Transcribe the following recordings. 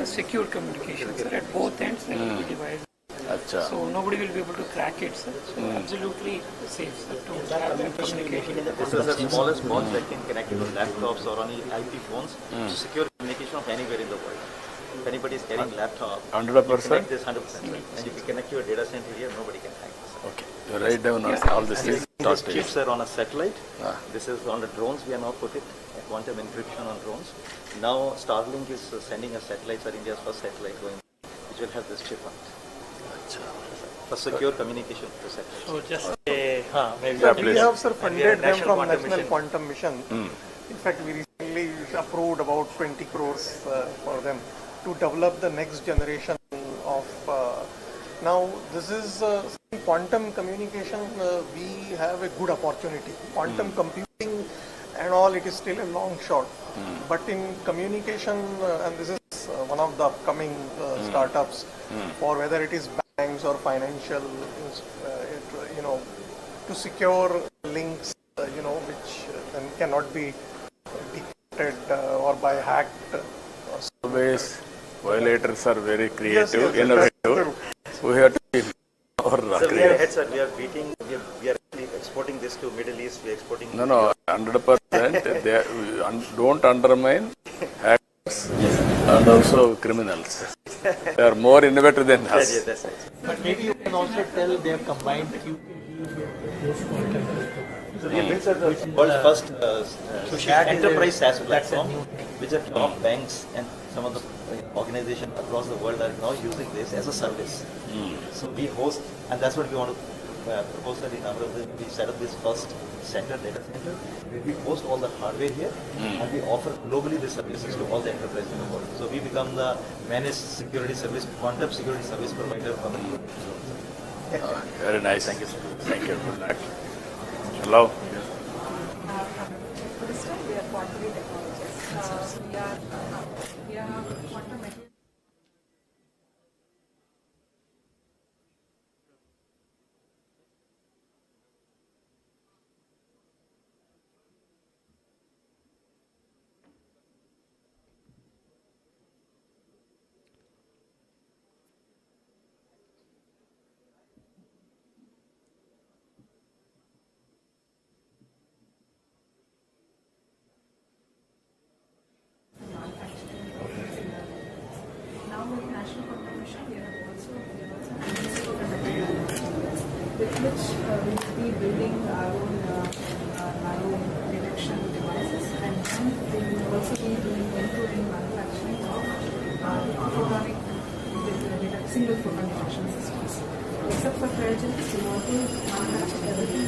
secure communication, sir. At both ends, there will be devices. Achha. So nobody will be able to crack it, sir. So absolutely safe, sir, to have that communication. This is the smallest box that can connect to laptops or any IP phones to secure communication of anywhere in the world. If anybody is carrying laptop, 100%? you connect this 100%. And if you connect your data center here, nobody can hack this. Okay. You write down all these things. These chips are on a satellite. This is on the drones. We have now put it, quantum encryption on drones. Now Starlink is sending us satellites, or India's first satellite going, which will have this chip on it. For secure communication to satellites. So just maybe we have funded them from National Quantum Mission. In fact, we recently approved about 20 crores for them to develop the next generation of. Now, this is quantum communication. We have a good opportunity. Quantum computing and all, it is still a long shot. But in communication, and this is one of the upcoming startups, for whether it is banks or financial, to secure links, which then cannot be decrypted or by hacked. Always, violators are very creative, Yes, innovative. We have to be more So we are ahead, sir. We are beating. We are exporting this to Middle East. We are exporting. No, 100%. Don't undermine hackers and also criminals. They are more innovative than us. Yeah, that's right. but maybe you can also tell they have combined QPU So we built the world's first enterprise SaaS platform, which are top banks and some of the organizations across the world are now using this as a service. So we host, and that's what we want to propose that in Amaravati. We set up this first data center, where we host all the hardware here, and we offer globally the services to all the enterprises in the world. So we become the managed security service, quantum security service provider for the world. Very nice. Thank you, sir. Thank you. Good luck. Hello. For this time, we are quantity technologists. We are quantum materials. Now with National Quantum Mission, we are also with which we will be building our own nano detection devices, and then we will also be doing end-to-end manufacturing of photonic single photon detection systems. Except for cryogenics, we want to manufacture everything.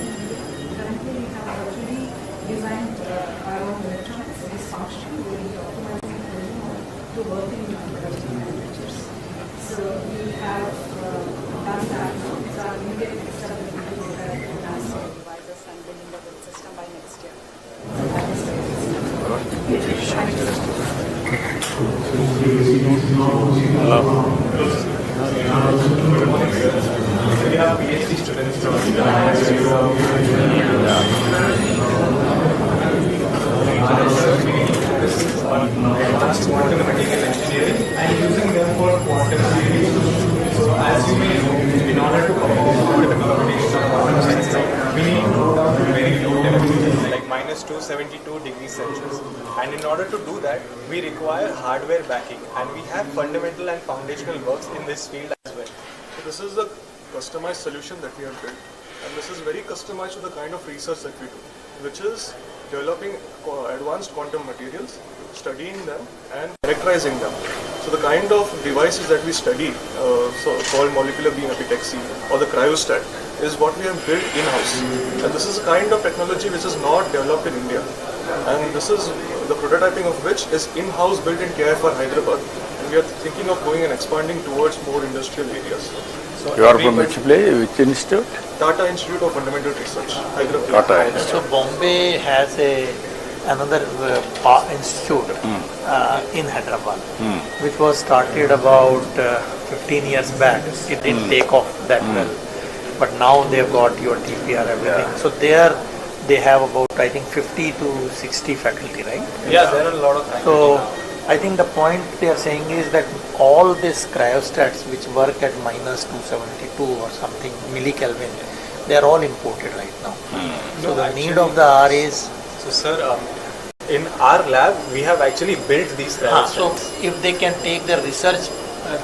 Currently, we have already designed our own electronics, this function, we will be optimizing to working in cryogenic temperatures. So we have done that. It's our immediate next step will be to look at NASA devices and building the whole system by next year. So that is the We have PhD students from advanced quantum material engineering and using them for quantum theory. So as you may know, in order to perform quantum computation or quantum science, we need to go down to very low temperatures like -272 degrees Celsius. And in order to do that, we require hardware backing, and we have fundamental and foundational works in this field as well. So this is a customized solution that we have built, and this is very customized to the kind of research that we do, which is developing advanced quantum materials, studying them and characterizing them. So the kind of devices that we study, called molecular beam epitaxy or the cryostat, is what we have built in-house. And this is a kind of technology which is not developed in India. And this is the prototyping of which is in-house built in KIFR Hyderabad. And we are thinking of going and expanding towards more industrial areas. So You are from which place? Which institute? Tata Institute of Fundamental Research, Hyderabad. Tata Institute. So Bombay has another institute in Hyderabad, which was started about 15 years back. It didn't take off that well, but now they've got your TPR, everything. So there they have about, I think, 50 to 60 faculty, right? Yeah, there are a lot of So I think the point they are saying is that all these cryostats which work at minus 272 or something millikelvin, they are all imported right now. So the need of the hour is... So sir, in our lab, we have actually built these cryostats. So if they can take the research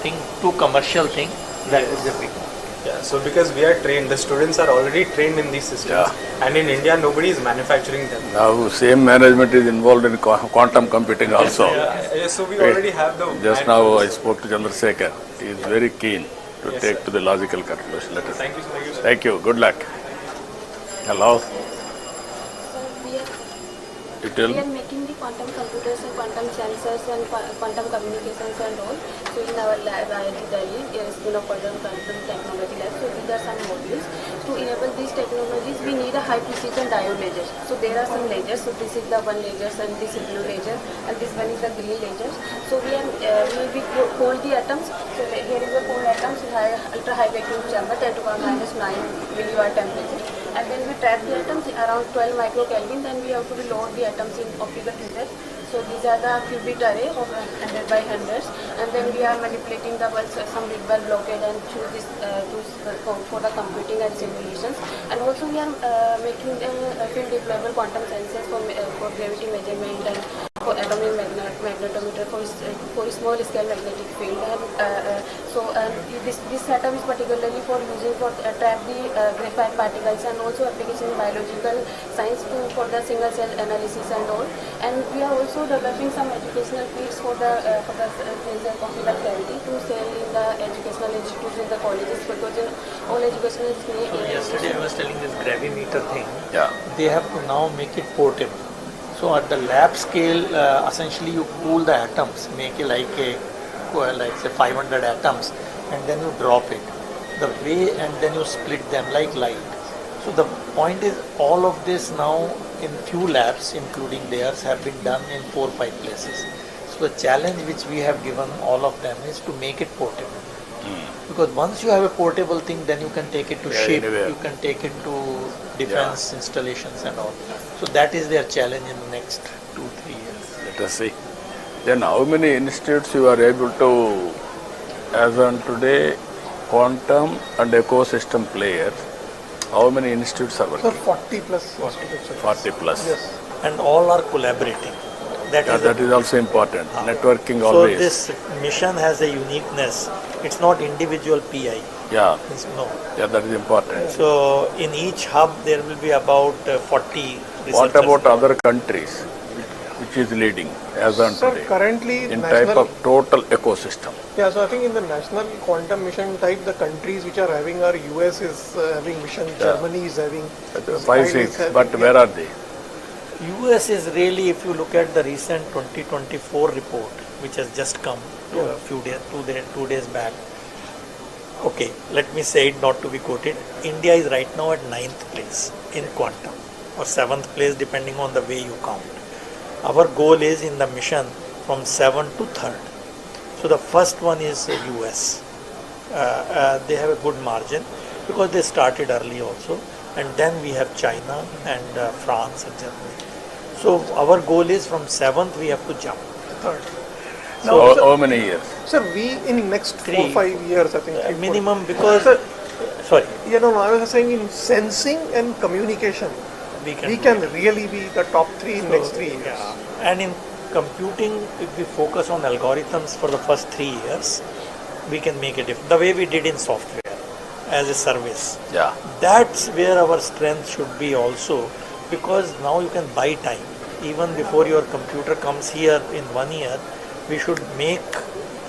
thing to commercial thing, that is the big one. Yeah, so because we are trained, the students are already trained in these systems, and in India nobody is manufacturing them. Now same management is involved in quantum computing also. So we already have the... Just now I spoke to Chandrasekhar. He is very keen to take to the logical conclusion. Let us. Thank you, sir. Thank you. Good luck. Hello. You tell We me. are making the quantum computers and quantum sensors and quantum communications and all. So in our lab, IIT Delhi, School of Quantum Technology Lab. So these are some modules. To enable these technologies, we need a high precision diode laser. So there are some lasers. So this is the one laser, and this is blue laser, and this one is the green laser. So we hold the atoms. So here is the 4 atoms in ultra high vacuum chamber, 10 to the power minus 9 milliwatt temperature. And then we trap the atoms around 12 microkelvin. Then we have to load the atoms in optical filter. So these are the qubit array of 100 by 100s, and then we are manipulating the bulbs, some big bulb blockade, and choose this for the computing and simulations. And also we are making field deployable quantum sensors for gravity measurement and for atomic magnetometer for small scale magnetic field. And this setup is particularly for using for trap the graphite particles, and also application in biological science for the single cell analysis and all. And we are also developing some educational kits for the computer gravity to sell in the educational institutes in the colleges, because in all educational institutions. So yesterday I was telling this gravimeter thing. Yeah. They have to now make it portable. So at the lab scale, essentially you cool the atoms, make it like say 500 atoms, and then you drop it. The way, and then you split them like light. So the point is, all of this now in few labs, including theirs, have been done in 4 or 5 places. So the challenge which we have given all of them is to make it portable. Because once you have a portable thing, then you can take it to ship, anywhere. you can take it to defense installations and all. So that is their challenge in the next 2-3 years. Let us see. Then how many institutes you are able to, as on today, quantum and ecosystem players, how many institutes are Sir, working? 40 plus. 40 plus. Yes. And all are collaborating. That That is also important. Networking so always. this mission has a uniqueness. It's not individual PI. Yeah. No. Yeah, that is important. So in each hub there will be about 40 researchers. What about other countries? Which is leading as on Sir, today? currently In national, type of total ecosystem. yeah, so I think in the national quantum mission type, the countries which are having are US is having mission, Germany is having, 5, 6, but where are they? US is really, if you look at the recent 2024 report, which has just come a few days, 2 days back. Okay, let me say it not to be quoted. India is right now at 9th place in quantum, or 7th place depending on the way you count. Our goal is in the mission from 7th to 3rd. So the first one is US. They have a good margin because they started early also. And then we have China and France and Germany. So our goal is from 7th we have to jump to 3rd. So how many years? Sir, we in next 4 or 5 years, I think. Minimum, because, Sir, sorry, I was saying in sensing and communication, we can really be the top 3 in next 3 years. Yeah. And in computing, if we focus on algorithms for the first 3 years, we can make a difference. The way we did in software as a service. Yeah. That's where our strength should be also, because now you can buy time. Even before your computer comes here in 1 year, we should make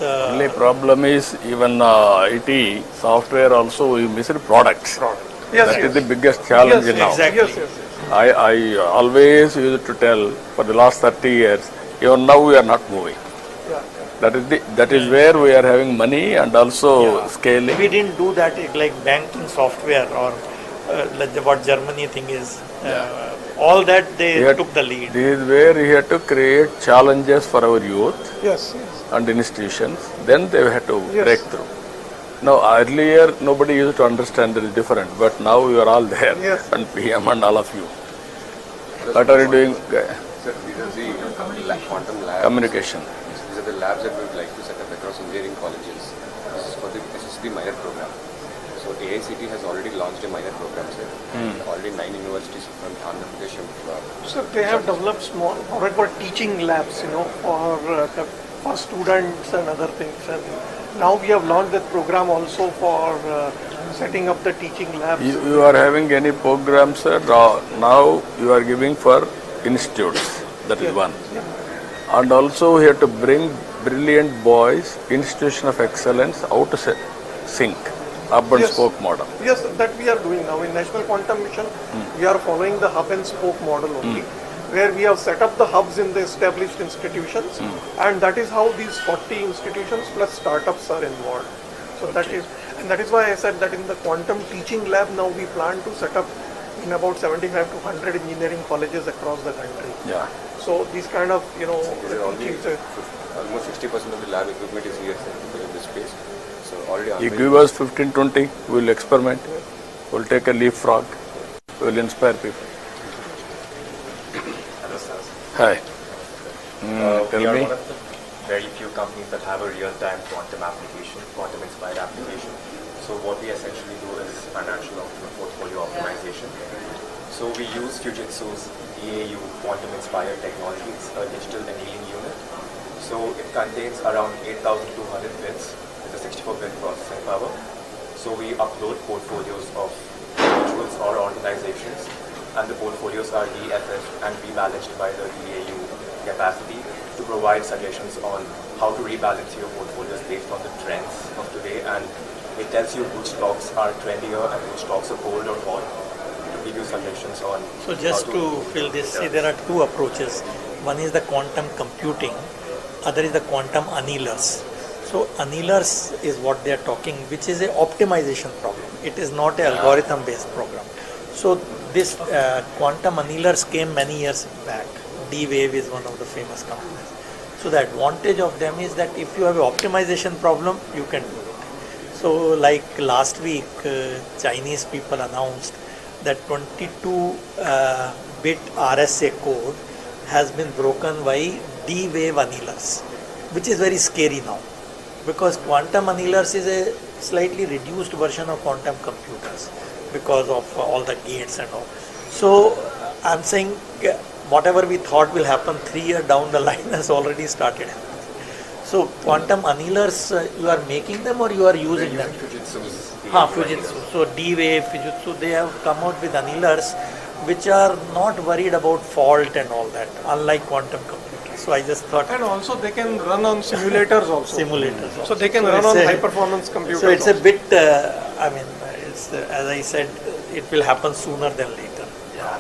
the... Only problem is even IT, software also, we miss products. Yes, That yes. is the biggest challenge Yes, now. exactly. Yes. I always used to tell for the last 30 years, even now we are not moving. Yeah. That is where we are having money and also scaling. We didn't do that like banking software or like what Germany thing is. All that they took the lead. This is where we have to create challenges for our youth Yes. and institutions. Then they have to Yes. break through. Now earlier nobody used to understand it is different, but now you are all there, Yes. and PM and all of you. What are you doing? Sir, this is the quantum lab. Communication. These are the labs that we would like to set up across engineering colleges. This is for the SSB minor program. So AICT has already launched a minor program, sir. Already 9 universities from Andhra Pradesh. So they have developed small, what I call teaching labs, for students and other things. And now we have launched that program also for setting up the teaching labs. You are having any programs, sir? Now you are giving for institutes. That is one. Yeah. And also we have to bring brilliant boys, institution of excellence, out to sync. Urban spoke model. Yes, that we are doing now. In National Quantum Mission, we are following the hub and spoke model only, where we have set up the hubs in the established institutions, and that is how these 40 institutions plus startups are involved. So that is why I said that in the quantum teaching lab now we plan to set up in about 75 to 100 engineering colleges across the country. Yeah. So these kind of, Almost 60% of the lab equipment is here, sir, in this space. So already you give us 15-20, we will experiment. We will take a leapfrog. We will inspire people. Hello, sir. Hi. We Tell are me. one of the very few companies that have a real-time quantum application, quantum-inspired application. So what we essentially do is financial portfolio optimization. So we use Fujitsu's DAU quantum-inspired technology. It's a digital annealing unit. So it contains around 8,200 bits with a 64-bit processing power. So we upload portfolios of individuals or organizations, and the portfolios are DFS and rebalanced by the DAU capacity to provide suggestions on how to rebalance your portfolios based on the trends of today, and it tells you which stocks are trendier and which stocks are cold or hot to give you suggestions on. So just to fill this, see, there are two approaches. One is the quantum computing, other is the quantum annealers. So annealers is what they are talking, which is an optimization problem. It is not an algorithm based program. So this quantum annealers came many years back. D-Wave is one of the famous companies. So the advantage of them is that if you have an optimization problem, you can do it. So like last week, Chinese people announced that 22-bit RSA code has been broken by D-Wave annealers, which is very scary now, because quantum annealers is a slightly reduced version of quantum computers because of all the gates and all. So I'm saying whatever we thought will happen 3 years down the line has already started happening. So quantum annealers, you are making them or you are using them? Fujitsu. So D-Wave, Fujitsu, they have come out with annealers which are not worried about fault and all that, unlike quantum computers. So I just thought... And also they can run on simulators also. Simulators also. So they can run on high performance computers. So it's also. a bit, it's, as I said, it will happen sooner than later. Yeah.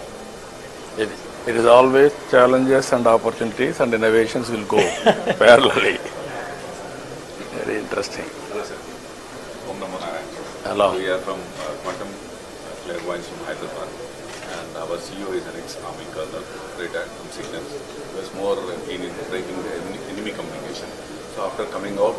It is always challenges and opportunities, and innovations will go parallelly. Very interesting. Hello, sir. Om Namo Narayan. Hello. We are from Quantum Clairvoyance from Hyderabad, and our CEO is an ex-army colonel, retired from Signals. He was more keen in breaking the enemy communication. So after coming out,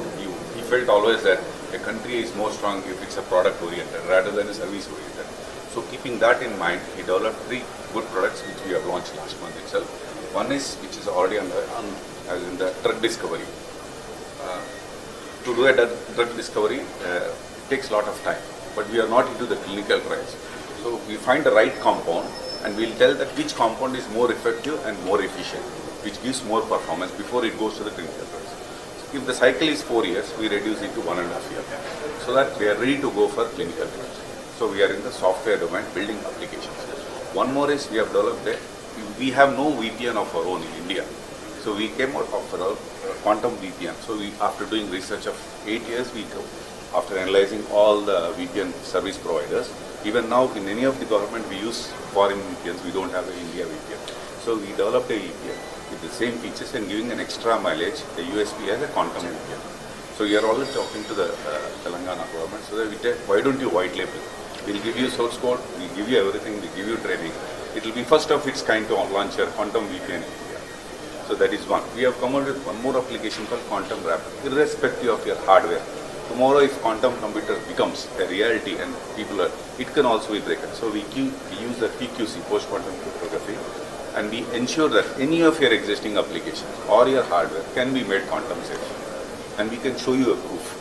he felt always that a country is more strong if it's a product-oriented rather than a service-oriented. So keeping that in mind, he developed 3 good products which we have launched last month itself. One is, which is already as in the drug discovery. To do a drug discovery, it takes a lot of time, but we are not into the clinical trials. So we find the right compound and we'll tell that which compound is more effective and more efficient, which gives more performance before it goes to the clinical trials. So if the cycle is 4 years, we reduce it to 1.5 years, so that we are ready to go for clinical trials. So we are in the software domain, building applications. One more is we have developed we have no VPN of our own in India. So we came out of our quantum VPN. So after doing research of 8 years, after analyzing all the VPN service providers, even now in any of the government we use foreign VPNs, we don't have an India VPN. So we developed a VPN with the same features and giving an extra mileage, the USP as a quantum VPN. So we are always talking to the Telangana government, so that we tell, why don't you white label? We'll give you source code, we'll give you everything, we'll give you training. It will be first of its kind to launch a quantum VPN in India. So that is one. We have come out with one more application called Quantum Wrap, irrespective of your hardware. Tomorrow if quantum computer becomes a reality and people it can also be broken. So we use the PQC, post-quantum cryptography, and we ensure that any of your existing applications or your hardware can be made quantum safe. And we can show you a proof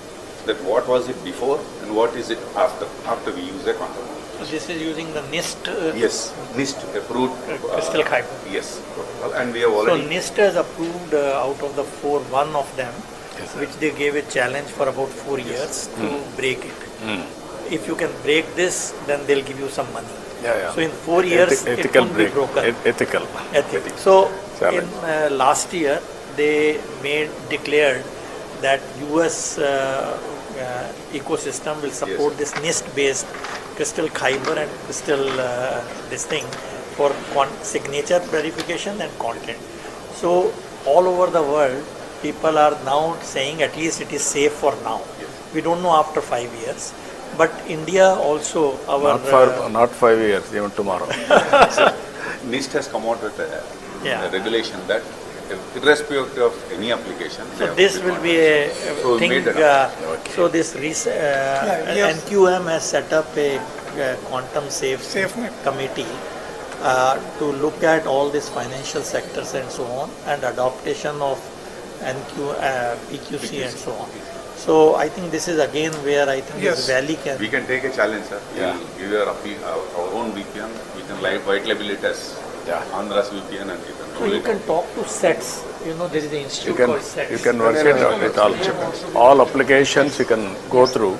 that what was it before and what is it after we use the quantum. So this is using the NIST. Yes, NIST approved. Crystal Kyber. Yes, and we have already. So NIST has approved out of the 4, one of them, which they gave a challenge for about 4 years to break it. If you can break this, then they'll give you some money. So in 4 years, it won't be broken. Ethical. So in last year, they declared that US ecosystem will support this NIST-based crystal Kyber and crystal this thing for signature verification and content. So all over the world, people are now saying at least it is safe for now. We don't know after 5 years. But India also, not 5 years, even tomorrow. NIST has come out with a regulation that irrespective of any application. So this will be a thing. So this NQM has set up a quantum safe committee to look at all these financial sectors and so on, and adaptation of PQC and so on. So I think this is again where I think this valley can. We can take a challenge, sir. We will give our own VPN. We can white label it as Andhra's VPN, and so you can talk to sets. You know, there is an institute called sets. You can work it out with all applications. You can go through.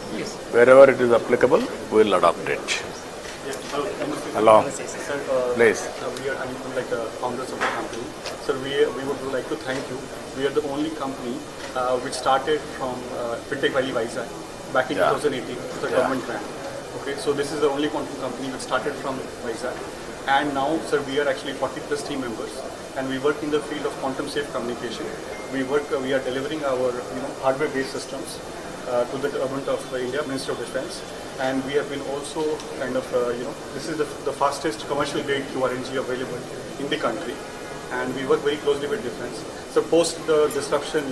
Wherever it is applicable, we will adopt it. Hello. Please. We are founders of the company. Sir, we would like to thank you. We are the only company which started from Fintech Valley, Vizag, back in 2018 with a government grant. Okay, so this is the only quantum company which started from Vizag. And now, sir, we are actually 40 plus team members, and we work in the field of quantum safe communication. We are delivering our hardware-based systems to the government of India, Ministry of Defense, and we have been also kind of this is the fastest commercial grade QRNG available in the country, and we work very closely with defense. So post the disruption,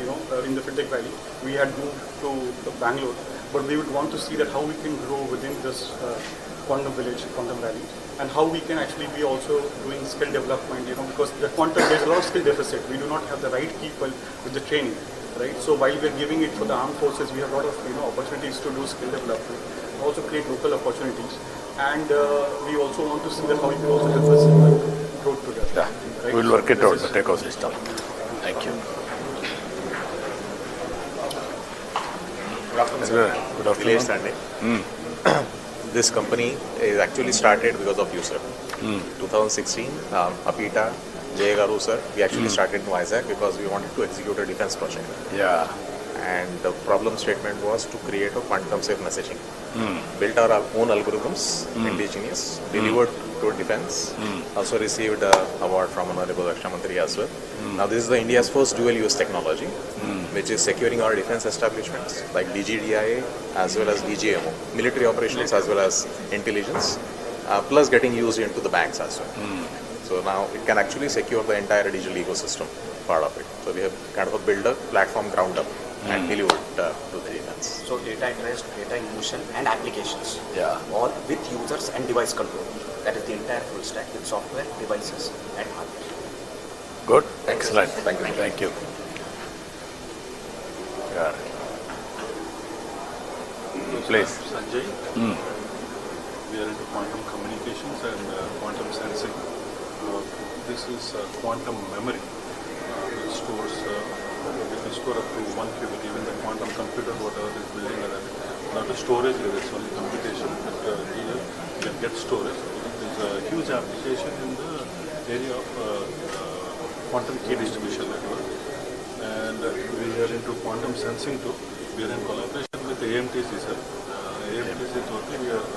in the Fintech Valley, we had moved to Bangalore, but we would want to see that how we can grow within this quantum village, quantum valley, and how we can actually be also doing skill development, because the quantum, there's a lot of skill deficit. We do not have the right people with the training, right? So while we're giving it for the armed forces, we have a lot of opportunities to do skill development, also create local opportunities, and we also want to see that how we can also help us grow together. Right? We'll work it out, the ecosystem. Thank you. Good afternoon. This company is actually started because of you, sir. 2016, Apita, Jay Garu, sir, we actually started in Vizag because we wanted to execute a defense project. And the problem statement was to create a quantum safe messaging. Built our own algorithms, indigenous, delivered to defense, also received an award from Honorable Raksha Mantri as well. Now this is India's first dual-use technology, which is securing our defense establishments like DGDIA as well as DGMO, military operations as well as intelligence, plus getting used into the banks as well. So now it can actually secure the entire digital ecosystem part of it. So we have kind of built a platform ground up and delivered to the defense. So data at rest, data in motion and applications, all with users and device control. That is the entire full stack with software, devices and hardware. Good, excellent. Thank you. Please. Sanjay. We are into quantum communications and quantum sensing. This is quantum memory, which stores, we can store up to 1 qubit, even the quantum computer, whatever is building around it. Not the storage, it's only computation, but here you can get storage. There's a huge application in the area of quantum key distribution network. And we are into quantum sensing too. We are in collaboration with AMTC, sir. AMTC totally, we are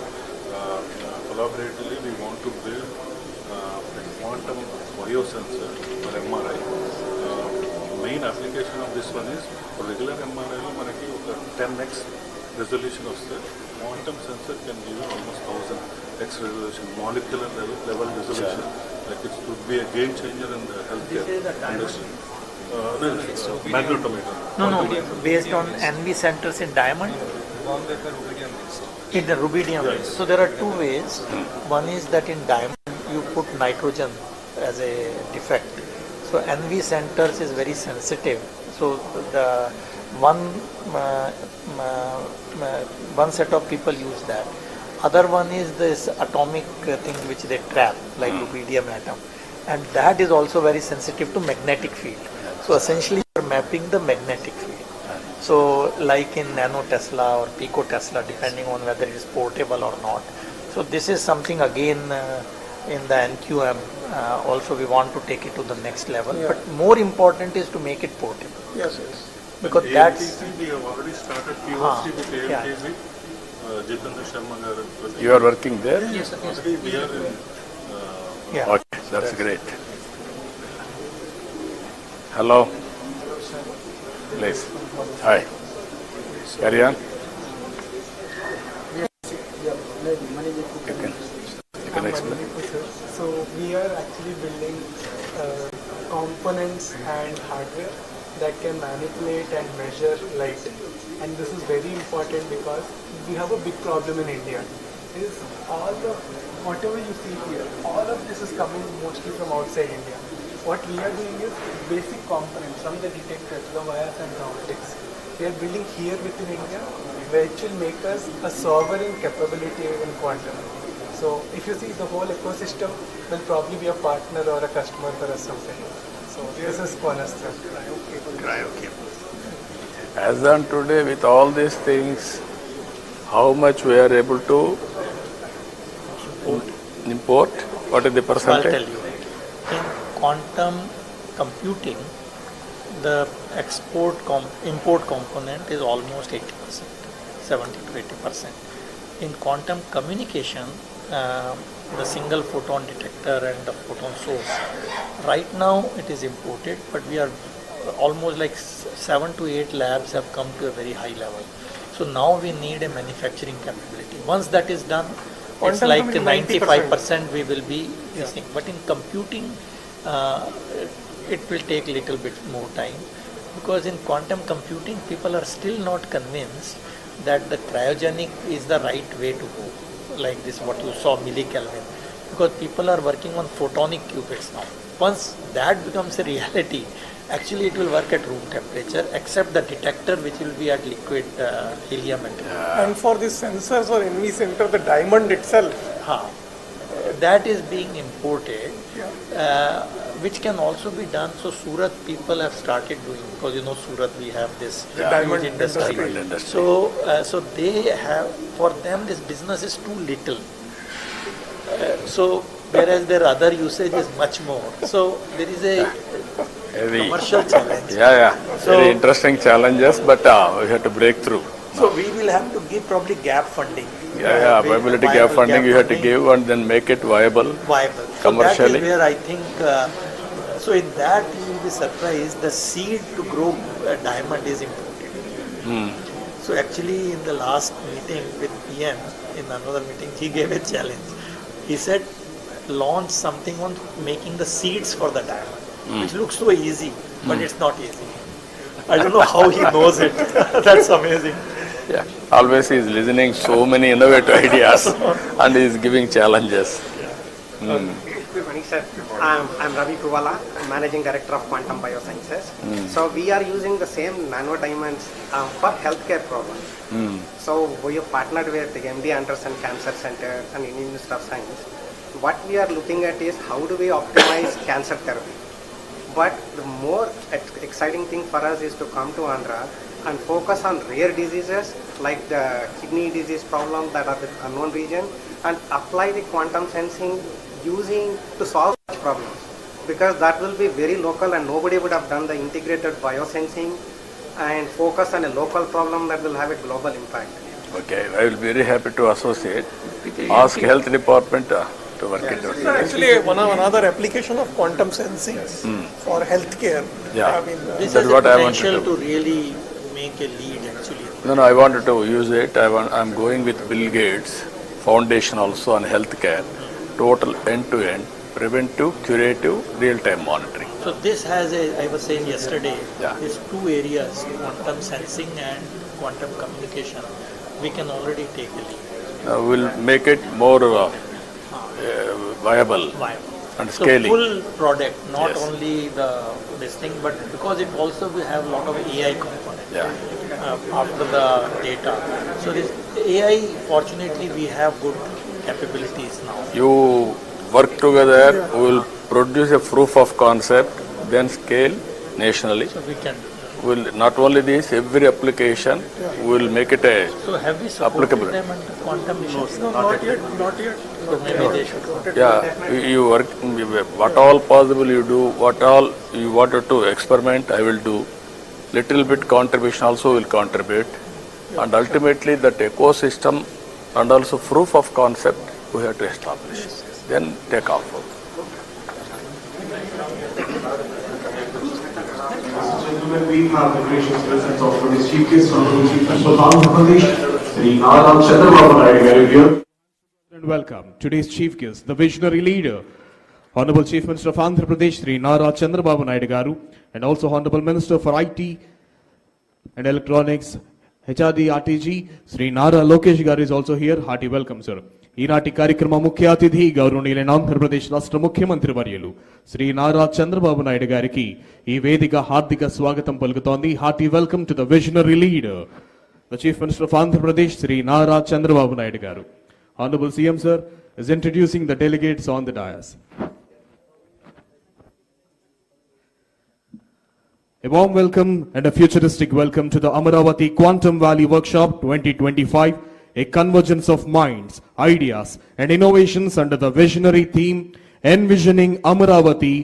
collaboratively, we want to build a quantum biosensor for MRI. Main application of this one is for regular MRI, manaki 10x resolution of the quantum sensor can give you almost 1000x resolution, molecular level resolution. Like it would be a game changer in the healthcare industry. Magnetometer. No, based on NV centers in diamond? In the rubidium. So there are two ways. One is that in diamond you put nitrogen as a defect. So NV centers is very sensitive. So the one set of people use that. Other one is this atomic thing which they trap, like rubidium atom, and that is also very sensitive to magnetic field. So essentially you are mapping the magnetic field. So like in nano Tesla or pico Tesla, depending on whether it is portable or not. So this is something again in the NQM also we want to take it to the next level. Yeah. But more important is to make it portable. Yes, yes. Because ALTC, that's we have already started POC with ALTC. yeah. Jitendra Sharma garu. You are working there? Yes, sir. Yes, sir. Already we are in. Yeah. Okay, that's great. Hello. Please. Hi. Carry on. You can explain. So we are actually building components and hardware that can manipulate and measure light. And this is very important because we have a big problem in India. Is all of whatever you see here, all of this is coming mostly from outside India. What we are doing is basic components from the detectors, the wires and the optics. We are building here within India, which will make us a sovereign capability in quantum. So if you see the whole ecosystem will probably be a partner or a customer for us someday. So this is cornerstone. As on today, with all these things, how much we are able to import? What is the I'll percentage? tell you. In quantum computing, the import component is almost 80%, 70 to 80%. In quantum communication, the single photon detector and the photon source, right now it is imported, but we are almost like 7 to 8 labs have come to a very high level. So now we need a manufacturing capability. Once that is done, it's like 95% we will be using. But in computing, it will take a little bit more time, because in quantum computing people are still not convinced that the cryogenic is the right way to go, like this what you saw millikelvin, because people are working on photonic qubits now. Once that becomes a reality, actually it will work at room temperature, except the detector which will be at liquid helium. And for these sensors or NV center, the diamond itself, that is being imported, which can also be done. So Surat people have started doing, because you know Surat we have this diamond huge industry. So they have, for them this business is too little. So whereas their other usage is much more. So there is a commercial challenge. So, very interesting challenges, but we have to break through. So we will have to give probably gap funding. Viability gap funding you have to give and then make it viable. Commercially. So that is where I think, so in that you will be surprised, the seed to grow a diamond is imported. So actually in the last meeting with PM, in another meeting, he gave a challenge. He said, launch something on making the seeds for the diamond, which looks so easy, but it's not easy. I don't know how he knows it. That's amazing. Yeah, always he is listening so many innovative ideas and he is giving challenges. Good morning, sir. I'm Ravi Kuvala, Managing Director of Quantum Biosciences. So we are using the same nano diamonds for healthcare problems. So we have partnered with the MD Anderson Cancer Center and Indian Institute of Science. What we are looking at is how do we optimize cancer therapy. But the more exciting thing for us is to come to Andhra and focus on rare diseases like the kidney disease problem that are the unknown region, and apply the quantum sensing using to solve such problems, because that will be very local and nobody would have done the integrated biosensing and focus on a local problem that will have a global impact. Okay, I will be very happy to associate. Ask health department to work it out. actually another application of quantum sensing for healthcare. This is a potential to really make a lead actually. No, I wanted to use it. I'm going with Bill Gates Foundation also on healthcare, total end-to-end, preventive, curative, real-time monitoring. So this has I was saying yesterday, these two areas, quantum sensing and quantum communication, we can already take a lead. We'll make it more viable. And so scaling. full product, not Yes. only this thing, but because it also will have a lot of AI component after the data. So this AI, fortunately, we have good capabilities now. You work together, we will produce a proof of concept, then scale nationally. So we can. Will not only this, every application will make it a So have we supported applicable. them under quantum missions? No, not yet, not yet. So maybe they should. Yeah, you work, what all possible you do, what all you wanted to experiment, I will do. Little bit contribution also will contribute. And ultimately that ecosystem and also proof of concept we have to establish. Then take off. Gentlemen, we have the gracious presence of today's Chief Guest, Honorable Chief Minister of Andhra Pradesh, Shri Nara Chandrababu Naidu here. And welcome today's Chief Guest, the visionary leader, Honorable Chief Minister of Andhra Pradesh, Shri Nara Chandrababu Naidu garu, and also Honorable Minister for IT and Electronics, HRD RTG, Shri Nara Lokesh garu is also here. Hearty welcome, sir. ఈనాటి కార్యక్రమ ముఖ్య అతిథి గౌరవనీయులైన ఆంధ్రప్రదేశ్ రాష్ట్ర ముఖ్యమంత్రి వర్యులు శ్రీ నారా చంద్రబాబు నాయుడు గారికి ఈ వేదిక హార్దిక స్వాగతం పలుకుతోంది. Hearty welcome to the visionary leader, the chief minister of Andhra Pradesh Shri Nara Chandrababu Naidu garu. Honorable CM sir is introducing the delegates on the dais. A warm welcome and a futuristic welcome to the Amaravati Quantum Valley Workshop 2025. A convergence of minds, ideas and innovations under the visionary theme envisioning Amaravati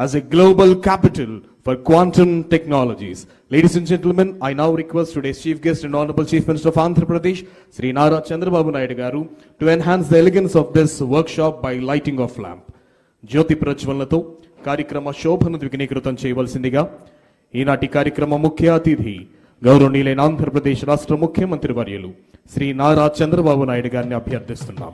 as a global capital for quantum technologies. Ladies and gentlemen, I now request today's chief guest and Honorable Chief Minister of Andhra Pradesh, Shri Nara Chandrababu Naidu garu, to enhance the elegance of this workshop by lighting of lamp. Jyoti Prajwalnato కార్యక్రమ శోభను ద్విగుణీకృతం చేయవలసిందిగా ఈనాటి కార్యక్రమ ముఖ్య అతిథి గౌరవనీయులైన ఆంధ్రప్రదేశ్ రాష్ట్ర ముఖ్యమంత్రి వర్యులు శ్రీ నారా చంద్రబాబు నాయుడు గారిని అభ్యర్థిస్తున్నాం.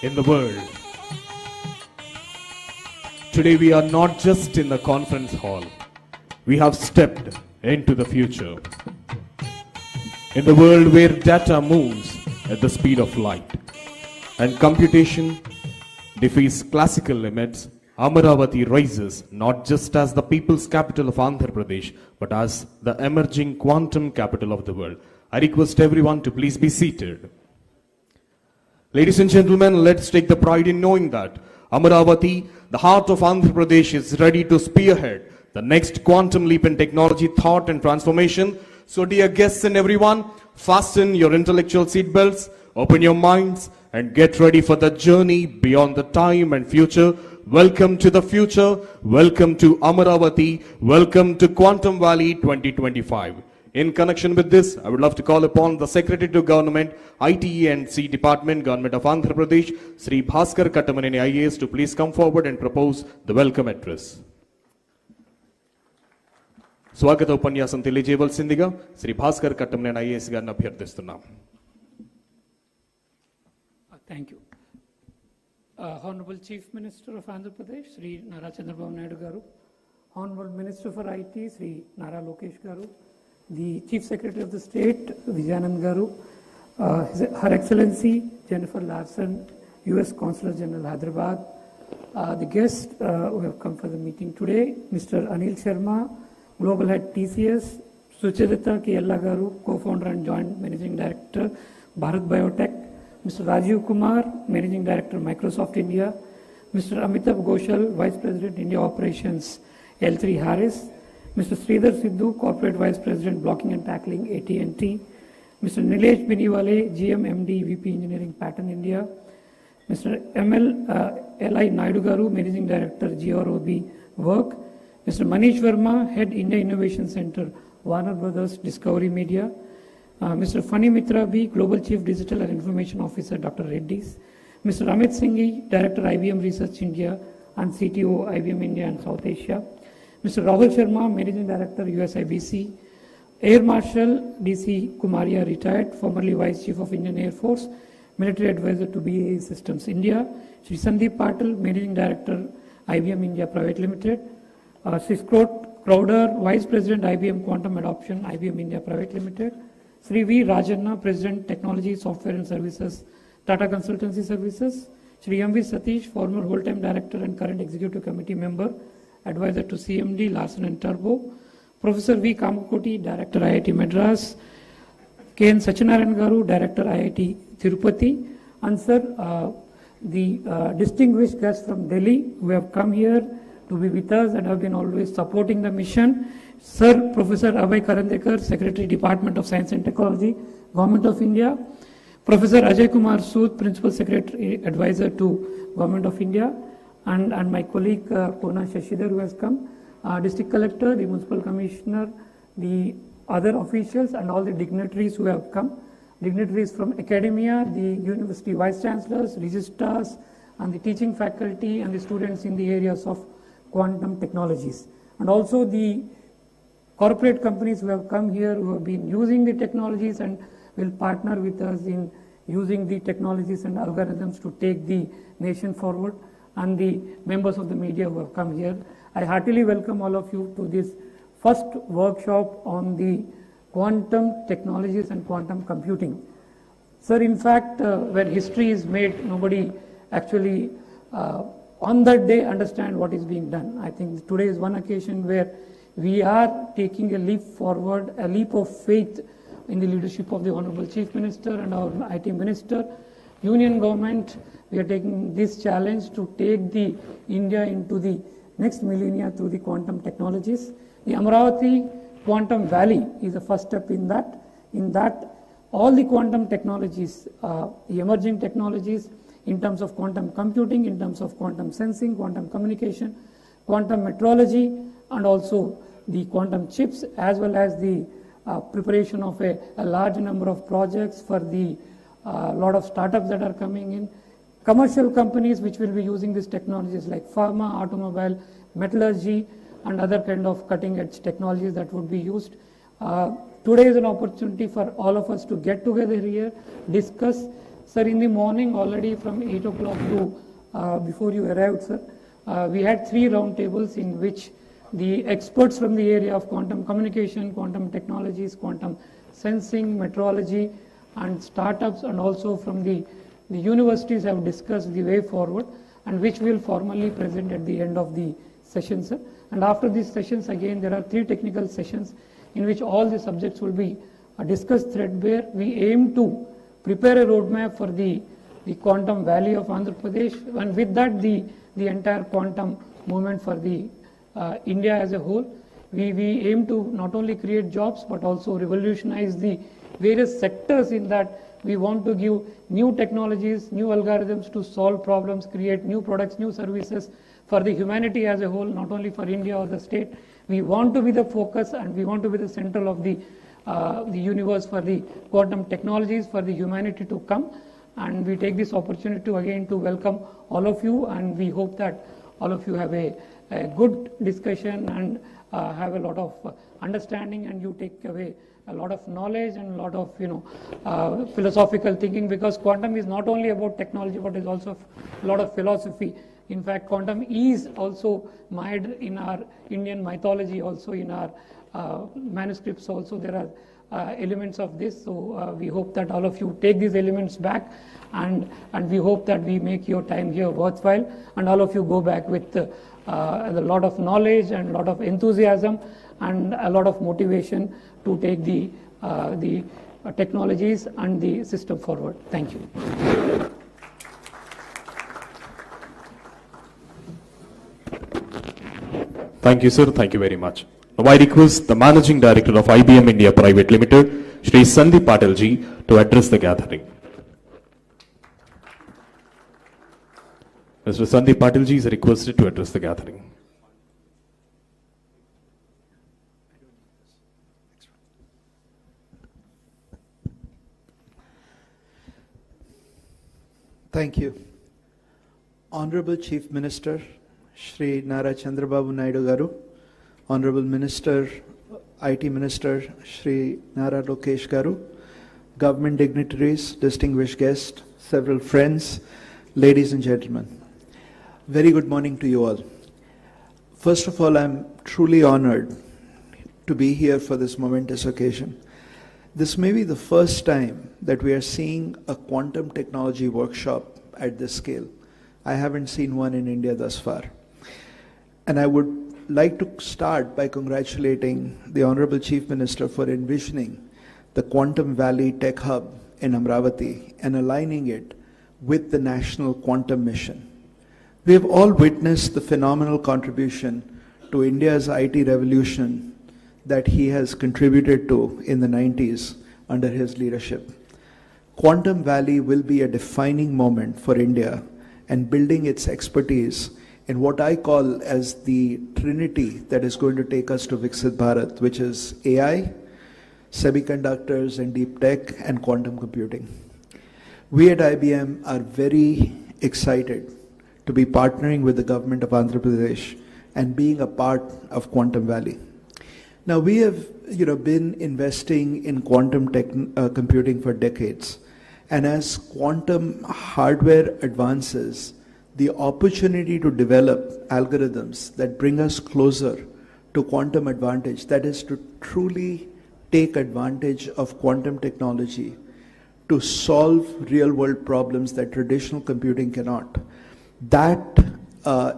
In the world, today we are not just in the conference hall, we have stepped into the future. In the world where data moves at the speed of light and computation defies classical limits, Amaravati rises not just as the people's capital of Andhra Pradesh, but as the emerging quantum capital of the world. I request everyone to please be seated. Ladies and gentlemen, let's take the pride in knowing that Amaravati, the heart of Andhra Pradesh, is ready to spearhead the next quantum leap in technology, thought and transformation. So dear guests and everyone, fasten your intellectual seatbelts, open your minds and get ready for the journey beyond the time and future. Welcome to the future, welcome to Amaravati, welcome to Quantum Valley 2025. In connection with this, I would love to call upon the Secretary to Government, ITE and C Department, Government of Andhra Pradesh, Sri Bhaskar Kattamaneni IAS, to please come forward and propose the welcome address. స్వాగత ఉపన్యాసం తెలియజేయవలసిందిగా Shri Bhaskar Kattamaneni IAS గారిని అభ్యర్థిస్తున్నాం. Thank you. Honorable Chief Minister of Andhra Pradesh, Sri Nara Chandrababu Naidu garu, Honorable Minister for IT, Sri Nara Lokesh garu, the Chief Secretary of the State, Vijayanand garu, Her Excellency Jennifer Larson, U.S. Consul General Hyderabad, the guests who have come for the meeting today, Mr. Anil Sharma, Global Head TCS, Sucharita Kiyalla garu, Co-founder and Joint Managing Director, Bharat Biotech, Mr. Rajiv Kumar, Managing Director, Microsoft India, Mr. Amitabh Ghoshal, Vice President, India Operations, L3 Harris, Mr. Sridhar Sidhu, Corporate Vice President, Blocking and Tackling, AT&T, Mr. Nilesh Biniwale, GM MD, VP Engineering, Pattern India, Mr. L.I. Naidu garu, Managing Director, GROB Work, Mr. Manish Verma, Head India Innovation Center, Warner Brothers Discovery Media, Mr. Fani Mitra B, Global Chief Digital and Information Officer, Dr. Reddy's, Mr. Amit Singhi, Director, IBM Research India and CTO, IBM India and South Asia, Mr. Rahul Sharma, Managing Director, USIBC, Air Marshal DC Kumaria, retired, formerly Vice Chief of Indian Air Force, Military Advisor to BAE Systems India, Shri Sandeep Patil, Managing Director, IBM India Private Limited, Sri Crowder, Vice President, IBM Quantum Adoption, IBM India Private Limited, Sri V. Rajanna, President, Technology, Software and Services, Tata Consultancy Services, Shri M. V. Satish, former whole-time Director and current Executive Committee Member, Advisor to CMD, Larsen and Turbo, Professor V. Kamakoti, Director, IIT Madras, K. N. Sachinarayan Garu, Director, IIT Tirupati, and sir, the distinguished guests from Delhi who have come here to be with us and have been always supporting the mission. Sir, Professor Abhay Karandekar, Secretary, Department of Science and Technology, Government of India, Professor Ajay Kumar Sood, Principal Secretary, Advisor to Government of India, and my colleague Kona Shashidhar who has come, District Collector, the Municipal Commissioner, the other officials and all the dignitaries who have come, dignitaries from academia, the university vice chancellors, registrars, and the teaching faculty and the students in the areas of quantum technologies, and also the corporate companies who have come here who have been using the technologies and will partner with us in using the technologies and algorithms to take the nation forward, and the members of the media who have come here. I heartily welcome all of you to this first workshop on the quantum technologies and quantum computing. Sir, in fact, when history is made, nobody actually on that day understand what is being done. I think today is one occasion where we are taking a leap forward, a leap of faith in the leadership of the Honorable Chief Minister and our IT Minister, Union Government. We are taking this challenge to take the India into the next millennia through the quantum technologies. The Amaravati Quantum Valley is the first step in that. In that, all the quantum technologies, the emerging technologies in terms of quantum computing, in terms of quantum sensing, quantum communication, quantum metrology, and also the quantum chips, as well as the preparation of a large number of projects for the lot of startups that are coming in, commercial companies which will be using these technologies like pharma, automobile, metallurgy, and other kind of cutting edge technologies that would be used. Today is an opportunity for all of us to get together here, discuss. Sir, in the morning already from 8 o'clock to before you arrived, sir, we had 3 round tables in which the experts from the area of quantum communication, quantum technologies, quantum sensing, metrology, and startups, and also from the universities have discussed the way forward, and which we will formally present at the end of the session, sir. And after these sessions, again, there are 3 technical sessions in which all the subjects will be discussed threadbare. We aim to prepare a roadmap for the quantum valley of Andhra Pradesh, and with that, the entire quantum movement for the India as a whole. We aim to not only create jobs, but also revolutionize the various sectors in that. We want to give new technologies, new algorithms to solve problems, create new products, new services for the humanity as a whole, not only for India or the state. We want to be the focus, and we want to be the central of the universe for the quantum technologies for the humanity to come. And we take this opportunity to again to welcome all of you, and we hope that all of you have a good discussion and have a lot of understanding, and you take away a lot of knowledge and a lot of philosophical thinking, because quantum is not only about technology but is also a lot of philosophy. In fact, quantum is also mired in our Indian mythology, also in our manuscripts also there are elements of this. So we hope that all of you take these elements back, and we hope that we make your time here worthwhile, and all of you go back with a lot of knowledge and a lot of enthusiasm and a lot of motivation to take the technologies and the system forward. Thank you. Thank you, sir. Thank you very much. Now I request the Managing Director of IBM India Private Limited, Shri Sandeep Patil ji, to address the gathering. Mr. Sandeep Patil ji is requested to address the gathering. Thank you. Honorable Chief Minister, Shri Nara Chandrababu Naidu Garu, Honorable Minister, IT Minister, Shri Nara Lokesh Garu, government dignitaries, distinguished guests, several friends, ladies and gentlemen. Very good morning to you all. First of all, I'm truly honored to be here for this momentous occasion. This may be the first time that we are seeing a quantum technology workshop at this scale. I haven't seen one in India thus far. And I would like to start by congratulating the Honorable Chief Minister for envisioning the Quantum Valley Tech Hub in Amaravati and aligning it with the National Quantum Mission. We have all witnessed the phenomenal contribution to India's IT revolution that he has contributed to in the 90s under his leadership. Quantum Valley will be a defining moment for India and building its expertise in what I call as the trinity that is going to take us to Viksit Bharat, which is AI, semiconductors and deep tech, and quantum computing. We at IBM are very excited to be partnering with the government of Andhra Pradesh and being a part of Quantum Valley. Now, we have been investing in quantum computing for decades. And as quantum hardware advances, the opportunity to develop algorithms that bring us closer to quantum advantage, that is to truly take advantage of quantum technology to solve real-world problems that traditional computing cannot, that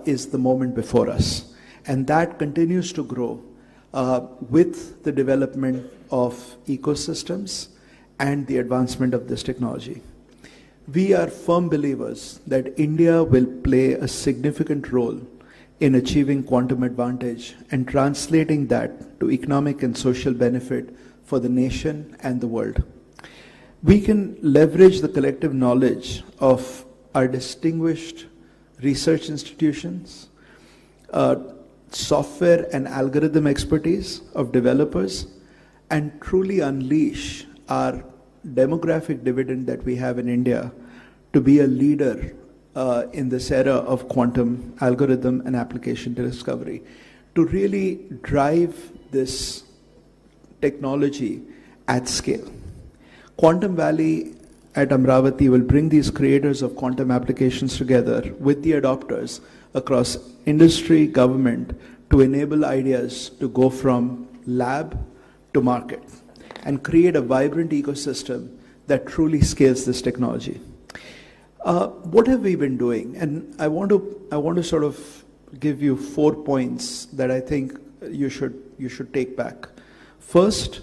is the moment before us. And that continues to grow with the development of ecosystems and the advancement of this technology. We are firm believers that India will play a significant role in achieving quantum advantage and translating that to economic and social benefit for the nation and the world. We can leverage the collective knowledge of our distinguished research institutions, software and algorithm expertise of developers, and truly unleash our demographic dividend that we have in India to be a leader in this era of quantum algorithm and application discovery, to really drive this technology at scale. Quantum Valley at Amaravati will bring these creators of quantum applications together with the adopters across industry, government, to enable ideas to go from lab to market and create a vibrant ecosystem that truly scales this technology. What have we been doing? And I want to sort of give you 4 points that I think you should take back. First,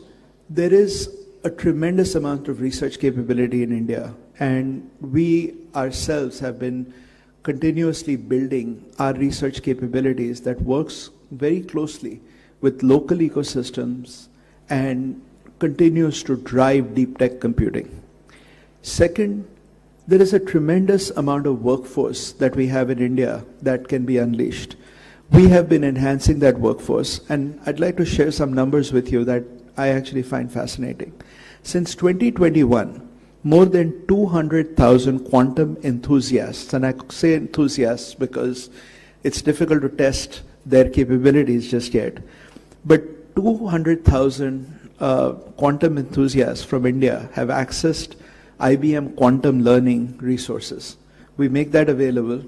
there is a tremendous amount of research capability in India, and we ourselves have been continuously building our research capabilities that works very closely with local ecosystems and continues to drive deep tech computing. Second, there is a tremendous amount of workforce that we have in India that can be unleashed. We have been enhancing that workforce, and I'd like to share some numbers with you that I actually find fascinating. Since 2021, more than 200,000 quantum enthusiasts, and I say enthusiasts because it's difficult to test their capabilities just yet, but 200,000 quantum enthusiasts from India have accessed IBM quantum learning resources. We make that available,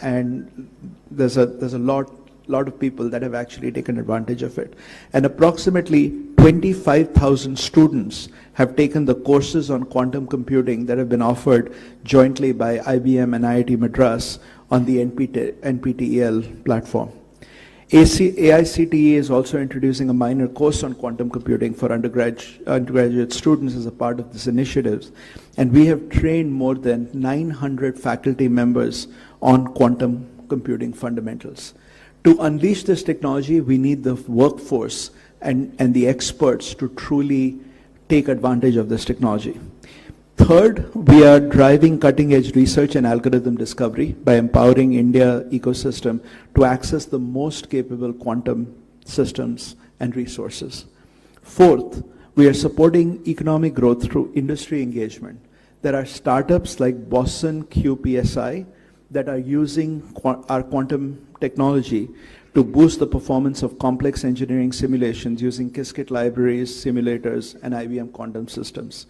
and there's a lot of people that have actually taken advantage of it. And approximately 25,000 students have taken the courses on quantum computing that have been offered jointly by IBM and IIT Madras on the NPTEL platform. AICTE is also introducing a minor course on quantum computing for undergraduate students as a part of this initiative. And we have trained more than 900 faculty members on quantum computing fundamentals. To unleash this technology, we need the workforce and the experts to truly take advantage of this technology. Third, we are driving cutting-edge research and algorithm discovery by empowering India ecosystem to access the most capable quantum systems and resources. Fourth, we are supporting economic growth through industry engagement. There are startups like Boston QPSI that are using our quantum technology to boost the performance of complex engineering simulations using Qiskit libraries, simulators, and IBM quantum systems.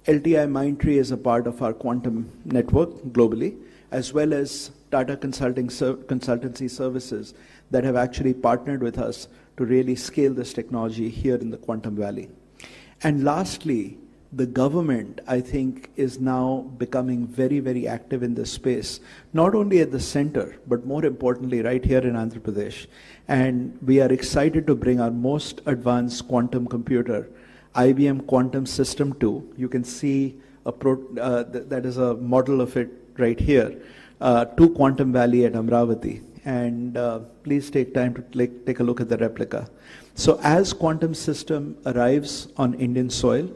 LTI Mindtree is a part of our quantum network globally, as well as Tata Consultancy Services that have actually partnered with us to really scale this technology here in the Quantum Valley. And lastly, the government, I think, is now becoming very, very active in this space, not only at the center, but more importantly, right here in Andhra Pradesh. And we are excited to bring our most advanced quantum computer, IBM Quantum System 2. You can see that is a model of it right here, to Quantum Valley at Amaravati. And please take time to take a look at the replica. So as quantum system arrives on Indian soil,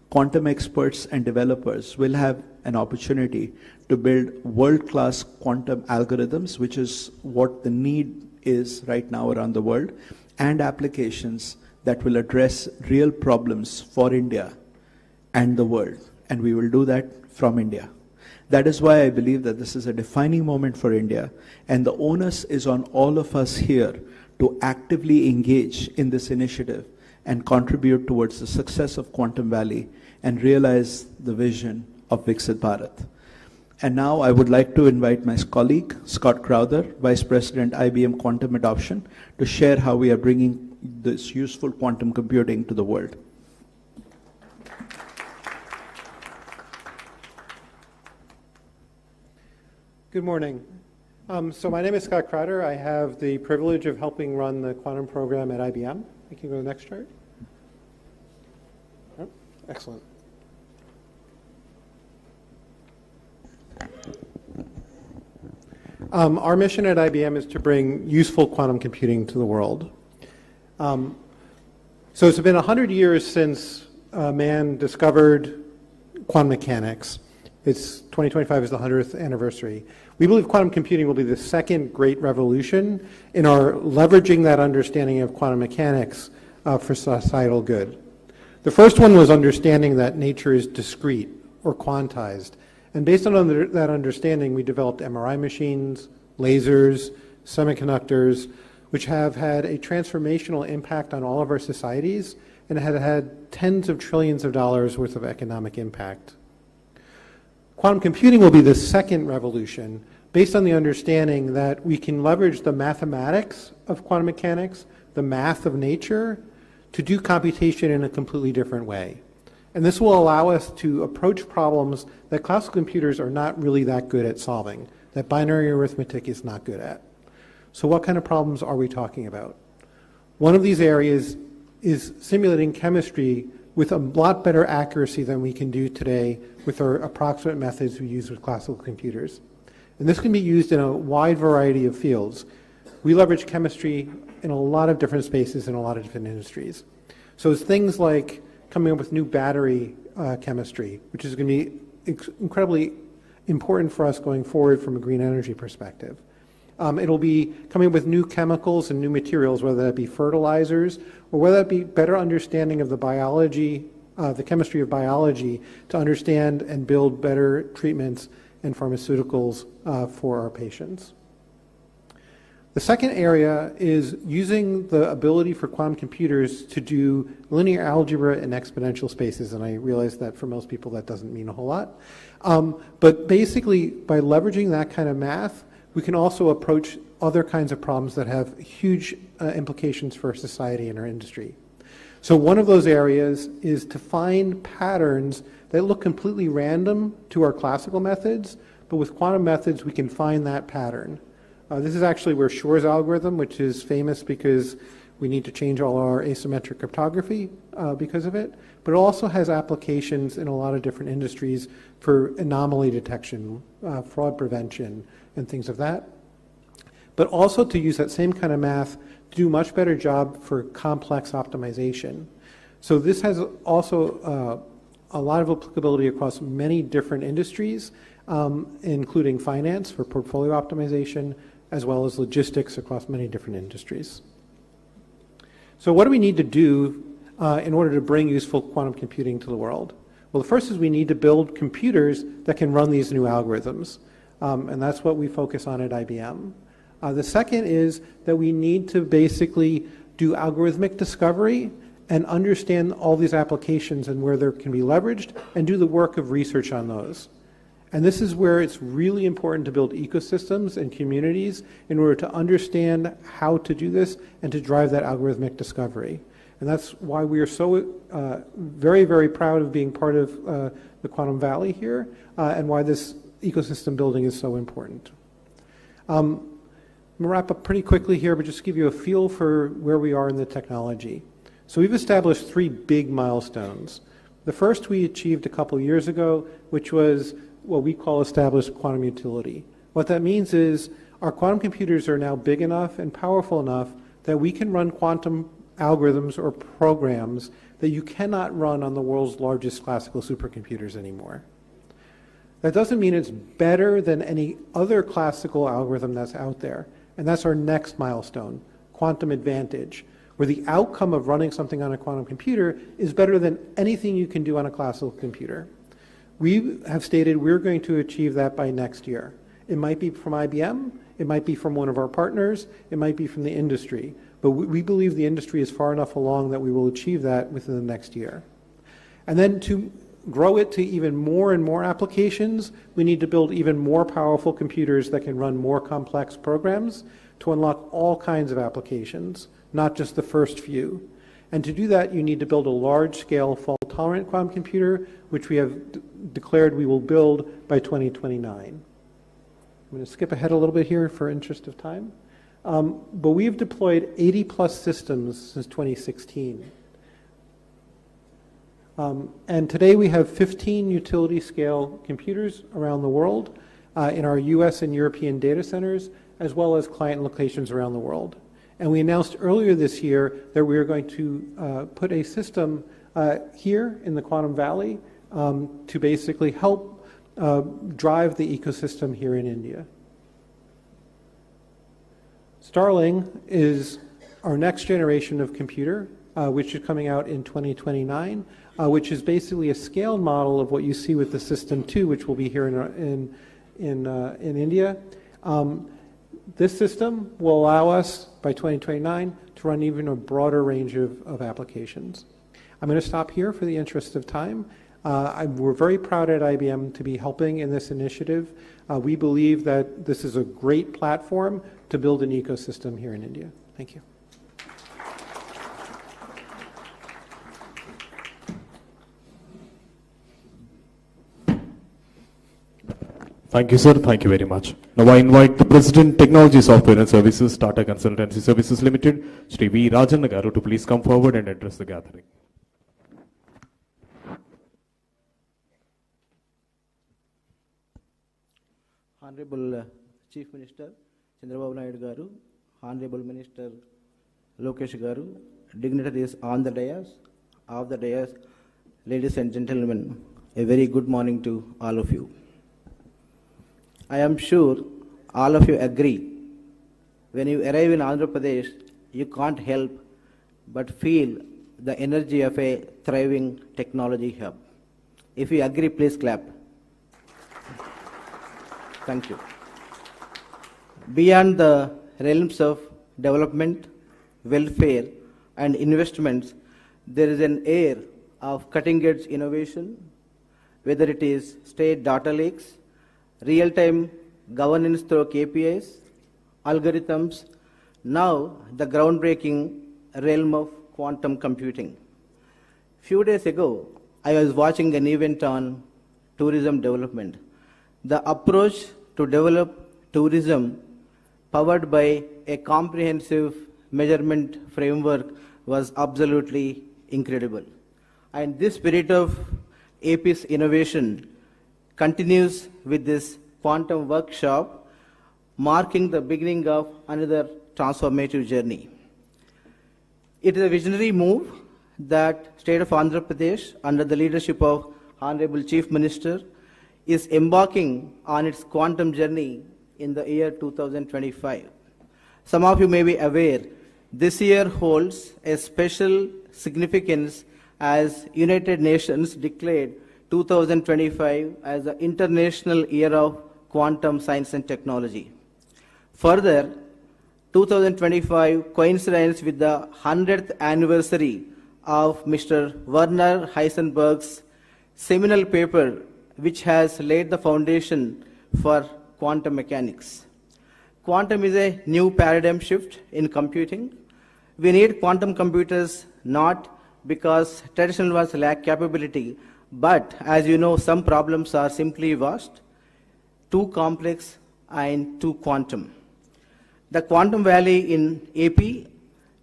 quantum experts and developers will have an opportunity to build world-class quantum algorithms, which is what the need is right now around the world, and applications that will address real problems for India and the world. And we will do that from India. That is why I believe that this is a defining moment for India, and the onus is on all of us here to actively engage in this initiative and contribute towards the success of Quantum Valley and realize the vision of Viksit Bharat. And now I would like to invite my colleague, Scott Crowther, Vice President, IBM Quantum Adoption, to share how we are bringing this useful quantum computing to the world. Good morning. So my name is Scott Crowder. I have the privilege of helping run the quantum program at IBM. You can go to the next chart. Oh, excellent. Our mission at IBM is to bring useful quantum computing to the world. So it's been 100 years since man discovered quantum mechanics. It's 2025 is the 100th anniversary. We believe quantum computing will be the second great revolution in our leveraging that understanding of quantum mechanics for societal good. The first one was understanding that nature is discrete or quantized. And based on that understanding, we developed MRI machines, lasers, semiconductors, which have had a transformational impact on all of our societies and have had tens of trillions of dollars worth of economic impact. Quantum computing will be the second revolution based on the understanding that we can leverage the mathematics of quantum mechanics, the math of nature, to do computation in a completely different way. And this will allow us to approach problems that classical computers are not really that good at solving, that binary arithmetic is not good at. So what kind of problems are we talking about? One of these areas is simulating chemistry with a lot better accuracy than we can do today with our approximate methods we use with classical computers. And this can be used in a wide variety of fields. We leverage chemistry in a lot of different spaces in a lot of different industries. So it's things like coming up with new battery chemistry, which is going to be incredibly important for us going forward from a green energy perspective. It'll be coming up with new chemicals and new materials, whether that be fertilizers or whether that be better understanding of the biology, the chemistry of biology, to understand and build better treatments and pharmaceuticals for our patients. The second area is using the ability for quantum computers to do linear algebra in exponential spaces, and I realize that for most people that doesn't mean a whole lot. But basically, by leveraging that kind of math, we can also approach other kinds of problems that have huge implications for society and our industry. So one of those areas is to find patterns that look completely random to our classical methods, but with quantum methods we can find that pattern. This is actually where Shor's algorithm, which is famous because we need to change all our asymmetric cryptography because of it, but it also has applications in a lot of different industries for anomaly detection, fraud prevention, and things of that. But also to use that same kind of math to do a much better job for complex optimization. So this has also a lot of applicability across many different industries, including finance for portfolio optimization, as well as logistics across many different industries. So what do we need to do in order to bring useful quantum computing to the world? Well, the first is we need to build computers that can run these new algorithms, and that's what we focus on at IBM. The second is that we need to basically do algorithmic discovery and understand all these applications and where they can be leveraged and do the work of research on those. And this is where it's really important to build ecosystems and communities in order to understand how to do this and to drive that algorithmic discovery. And that's why we are so very, very proud of being part of the Quantum Valley here and why this ecosystem building is so important. I'm going to wrap up pretty quickly here, but just give you a feel for where we are in the technology. So we've established 3 big milestones. The first we achieved a couple years ago, which was what we call established quantum utility. What that means is our quantum computers are now big enough and powerful enough that we can run quantum algorithms or programs that you cannot run on the world's largest classical supercomputers anymore. That doesn't mean it's better than any other classical algorithm that's out there. And that's our next milestone, quantum advantage, where the outcome of running something on a quantum computer is better than anything you can do on a classical computer. We have stated we're going to achieve that by next year. It might be from IBM, it might be from one of our partners, it might be from the industry, but we believe the industry is far enough along that we will achieve that within the next year. And then to grow it to even more and more applications, we need to build even more powerful computers that can run more complex programs to unlock all kinds of applications, not just the first few. And to do that, you need to build a large-scale fault-tolerant quantum computer, which we have declared we will build by 2029. I'm going to skip ahead a little bit here for interest of time. But we've deployed 80-plus systems since 2016. And today we have 15 utility-scale computers around the world in our US and European data centers, as well as client locations around the world. And we announced earlier this year that we are going to put a system here in the Quantum Valley to basically help drive the ecosystem here in India. Starling is our next generation of computer, which is coming out in 2029, which is basically a scaled model of what you see with the System 2, which will be here in India. This system will allow us, by 2029, to run even a broader range of applications. I'm going to stop here for the interest of time. We're very proud at IBM to be helping in this initiative. We believe that this is a great platform to build an ecosystem here in India. Thank you. Thank you, sir. Thank you very much. Now I invite the President, Technology Software and Services, Tata Consultancy Services Limited, Shri V. Rajan Garu, to please come forward and address the gathering. Honorable Chief Minister Chandrababu Naidu Garu, Honorable Minister Lokesh Garu, dignitaries on the dais, off the dais, ladies and gentlemen, a very good morning to all of you. I am sure all of you agree, when you arrive in Andhra Pradesh, you can't help but feel the energy of a thriving technology hub. If you agree, please clap. Thank you. Beyond the realms of development, welfare, and investments, there is an air of cutting-edge innovation, whether it is state data lakes, real-time governance through KPIs, algorithms, now the groundbreaking realm of quantum computing. Few days ago, I was watching an event on tourism development. The approach to develop tourism powered by a comprehensive measurement framework was absolutely incredible. And this spirit of API's innovation continues with this quantum workshop, marking the beginning of another transformative journey. It is a visionary move that State of Andhra Pradesh, under the leadership of Honorable Chief Minister, is embarking on its quantum journey in the year 2025. Some of you may be aware, this year holds a special significance as United Nations declared 2025 as the International Year of Quantum Science and Technology. Further, 2025 coincides with the 100th anniversary of Mr. Werner Heisenberg's seminal paper, which has laid the foundation for quantum mechanics. Quantum is a new paradigm shift in computing. We need quantum computers not because traditional ones lack capability, but as you know, some problems are simply vast, too complex, and too quantum. The Quantum Valley in AP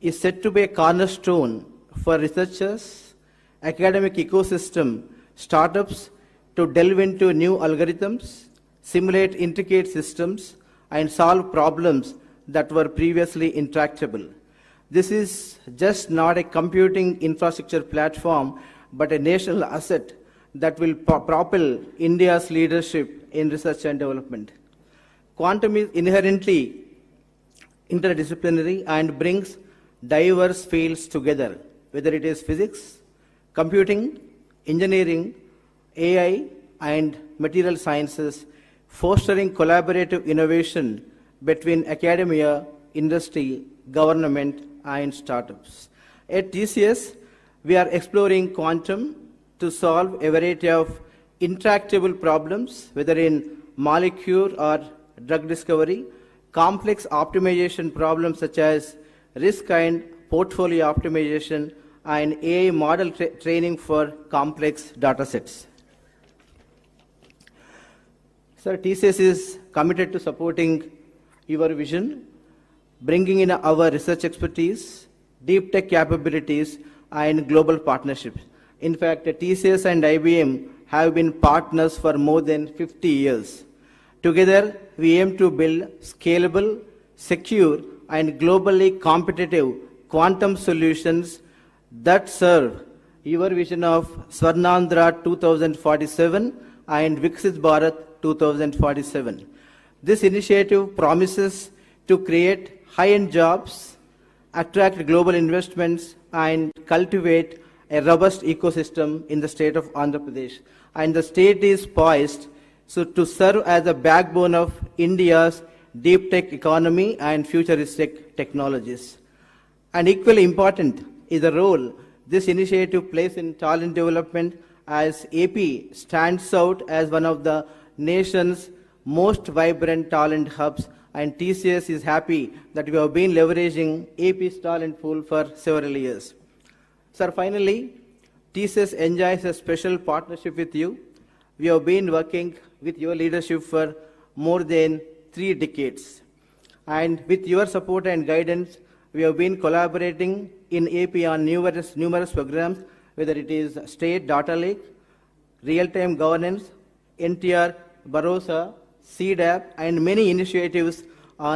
is said to be a cornerstone for researchers, academic ecosystem, startups to delve into new algorithms, simulate intricate systems, and solve problems that were previously intractable. This is just not a computing infrastructure platform, but a national asset that will propel India's leadership in research and development. Quantum is inherently interdisciplinary and brings diverse fields together, whether it is physics, computing, engineering, AI, and material sciences, fostering collaborative innovation between academia, industry, government, and startups. At TCS, we are exploring quantum to solve a variety of intractable problems, whether in molecule or drug discovery, complex optimization problems such as risk and portfolio optimization, and AI model training for complex data sets. Sir, TCS is committed to supporting your vision, bringing in our research expertise, deep tech capabilities, and global partnerships. In fact, TCS and IBM have been partners for more than 50 years. Together, we aim to build scalable, secure, and globally competitive quantum solutions that serve your vision of Swarnandhra 2047 and Viksit Bharat 2047. This initiative promises to create high-end jobs, attract global investments, and cultivate a robust ecosystem in the state of Andhra Pradesh. And the state is poised to serve as a backbone of India's deep tech economy and futuristic technologies. And equally important is the role this initiative plays in talent development, as AP stands out as one of the nation's most vibrant talent hubs, and TCS is happy that we have been leveraging AP's talent pool for several years. Sir, finally, TCS enjoys a special partnership with you. We have been working with your leadership for more than 3 decades. And with your support and guidance, we have been collaborating in AP on numerous programs, whether it is State Data Lake, Real-Time Governance, NTR, Barossa, CDAP, and many initiatives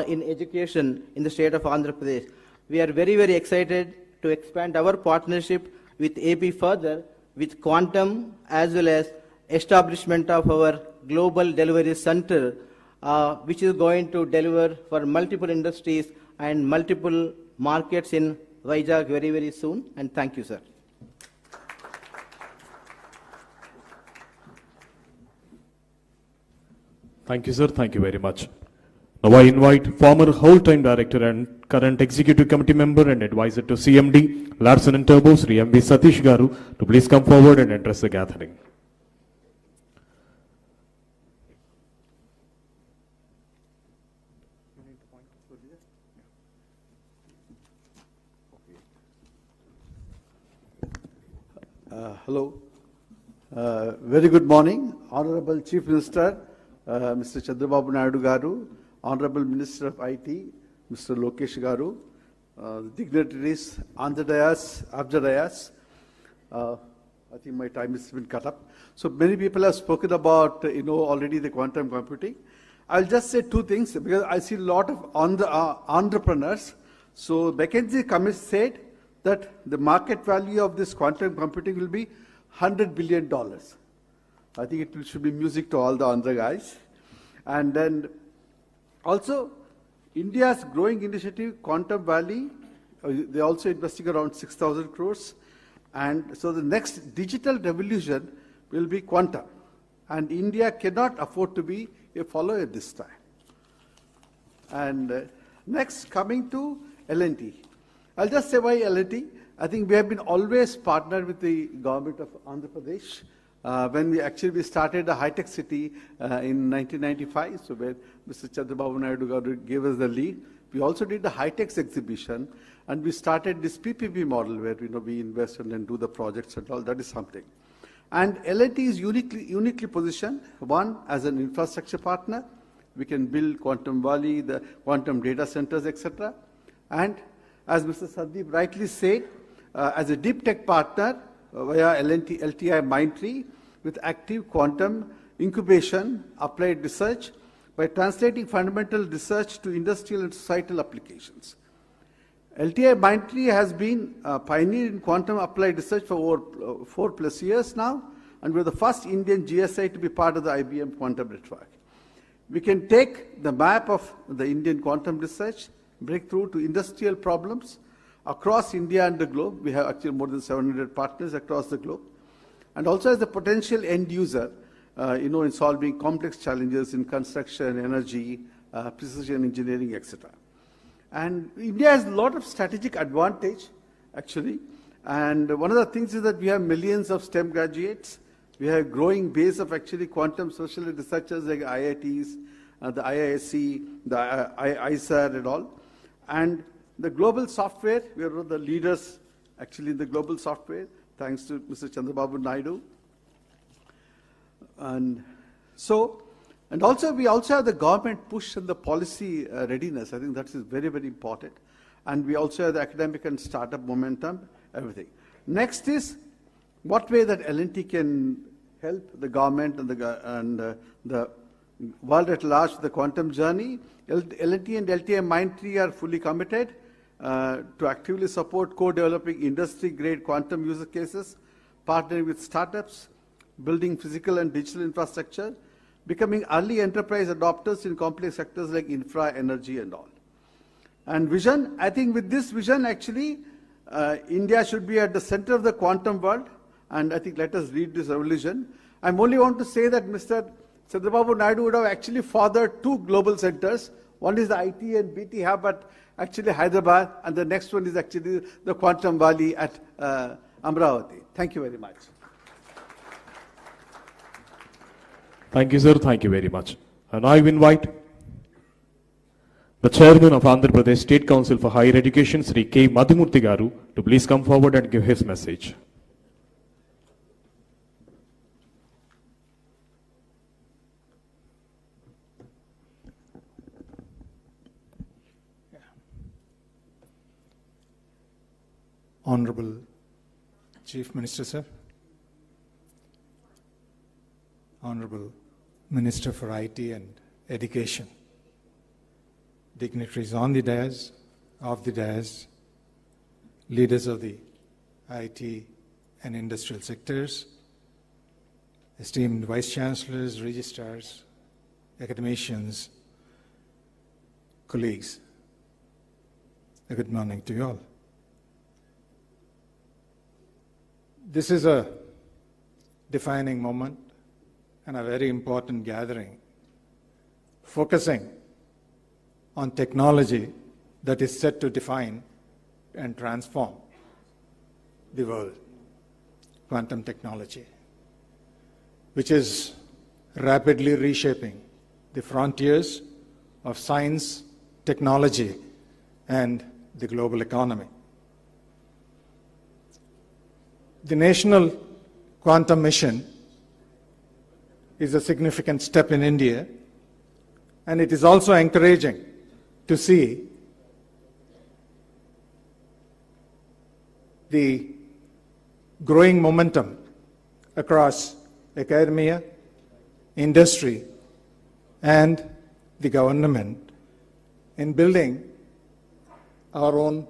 in education in the state of Andhra Pradesh. We are very, very excited to expand our partnership with AP further with quantum as well as establishment of our global delivery center, which is going to deliver for multiple industries and multiple markets in Vizag very, very soon. And thank you, sir. Thank you, sir. Thank you very much. Now I invite former whole-time director and current executive committee member and advisor to CMD, Larsen and Turbo, Sri M.V. Satish Garu, to please come forward and address the gathering. Hello. Very good morning, Honorable Chief Minister, Mr. Chandrababu Naidu Garu, Honorable Minister of IT, Mr. Lokesh Garu, dignitaries, Andhra Dayas. I think my time has been cut up. So many people have spoken about, already the quantum computing. I'll just say 2 things because I see a lot of entrepreneurs. So McKinsey Committee said that the market value of this quantum computing will be $100 billion. I think it should be music to all the Andhra guys. And then also, India's growing initiative, Quantum Valley, they're also investing around 6,000 crores. And so the next digital revolution will be quantum. And India cannot afford to be a follower this time. And Next, coming to L&T. I'll just say why L&T. I think we have been always partnered with the government of Andhra Pradesh. When we started the high-tech city in 1995, so where Mr. Chandrababu Naidu gave us the lead. We also did the high-tech exhibition, and we started this PPP model where we invest and do the projects and all. That is something. And L&T is uniquely positioned, one, as an infrastructure partner. We can build Quantum Valley, the quantum data centers, etc. And as Mr. Sandeep rightly said, as a deep tech partner via LTI Mindtree with active quantum incubation, applied research, by translating fundamental research to industrial and societal applications. LTI Mindtree has been a pioneer in quantum applied research for over 4+ years now, and we're the first Indian GSI to be part of the IBM quantum network. We can take the map of the Indian quantum research, breakthrough to industrial problems across India and the globe. We have actually more than 700 partners across the globe. And also as a potential end user, in solving complex challenges in construction, energy, precision engineering, etc. And India has a lot of strategic advantage, actually. And one of the things is that we have millions of STEM graduates. We have a growing base of actually quantum social researchers like IITs, the IISc, the ISAR and all. And the global software, we are the leaders actually in the global software, thanks to Mr. Chandrababu Naidu. And also we also have the government push and the policy readiness. I think that is very, very important. And we also have the academic and startup momentum, everything. Next is what way that L&T can help the government and the world at large with the quantum journey. L&T and LTI Mindtree are fully committed to actively support co-developing industry-grade quantum user cases, partnering with startups, building physical and digital infrastructure, becoming early enterprise adopters in complex sectors like infra, energy and all. And vision, I think with this vision actually, India should be at the center of the quantum world, and I think let us lead this revolution. I only want to say that Mr. Chandrababu Naidu would have actually fathered 2 global centers. One is the IT and BT hub at actually Hyderabad, and the next one is actually the Quantum Valley at Amaravati. Thank you very much. Thank you, sir. Thank you very much. And I invite the Chairman of Andhra Pradesh State Council for Higher Education, Sri K. Madhumurthy Garu, to please come forward and give his message. Honorable Chief Minister, sir. Honorable Minister for IT and Education. Dignitaries on the dais, off the dais, leaders of the IT and industrial sectors, esteemed Vice Chancellors, registrars, academicians, colleagues. A good morning to you all. This is a defining moment and a very important gathering, focusing on technology that is set to define and transform the world, quantum technology, which is rapidly reshaping the frontiers of science, technology, and the global economy. The National Quantum Mission is a significant step in India, and it is also encouraging to see the growing momentum across academia, industry, and the government in building our own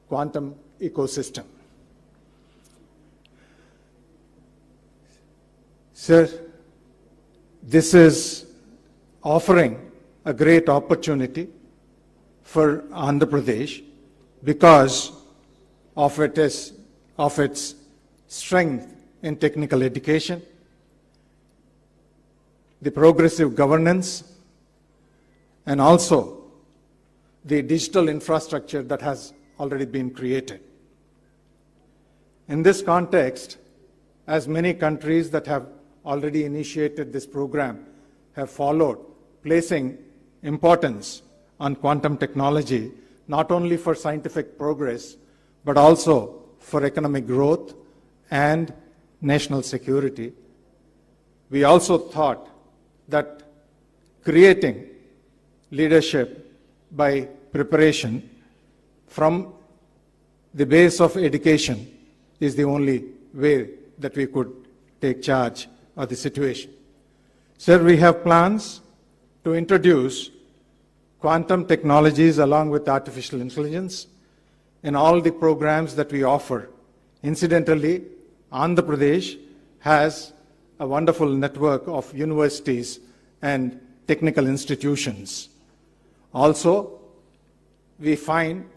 quantum ecosystem. Sir, this is offering a great opportunity for Andhra Pradesh because of its strength in technical education, the progressive governance, and also the digital infrastructure that has already been created. In this context, as many countries that have already initiated this program have followed, placing importance on quantum technology, not only for scientific progress, but also for economic growth and national security. We also thought that creating leadership by preparation from the base of education is the only way that we could take charge of the situation. Sir, we have plans to introduce quantum technologies along with artificial intelligence in all the programs that we offer. Incidentally, Andhra Pradesh has a wonderful network of universities and technical institutions. Also, we find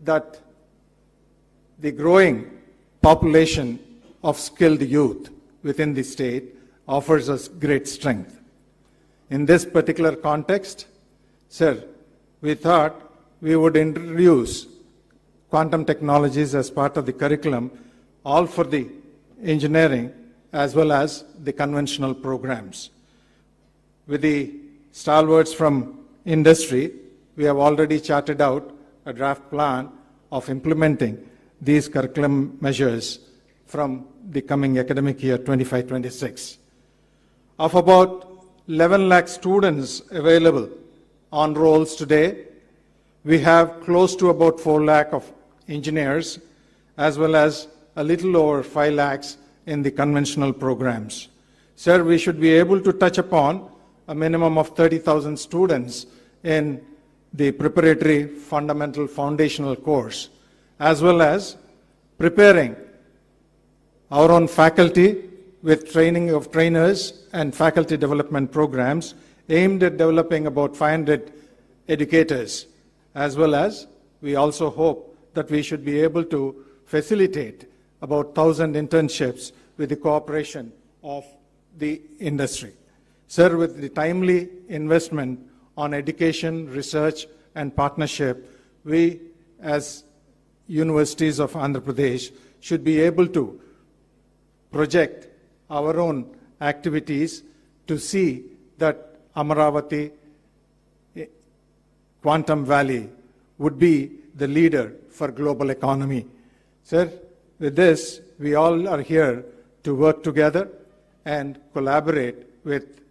that the growing population of skilled youth within the state offers us great strength. In this particular context, sir, we thought we would introduce quantum technologies as part of the curriculum, all for the engineering as well as the conventional programs. With the stalwarts from industry, we have already charted out a draft plan of implementing these curriculum measures from the coming academic year 25-26. Of about 11 lakh students available on rolls today, we have close to about 4 lakh of engineers, as well as a little over 5 lakhs in the conventional programs. Sir, we should be able to touch upon a minimum of 30,000 students in the preparatory fundamental foundational course, as well as preparing our own faculty with training of trainers and faculty development programs aimed at developing about 500 educators, as well as we also hope that we should be able to facilitate about 1,000 internships with the cooperation of the industry. Sir, with the timely investment on education, research, and partnership, we as universities of Andhra Pradesh should be able to project our own activities to see that Amaravati Quantum Valley would be the leader for global economy. Sir, with this, we all are here to work together and collaborate with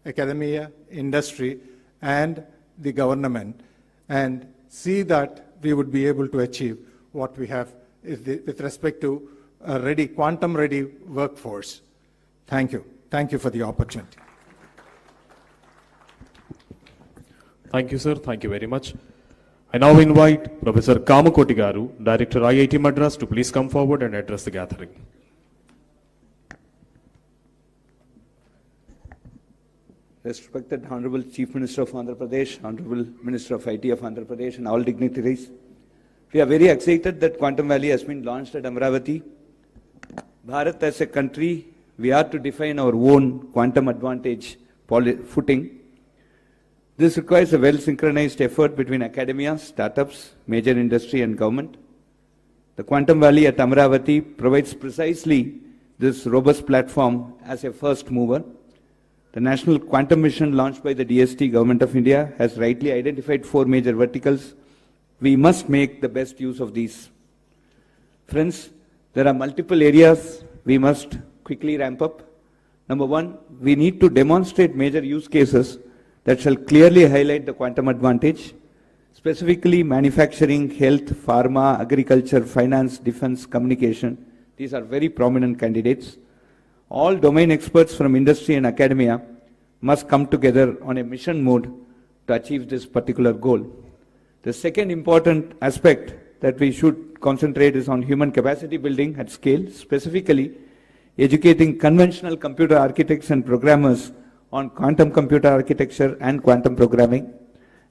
academia, industry, and the government, and see that we would be able to achieve what we have with respect to a quantum-ready workforce. Thank you. Thank you for the opportunity. Thank you, sir. Thank you very much. I now invite Professor Kamakoti Garu, Director IIT Madras, to please come forward and address the gathering. Respected Honorable Chief Minister of Andhra Pradesh, Honorable Minister of IT of Andhra Pradesh, and all dignitaries, we are very excited that Quantum Valley has been launched at Amaravati. Bharat as a country, we are to define our own quantum advantage footing. This requires a well-synchronized effort between academia, startups, major industry, and government. The Quantum Valley at Amaravati provides precisely this robust platform as a first mover. The National Quantum Mission launched by the DST Government of India has rightly identified 4 major verticals. We must make the best use of these. Friends, there are multiple areas we must quickly ramp up. Number 1, we need to demonstrate major use cases that shall clearly highlight the quantum advantage, specifically manufacturing, health, pharma, agriculture, finance, defense, communication. These are very prominent candidates. All domain experts from industry and academia must come together on a mission mode to achieve this particular goal. The second important aspect that we should concentrate is on human capacity building at scale, specifically educating conventional computer architects and programmers on quantum computer architecture and quantum programming,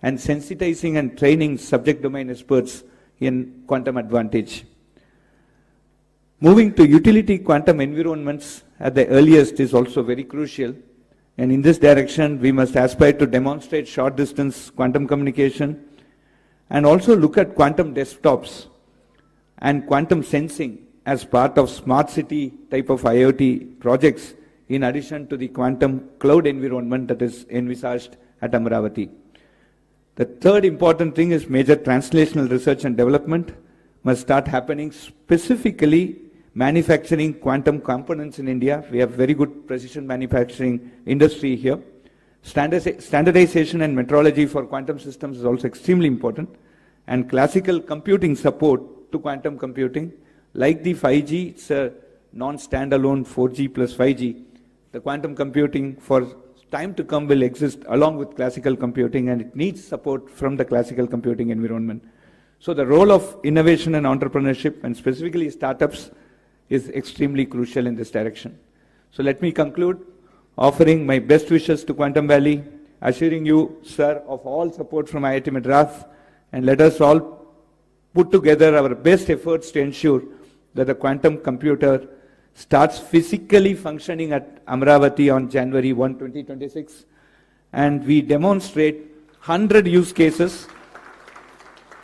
and sensitizing and training subject domain experts in quantum advantage. Moving to utility quantum environments at the earliest is also very crucial, and in this direction we must aspire to demonstrate short distance quantum communication and also look at quantum desktops and quantum sensing as part of smart city type of IoT projects, in addition to the quantum cloud environment that is envisaged at Amaravati. The third important thing is major translational research and development must start happening, specifically manufacturing quantum components in India. We have very good precision manufacturing industry here. Standardization and metrology for quantum systems is also extremely important, and classical computing support to quantum computing, like the 5G, it's a non-standalone 4G plus 5G. The quantum computing for time to come will exist along with classical computing, and it needs support from the classical computing environment. So the role of innovation and entrepreneurship, and specifically startups, is extremely crucial in this direction. So let me conclude offering my best wishes to Quantum Valley, assuring you, sir, of all support from IIT Madras, and let us all put together our best efforts to ensure that the quantum computer starts physically functioning at Amaravati on January 1, 2026, and we demonstrate 100 use cases.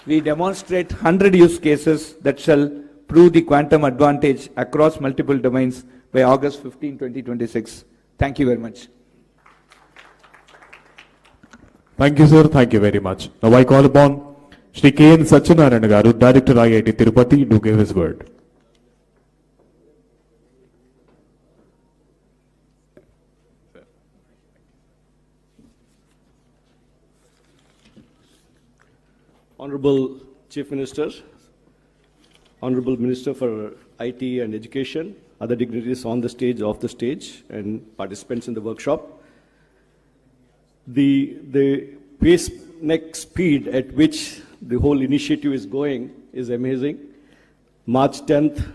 We demonstrate 100 use cases that shall prove the quantum advantage across multiple domains by August 15, 2026. Thank you very much. Thank you, sir. Thank you very much. Now I call upon Shri K. N. Satyanarayana Garu, Director IIT Tirupati, to give his word. Honorable Chief Minister, Honorable Minister for IT and Education, other dignitaries on the stage, off the stage, and participants in the workshop. The pace, next speed at which the whole initiative is going is amazing. March 10th,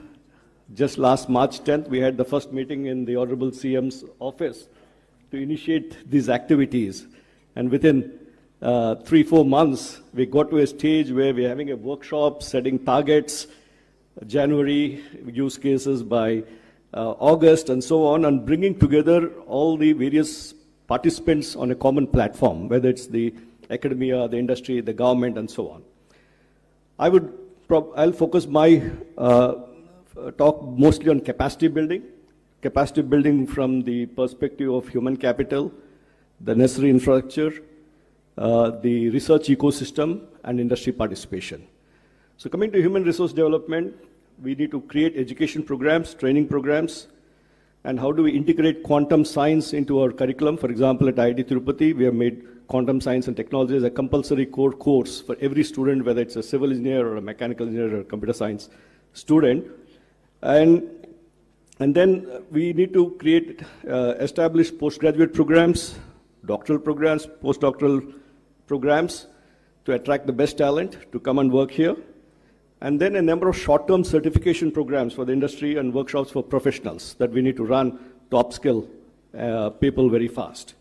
just last March 10th, we had the first meeting in the Honorable CM's office to initiate these activities. And within 3-4 months, we got to a stage where we're having a workshop, setting targets, January use cases by August, and so on, and bringing together all the various participants on a common platform, whether it's the academia, the industry, the government, and so on. I'll focus my talk mostly on capacity building from the perspective of human capital, the necessary infrastructure, the research ecosystem, and industry participation. So coming to human resource development, we need to create education programs, training programs, and how do we integrate quantum science into our curriculum. For example, at IIT Tirupati, we have made quantum science and technology as a compulsory core course for every student, whether it's a civil engineer or a mechanical engineer or a computer science student. And then we need to create, establish postgraduate programs, doctoral programs, postdoctoral programs to attract the best talent to come and work here. And then a number of short-term certification programs for the industry and workshops for professionals that we need to run to upskill people very fast.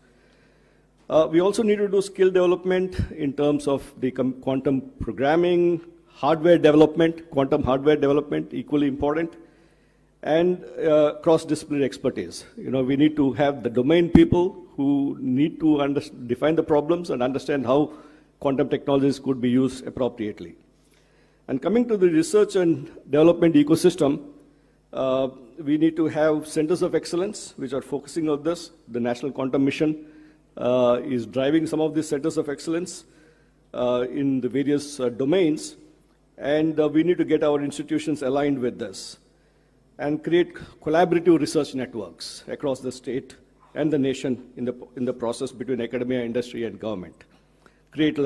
We also need to do skill development in terms of the quantum programming, hardware development, quantum hardware development, equally important, and cross-disciplinary expertise. You know, we need to have the domain people who need to define the problems and understand how quantum technologies could be used appropriately. And coming to the research and development ecosystem, we need to have centers of excellence which are focusing on this. The National Quantum Mission is driving some of these centers of excellence in the various domains, and we need to get our institutions aligned with this and create collaborative research networks across the state and the nation in the process between academia, industry, and government. Create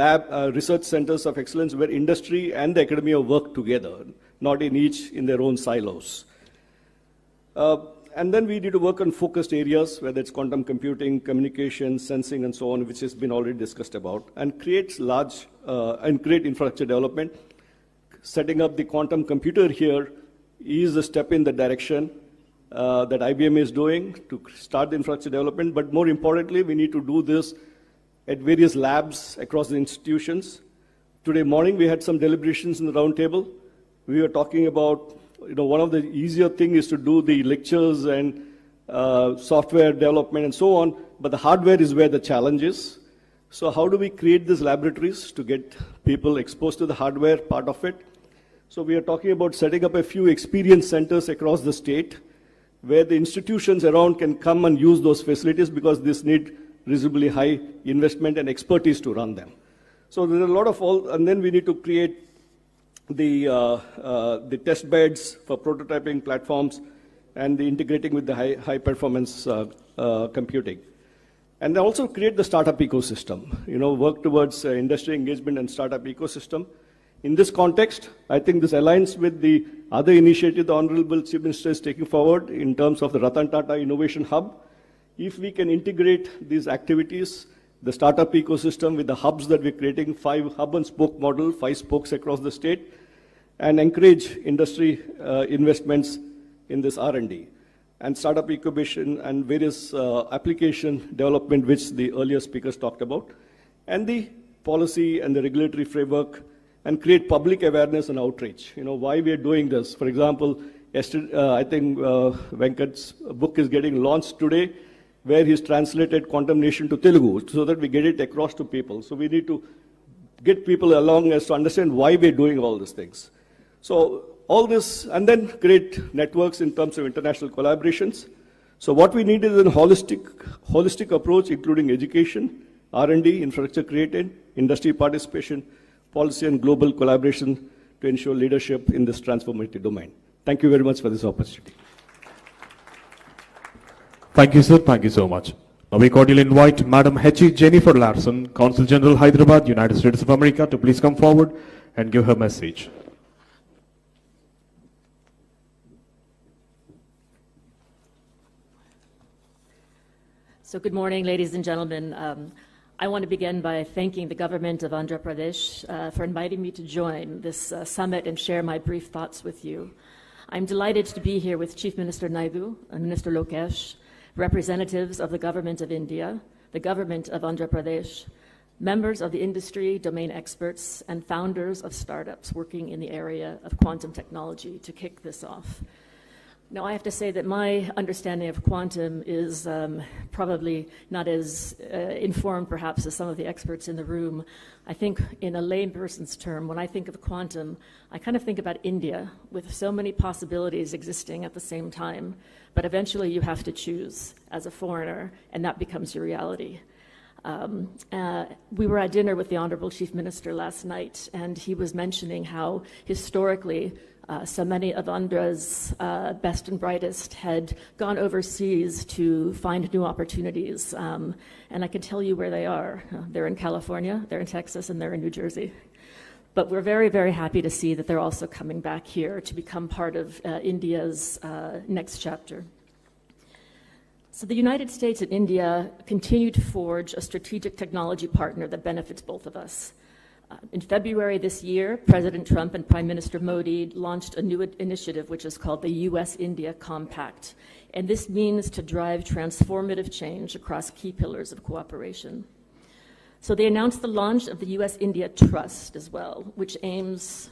research centers of excellence where industry and the academia work together, not each in their own silos. And then we need to work on focused areas, whether it's quantum computing, communication, sensing, and so on, which has been already discussed about, and create infrastructure development. Setting up the quantum computer here is a step in the direction that IBM is doing to start the infrastructure development. But more importantly, we need to do this at various labs across the institutions. Today morning, we had some deliberations in the round table. We were talking about, one of the easier things is to do the lectures and software development and so on, but the hardware is where the challenge is. So how do we create these laboratories to get people exposed to the hardware part of it? So we are talking about setting up a few experience centers across the state where the institutions around can come and use those facilities because this need reasonably high investment and expertise to run them. So there's a lot of and then we need to create the test beds for prototyping platforms and the integrating with the high performance computing. And also create the startup ecosystem, work towards industry engagement and startup ecosystem. In this context, I think this aligns with the other initiative the Honorable Chief Minister is taking forward in terms of the Ratan Tata Innovation Hub. If we can integrate these activities, the startup ecosystem with the hubs that we're creating, 5 hub and spoke model, 5 spokes across the state, and encourage industry investments in this R&D. And startup incubation and various application development, which the earlier speakers talked about, and the policy and the regulatory framework, and create public awareness and outreach. Why we are doing this. For example, yesterday, I think Venkat's book is getting launched today, where he's translated Quantum Nation to Telugu, so that we get it across to people. So we need to get people along as to understand why we're doing all these things. So all this, and then create networks in terms of international collaborations. So what we need is a holistic approach, including education, R&D, infrastructure created, industry participation, policy and global collaboration to ensure leadership in this transformative domain. Thank you very much for this opportunity. Thank you, sir. Thank you so much. Now we cordially invite Madam H.E. Jennifer Larson, Consul General, Hyderabad, United States of America, to please come forward and give her message. So good morning, ladies and gentlemen. I want to begin by thanking the government of Andhra Pradesh for inviting me to join this summit and share my brief thoughts with you. I'm delighted to be here with Chief Minister Naidu and Minister Lokesh, representatives of the government of India, the government of Andhra Pradesh, members of the industry, domain experts, and founders of startups working in the area of quantum technology to kick this off. Now, I have to say that my understanding of quantum is probably not as informed, perhaps, as some of the experts in the room. I think in a layperson's term, when I think of quantum, I kind of think about India with so many possibilities existing at the same time. But eventually you have to choose as a foreigner, and that becomes your reality. We were at dinner with the Honorable Chief Minister last night, and he was mentioning how historically so many of Andhra's best and brightest had gone overseas to find new opportunities. And I can tell you where they are. They're in California, they're in Texas, and they're in New Jersey. But we're very, very happy to see that they're also coming back here to become part of India's next chapter. So the United States and India continue to forge a strategic technology partner that benefits both of us. In February this year, President Trump and Prime Minister Modi launched a new initiative which is called the U.S.-India Compact. And this means to drive transformative change across key pillars of cooperation. So they announced the launch of the U.S.-India Trust as well, which aims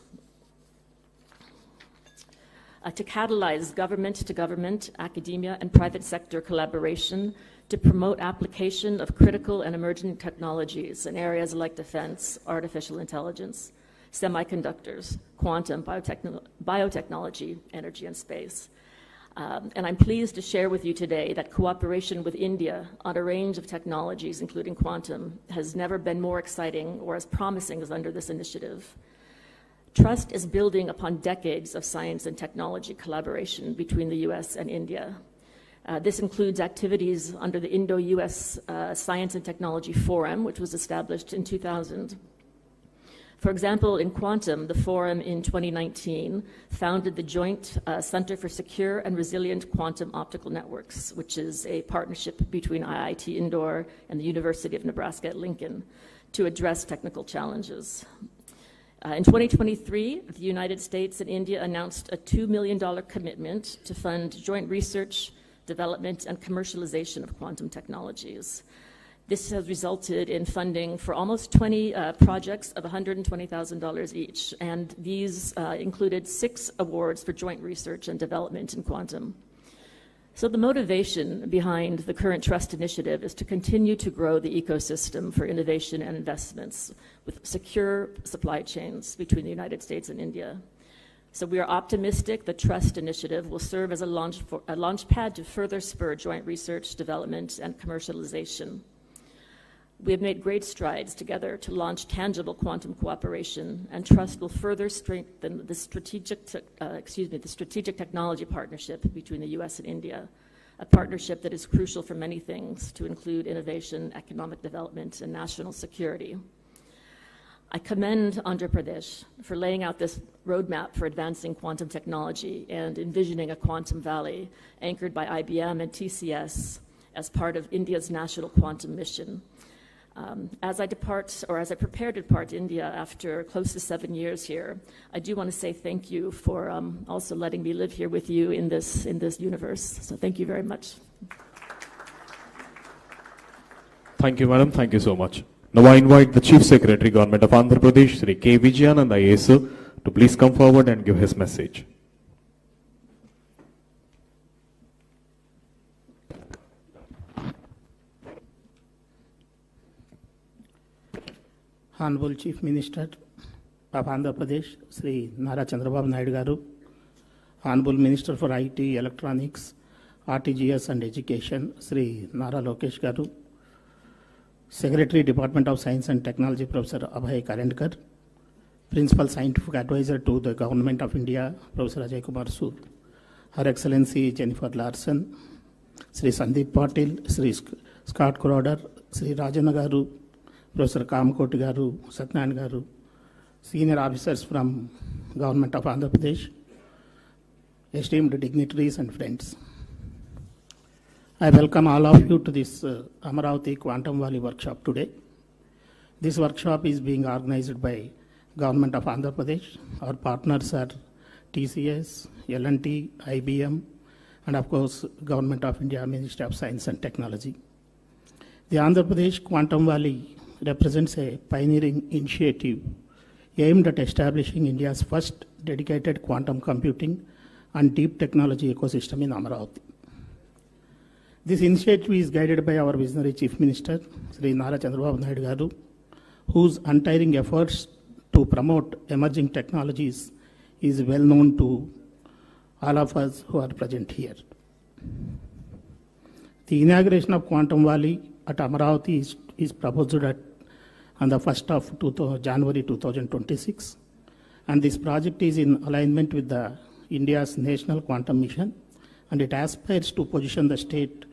to catalyze government-to-government, academia, and private sector collaboration to promote application of critical and emerging technologies in areas like defense, artificial intelligence, semiconductors, quantum, biotechnology, energy, and space. And I'm pleased to share with you today that cooperation with India on a range of technologies, including quantum, has never been more exciting or as promising as under this initiative. Trust is building upon decades of science and technology collaboration between the U.S. and India. This includes activities under the Indo-U.S. Science and Technology Forum, which was established in 2000. For example, in quantum, the forum in 2019 founded the Joint Center for Secure and Resilient Quantum Optical Networks, which is a partnership between IIT Indore and the University of Nebraska at Lincoln to address technical challenges. In 2023, the United States and India announced a $2 million commitment to fund joint research, development, and commercialization of quantum technologies. This has resulted in funding for almost 20 projects of $120,000 each, and these included 6 awards for joint research and development in quantum. So the motivation behind the current Trust Initiative is to continue to grow the ecosystem for innovation and investments with secure supply chains between the United States and India. So we are optimistic the Trust Initiative will serve as a launchpad to further spur joint research, development, and commercialization. We have made great strides together to launch tangible quantum cooperation, and Trust will further strengthen the strategic technology partnership between the U.S. and India, a partnership that is crucial for many things, to include innovation, economic development, and national security. I commend Andhra Pradesh for laying out this roadmap for advancing quantum technology and envisioning a quantum valley anchored by IBM and TCS as part of India's national quantum mission. As I prepare to depart India after close to 7 years here, I do want to say thank you for also letting me live here with you in this universe. So thank you very much. Thank you, madam. Thank you so much. Now I invite the Chief Secretary, Government of Andhra Pradesh, Sri K. Vijayanand IAS, to please come forward and give his message. Honorable Chief Minister of Andhra Pradesh, Sri Nara Chandrababu Naidu Garu, Honorable Minister for IT, Electronics, RTGS and Education, Sri Nara Lokesh Garu, Secretary, Department of Science and Technology, Professor Abhay Karendkar, Principal Scientific Advisor to the Government of India, Professor Ajay Kumar Sood, Her Excellency Jennifer Larson, Sri Sandeep Patil, Sri Scott Crowder, Sri Rajana Garu, Professor Kamakoti Garu, Satyan Garu, senior officers from Government of Andhra Pradesh, esteemed dignitaries and friends. I welcome all of you to this Amaravati Quantum Valley workshop today. This workshop is being organized by Government of Andhra Pradesh. Our partners are TCS, L&T, IBM, and of course, Government of India, Ministry of Science and Technology. The Andhra Pradesh Quantum Valley represents a pioneering initiative aimed at establishing India's first dedicated quantum computing and deep technology ecosystem in Amaravati. This initiative is guided by our visionary Chief Minister, Sri Nara Chandrababu Naidu Garu, whose untiring efforts to promote emerging technologies is well known to all of us who are present here. The inauguration of Quantum Valley at Amaravati is proposed on the 1st of January 2026, and this project is in alignment with India's national quantum mission, and it aspires to position the state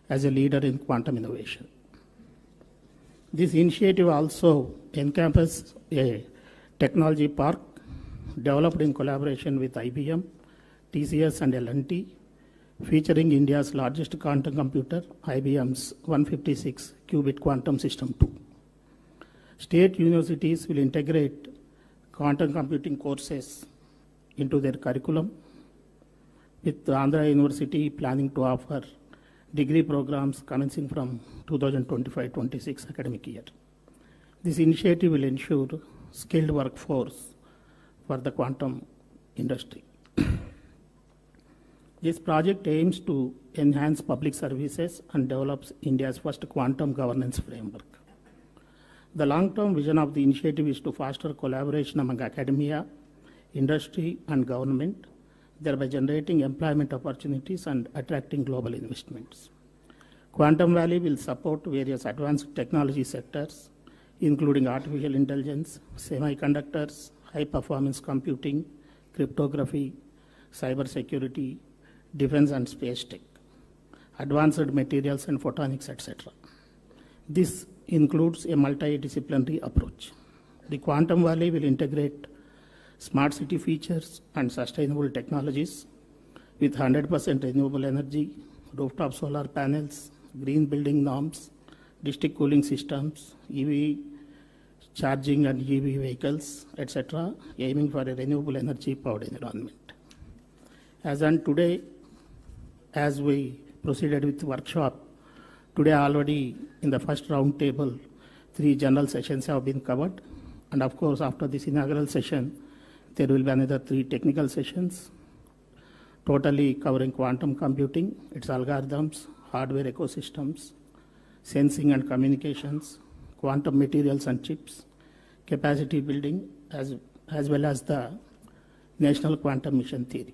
as a leader in quantum innovation. This initiative also encompasses a technology park developed in collaboration with IBM, TCS and L&T, featuring India's largest quantum computer, IBM's 156-qubit quantum system 2. State universities will integrate quantum computing courses into their curriculum, with Andhra University planning to offer degree programs commencing from 2025-26 academic year. This initiative will ensure skilled workforce for the quantum industry. This project aims to enhance public services and develops India's first quantum governance framework. The long-term vision of the initiative is to foster collaboration among academia, industry, and government, thereby generating employment opportunities and attracting global investments. Quantum Valley will support various advanced technology sectors, including artificial intelligence, semiconductors, high-performance computing, cryptography, cybersecurity, defense and space tech, advanced materials and photonics, etc. This includes a multidisciplinary approach. The Quantum Valley will integrate smart city features and sustainable technologies with 100% renewable energy, rooftop solar panels, green building norms, district cooling systems, EV charging and EV vehicles, etc., aiming for a renewable energy powered environment. As on today, as we proceeded with the workshop, today already in the first round table, 3 general sessions have been covered. And of course, after this inaugural session, there will be another 3 technical sessions, totally covering quantum computing, its algorithms, hardware ecosystems, sensing and communications, quantum materials and chips, capacity building, as well as the National Quantum Mission Theory.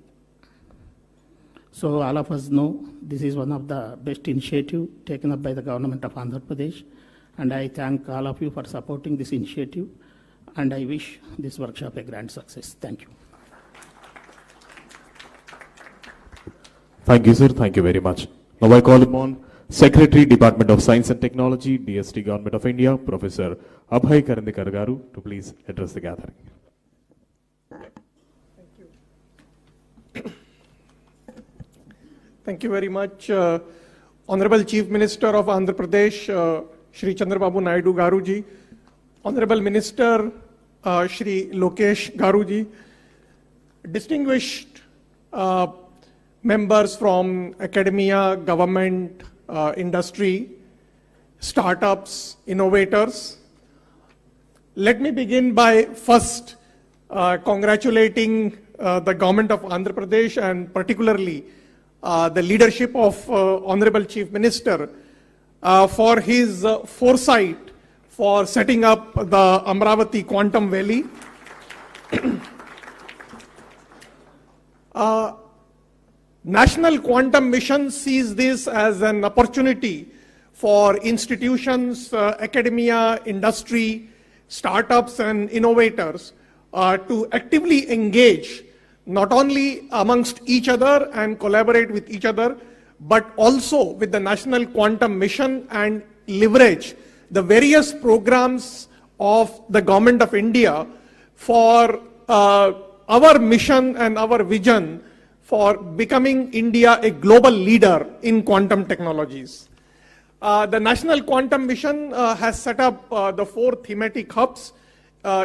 So all of us know this is one of the best initiatives taken up by the government of Andhra Pradesh, and I thank all of you for supporting this initiative, and I wish this workshop a grand success. Thank you. Thank you, sir. Thank you very much. Now I call upon Secretary, Department of Science and Technology, DST Government of India, Professor Abhay Karandikar Garu, to please address the gathering. Thank you very much, Honorable Chief Minister of Andhra Pradesh, Shri Chandrababu Naidu Garuji, Honorable Minister Shri Lokesh Garuji, distinguished members from academia, government, industry, startups, innovators. Let me begin by first congratulating the government of Andhra Pradesh and particularly the leadership of Honorable Chief Minister for his foresight for setting up the Amaravati Quantum Valley. National Quantum Mission sees this as an opportunity for institutions, academia, industry, startups and innovators to actively engage not only amongst each other and collaborate with each other, but also with the National Quantum Mission and leverage the various programs of the Government of India for our mission and our vision for becoming India a global leader in quantum technologies. The National Quantum Mission has set up the 4 thematic hubs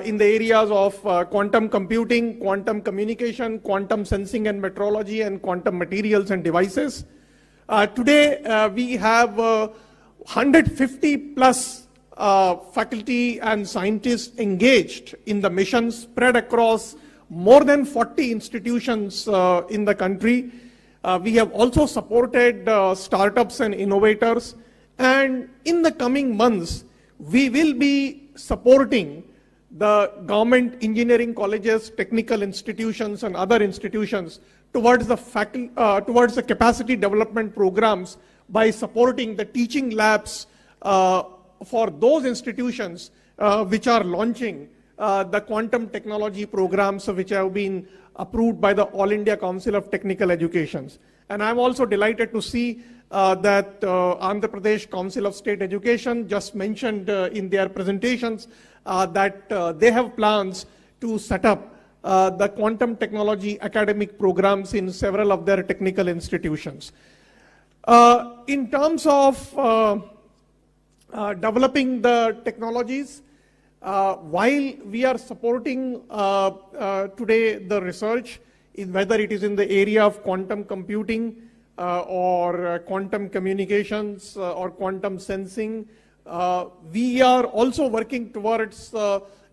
in the areas of quantum computing, quantum communication, quantum sensing and metrology, and quantum materials and devices. Today, we have 150 plus faculty and scientists engaged in the mission spread across more than 40 institutions in the country. We have also supported startups and innovators, and in the coming months, we will be supporting the government engineering colleges, technical institutions and other institutions towards the capacity development programs by supporting the teaching labs for those institutions which are launching the quantum technology programs which have been approved by the All India Council of Technical Educations. And I'm also delighted to see that Andhra Pradesh Council of State Education just mentioned in their presentations that they have plans to set up the quantum technology academic programs in several of their technical institutions. In terms of developing the technologies, while we are supporting today the research, whether it is in the area of quantum computing or quantum communications or quantum sensing, we are also working towards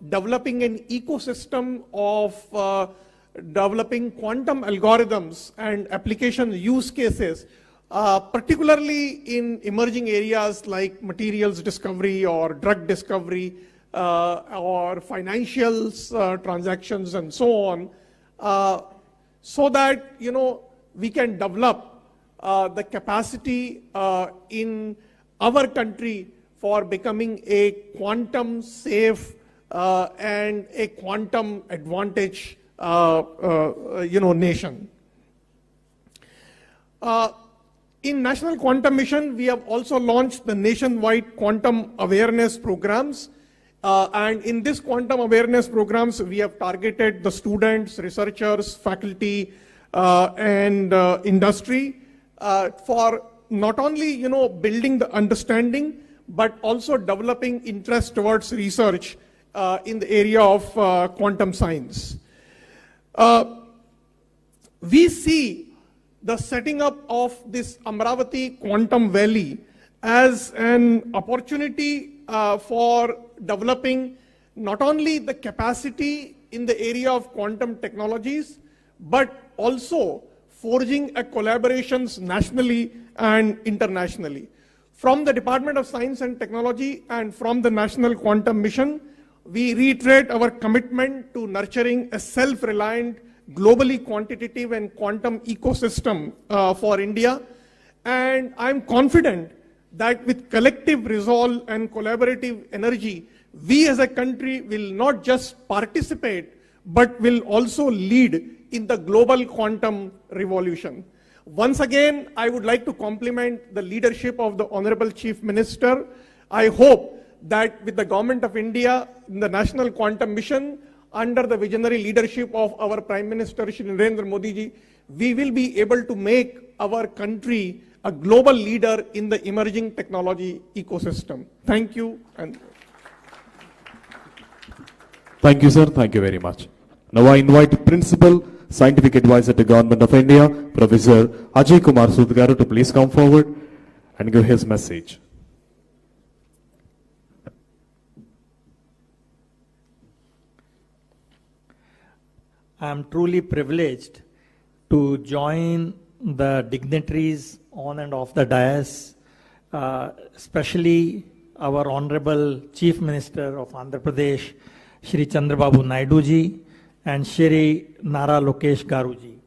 developing an ecosystem of developing quantum algorithms and application use cases, particularly in emerging areas like materials discovery or drug discovery or financials transactions and so on, so that we can develop the capacity in our country for becoming a quantum safe and a quantum advantage nation. In National Quantum Mission, we have also launched the nationwide quantum awareness programs. And in this quantum awareness programs, we have targeted the students, researchers, faculty, and industry for not only building the understanding, but also developing interest towards research in the area of quantum science. We see the setting up of this Amaravati Quantum Valley as an opportunity for developing not only the capacity in the area of quantum technologies, but also forging a collaborations nationally and internationally. From the Department of Science and Technology and from the National Quantum Mission, we reiterate our commitment to nurturing a self-reliant, globally quantitative and quantum ecosystem for India. And I'm confident that with collective resolve and collaborative energy, we as a country will not just participate, but will also lead in the global quantum revolution. Once again, I would like to compliment the leadership of the Honorable Chief Minister. I hope that with the Government of India, in the National Quantum Mission, under the visionary leadership of our Prime Minister, Shri Narendra Modi ji, we will be able to make our country a global leader in the emerging technology ecosystem. Thank you. And Thank you, sir. Thank you very much. Now I invite Principal Scientific Advisor to Government of India, Professor Ajay Kumar Sudgaru, to please come forward and give his message. I am truly privileged to join the dignitaries on and off the dais, especially our Honorable Chief Minister of Andhra Pradesh, Shri Chandrababu Naidu ji, and Shri Nara Chandrababu ji.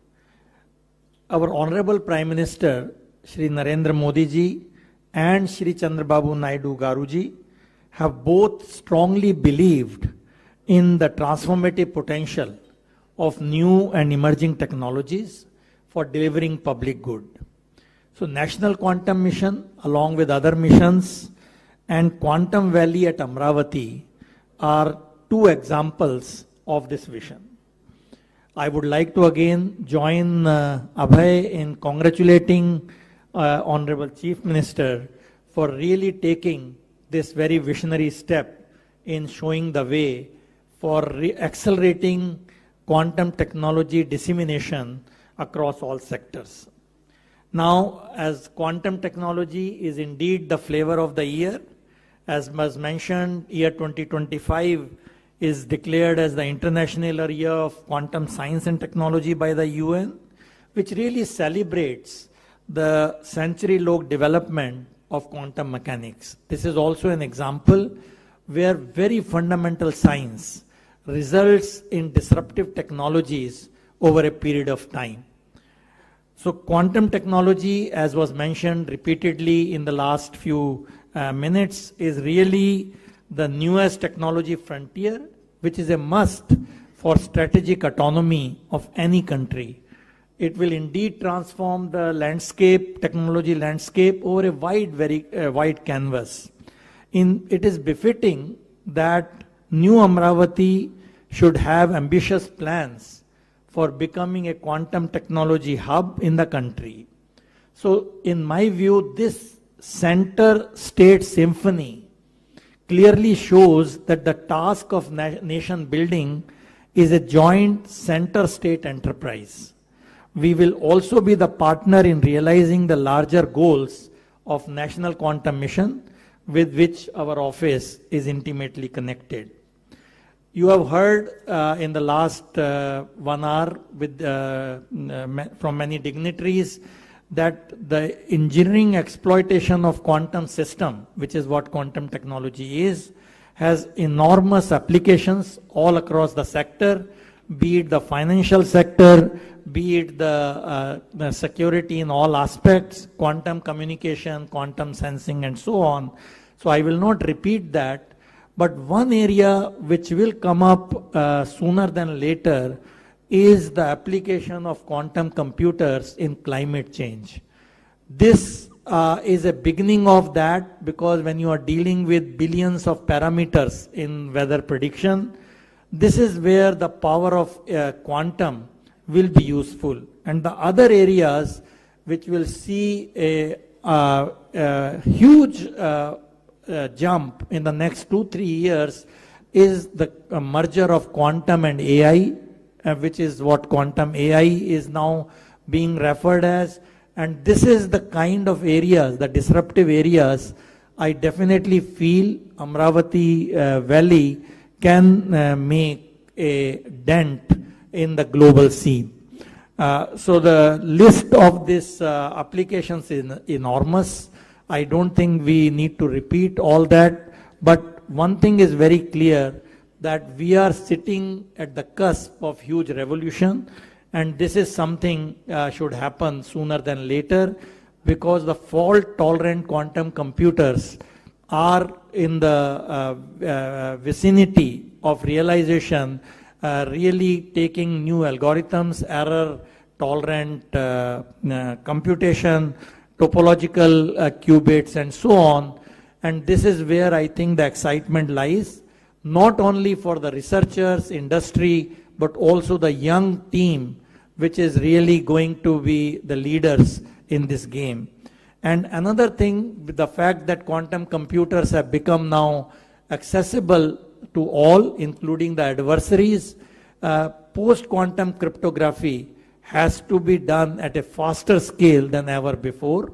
Our Honorable Prime Minister, Shri Narendra Modi ji, and Shri Chandrababu Naidu Garu ji have both strongly believed in the transformative potential of new and emerging technologies for delivering public good. So National Quantum Mission, along with other missions, and Quantum Valley at Amaravati are two examples of this vision. I would like to again join Abhay in congratulating Honorable Chief Minister for really taking this very visionary step in showing the way for accelerating quantum technology dissemination across all sectors. Now, as quantum technology is indeed the flavor of the year, as was mentioned, year 2025 is declared as the International Year of Quantum Science and Technology by the UN, which really celebrates the century-long development of quantum mechanics. This is also an example where very fundamental science results in disruptive technologies over a period of time. So quantum technology, as was mentioned repeatedly in the last few minutes, is really the newest technology frontier, which is a must for strategic autonomy of any country. It will indeed transform the landscape, technology landscape, over a wide canvas. It is befitting that New Amaravati should have ambitious plans for becoming a quantum technology hub in the country. So in my view, this center state symphony clearly shows that the task of nation building is a joint center state enterprise. We will also be the partner in realizing the larger goals of National Quantum Mission, with which our office is intimately connected. You have heard in the last 1 hour from many dignitaries that the engineering exploitation of quantum system, which is what quantum technology is, has enormous applications all across the sector, be it the financial sector, be it the security in all aspects, quantum communication, quantum sensing, and so on. So I will not repeat that. But one area which will come up sooner than later is the application of quantum computers in climate change. This is a beginning of that, because when you are dealing with billions of parameters in weather prediction, this is where the power of quantum will be useful. And the other areas which will see a huge jump in the next 2-3 years is the merger of quantum and AI, which is what quantum AI is now being referred as. And this is the kind of areas, the disruptive areas, I definitely feel Amaravati Valley can make a dent in the global scene. So the list of these applications is enormous. I don't think we need to repeat all that, but one thing is very clear, that we are sitting at the cusp of huge revolution, and this is something should happen sooner than later, because the fault-tolerant quantum computers are in the vicinity of realization, really taking new algorithms, error-tolerant computation, topological qubits, and so on. And this is where I think the excitement lies, not only for the researchers, industry, but also the young team, which is really going to be the leaders in this game. And another thing, with the fact that quantum computers have become now accessible to all, including the adversaries, post-quantum cryptography has to be done at a faster scale than ever before.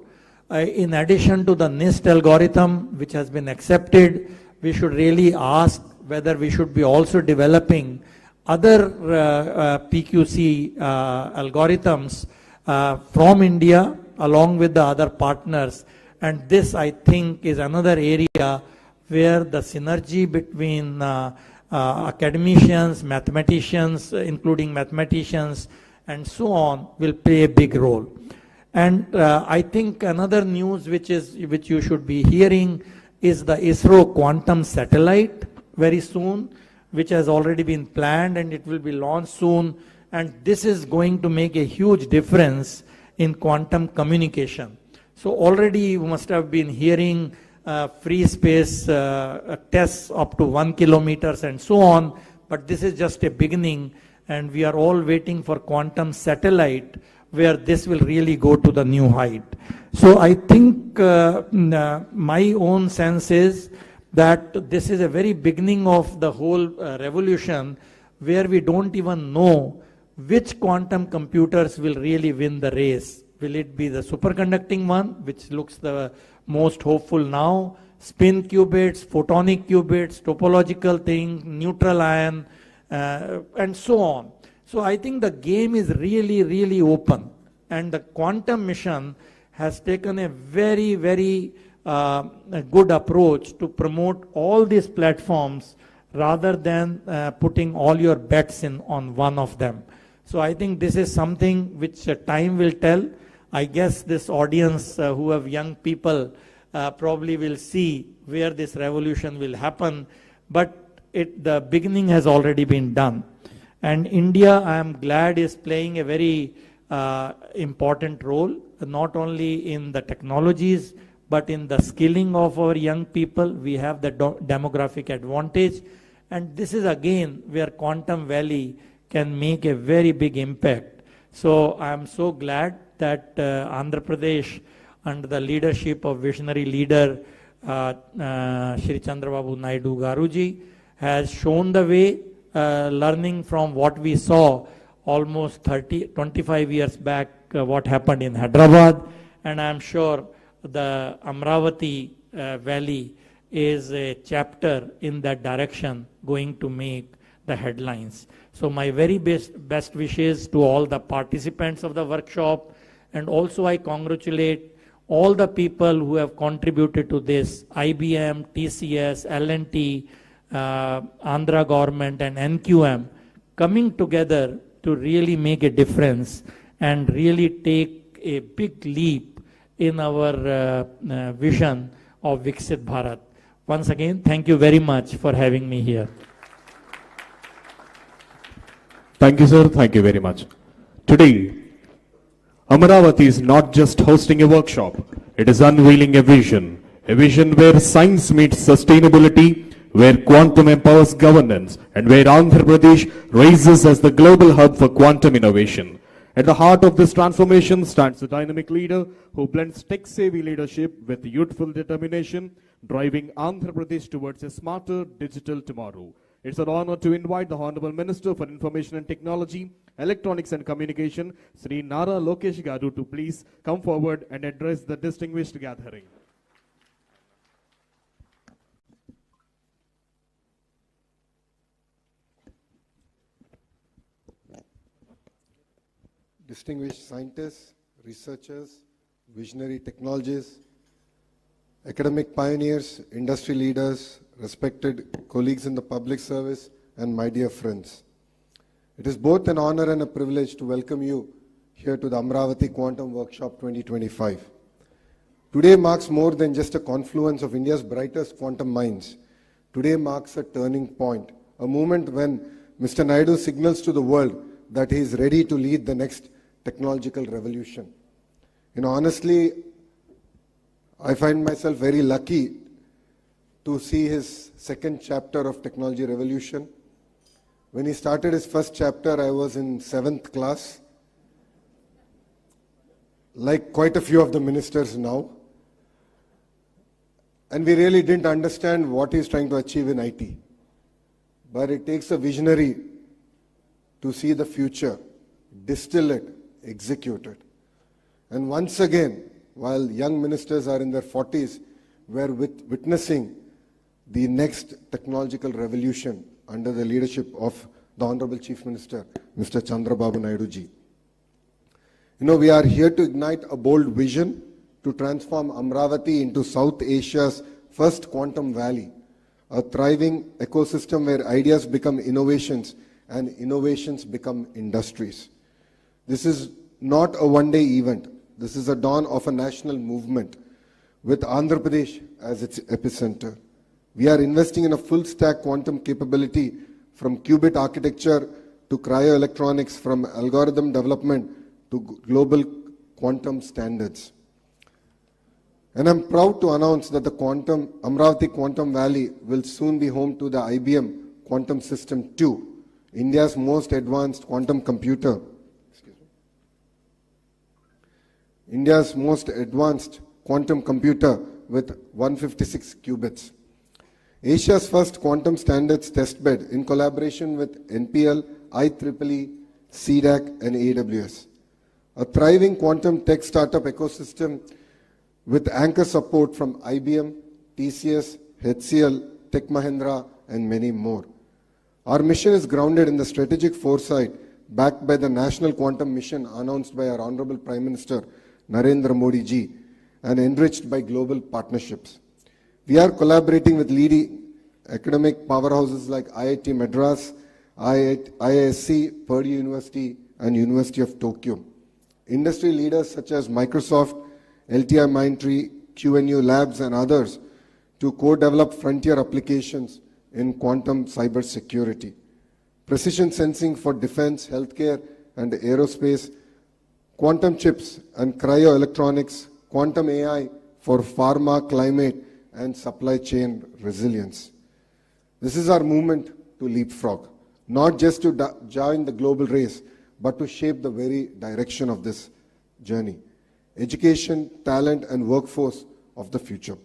In addition to the NIST algorithm, which has been accepted, we should really ask whether we should be also developing other PQC algorithms from India, along with the other partners. And this, I think, is another area where the synergy between academicians, mathematicians, including mathematicians, and so on, will play a big role. And I think another news which you should be hearing is the ISRO quantum satellite very soon, which has already been planned, and it will be launched soon. And this is going to make a huge difference in quantum communication. So already you must have been hearing free space tests up to 1 kilometer and so on, but this is just a beginning, and we are all waiting for quantum satellite, where this will really go to the new height. So I think my own sense is that this is a very beginning of the whole revolution, where we don't even know which quantum computers will really win the race. Will it be the superconducting one, which looks the most hopeful now, spin qubits, photonic qubits, topological thing, neutral ion, and so on. So I think the game is really, really open, and the quantum mission has taken a very, very good approach to promote all these platforms, rather than putting all your bets in on one of them. So I think this is something which time will tell. I guess this audience who have young people probably will see where this revolution will happen, but the beginning has already been done. And India, I am glad, is playing a very important role, not only in the technologies, but in the skilling of our young people. We have the demographic advantage. And this is again where Quantum Valley can make a very big impact. So I am so glad that Andhra Pradesh, under the leadership of visionary leader Shri Chandrababu Naidu Garuji, has shown the way, learning from what we saw almost 25 years back, what happened in Hyderabad. And I am sure the Amaravati Valley is a chapter in that direction, going to make the headlines. So my very best wishes to all the participants of the workshop, and also I congratulate all the people who have contributed to this, IBM, TCS, L&T, Andhra government, and NQM, coming together to really make a difference and really take a big leap in our vision of Viksit Bharat. Once again, thank you very much for having me here. Thank you, sir. Thank you very much. Today, Amaravati is not just hosting a workshop. It is unveiling a vision where science meets sustainability, where quantum empowers governance, and where Andhra Pradesh rises as the global hub for quantum innovation. At the heart of this transformation stands a dynamic leader who blends tech-savvy leadership with youthful determination, driving Andhra Pradesh towards a smarter digital tomorrow. It's an honor to invite the Honorable Minister for Information and Technology, Electronics and Communication, Sri Nara Lokesh Garu, to please come forward and address the distinguished gathering. distinguished scientists, researchers, visionary technologists, academic pioneers, industry leaders, respected colleagues in the public service, and my dear friends. It is both an honor and a privilege to welcome you here to the Amaravati Quantum Workshop 2025. Today marks more than just a confluence of India's brightest quantum minds. Today marks a turning point, a moment when Mr. Naidu signals to the world that he is ready to lead the next technological revolution. Honestly, I find myself very lucky to see his second chapter of technology revolution. When he started his first chapter, I was in 7th class, like quite a few of the ministers now. And we really didn't understand what he's trying to achieve in IT. But it takes a visionary to see the future, distill it, execute it. And once again, while young ministers are in their 40s, we're witnessing the next technological revolution under the leadership of the Honorable Chief Minister, Mr. Chandrababu Naidu ji. We are here to ignite a bold vision to transform Amaravati into South Asia's first quantum valley, a thriving ecosystem where ideas become innovations and innovations become industries. This is not a one-day event. This is a dawn of a national movement with Andhra Pradesh as its epicenter. We are investing in a full-stack quantum capability from qubit architecture to cryoelectronics, from algorithm development to global quantum standards. And I'm proud to announce that the Amaravati Quantum Valley will soon be home to the IBM Quantum System 2, India's most advanced quantum computer. India's most advanced quantum computer with 156 qubits. Asia's first quantum standards testbed in collaboration with NPL, IEEE, CDAC, and AWS. A thriving quantum tech startup ecosystem with anchor support from IBM, TCS, HCL, Tech Mahindra, and many more. Our mission is grounded in the strategic foresight backed by the National Quantum Mission announced by our Honorable Prime Minister Narendra Modi ji and enriched by global partnerships. We are collaborating with leading academic powerhouses like IIT Madras, IISc, Purdue University, and University of Tokyo. Industry leaders such as Microsoft, LTI Mindtree, QNU Labs, and others to co-develop frontier applications in quantum cybersecurity. Precision sensing for defense, healthcare, and aerospace, quantum chips and cryoelectronics, quantum AI for pharma, climate, and supply chain resilience. This is our movement to leapfrog, not just to join the global race, but to shape the very direction of this journey. Education, talent, and workforce of the future.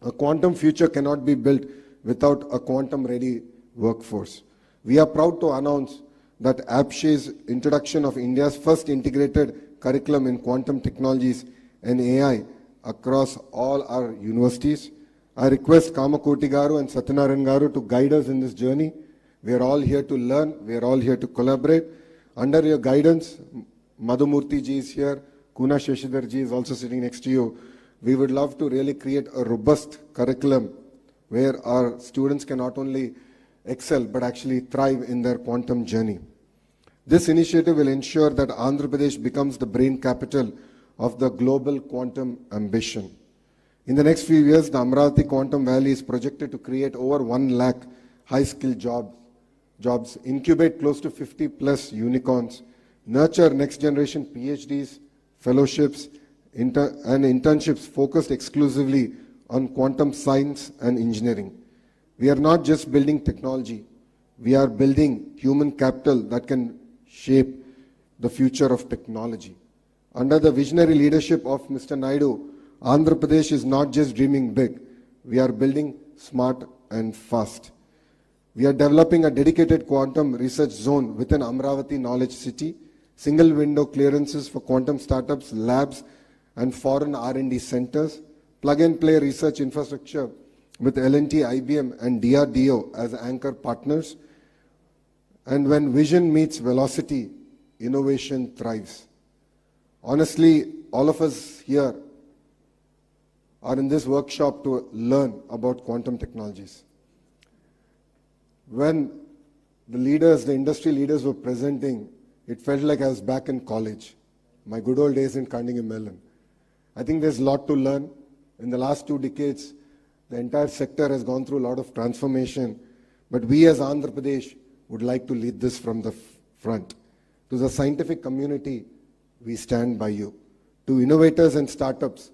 A quantum future cannot be built without a quantum-ready workforce. We are proud to announce that APSHE's introduction of India's first integrated curriculum in quantum technologies and AI across all our universities. I request Kamakoti Garu and Satyanarayan Garu to guide us in this journey. We are all here to learn. We are all here to collaborate. Under your guidance, Madhumurthy ji is here. Kuna Sheshidhar ji is also sitting next to you. We would love to really create a robust curriculum where our students can not only excel but actually thrive in their quantum journey. This initiative will ensure that Andhra Pradesh becomes the brain capital of the global quantum ambition. In the next few years, the Amaravati Quantum Valley is projected to create over 1 lakh high-skilled jobs, incubate close to 50 plus unicorns, nurture next-generation PhDs, fellowships, and internships focused exclusively on quantum science and engineering. We are not just building technology, we are building human capital that can shape the future of technology. Under the visionary leadership of Mr. Naidu, Andhra Pradesh is not just dreaming big, we are building smart and fast. We are developing a dedicated quantum research zone within Amaravati Knowledge City, single window clearances for quantum startups, labs, and foreign R&D centers, plug-and-play research infrastructure with L&T, IBM, and DRDO as anchor partners. And when vision meets velocity, innovation thrives. Honestly, all of us here are in this workshop to learn about quantum technologies. When the leaders, the industry leaders were presenting, it felt like I was back in college, my good old days in Carnegie Mellon. I think there's a lot to learn. In the last 2 decades, the entire sector has gone through a lot of transformation, but we as Andhra Pradesh would like to lead this from the front. To the scientific community, we stand by you. To innovators and startups,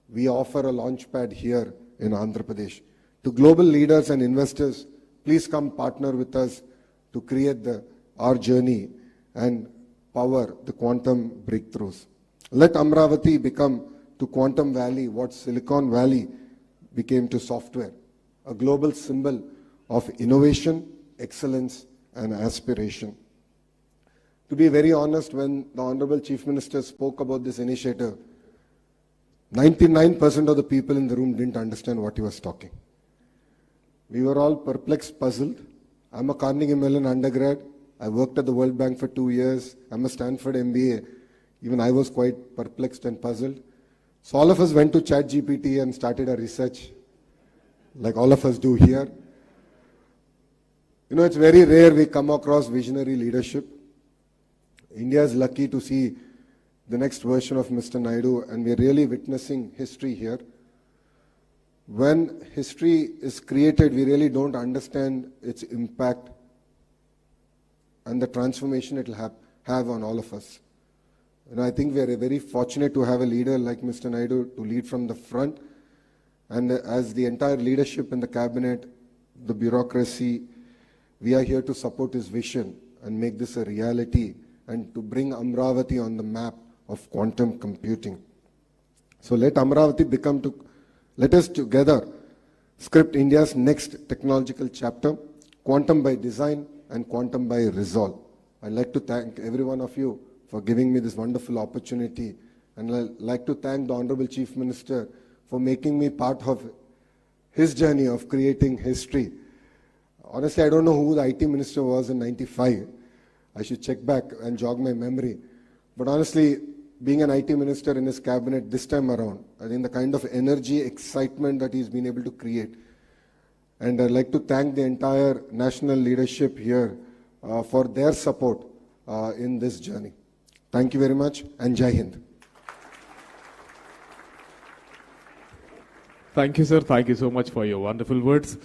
we offer a launch pad here in Andhra Pradesh. To global leaders and investors, please come partner with us to create our journey and power the quantum breakthroughs. Let Amaravati become to Quantum Valley what Silicon Valley became to software, a global symbol of innovation, excellence, and aspiration. To be very honest, when the Honorable Chief Minister spoke about this initiative, 99% of the people in the room didn't understand what he was talking. We were all perplexed, puzzled. I'm a Carnegie Mellon undergrad. I worked at the World Bank for 2 years. I'm a Stanford MBA. Even I was quite perplexed and puzzled. So all of us went to ChatGPT and started our research, like all of us do here. You know, it's very rare we come across visionary leadership. India is lucky to see the next version of Mr. Naidu, and we're really witnessing history here. When history is created, we really don't understand its impact and the transformation it will have on all of us. And I think we are very fortunate to have a leader like Mr. Naidu to lead from the front. And as the entire leadership in the cabinet, the bureaucracy, we are here to support his vision and make this a reality and to bring Amaravati on the map of quantum computing. So let Amaravati let us together script India's next technological chapter, quantum by design and quantum by resolve. I'd like to thank every one of you for giving me this wonderful opportunity, and I'd like to thank the Honorable Chief Minister for making me part of his journey of creating history. Honestly, I don't know who the IT Minister was in '95. I should check back and jog my memory. But honestly, being an IT Minister in his cabinet this time around, I think the kind of energy, excitement that he's been able to create. And I'd like to thank the entire national leadership here for their support in this journey. Thank you very much, and Jai Hind. Thank you, sir. Thank you so much for your wonderful words.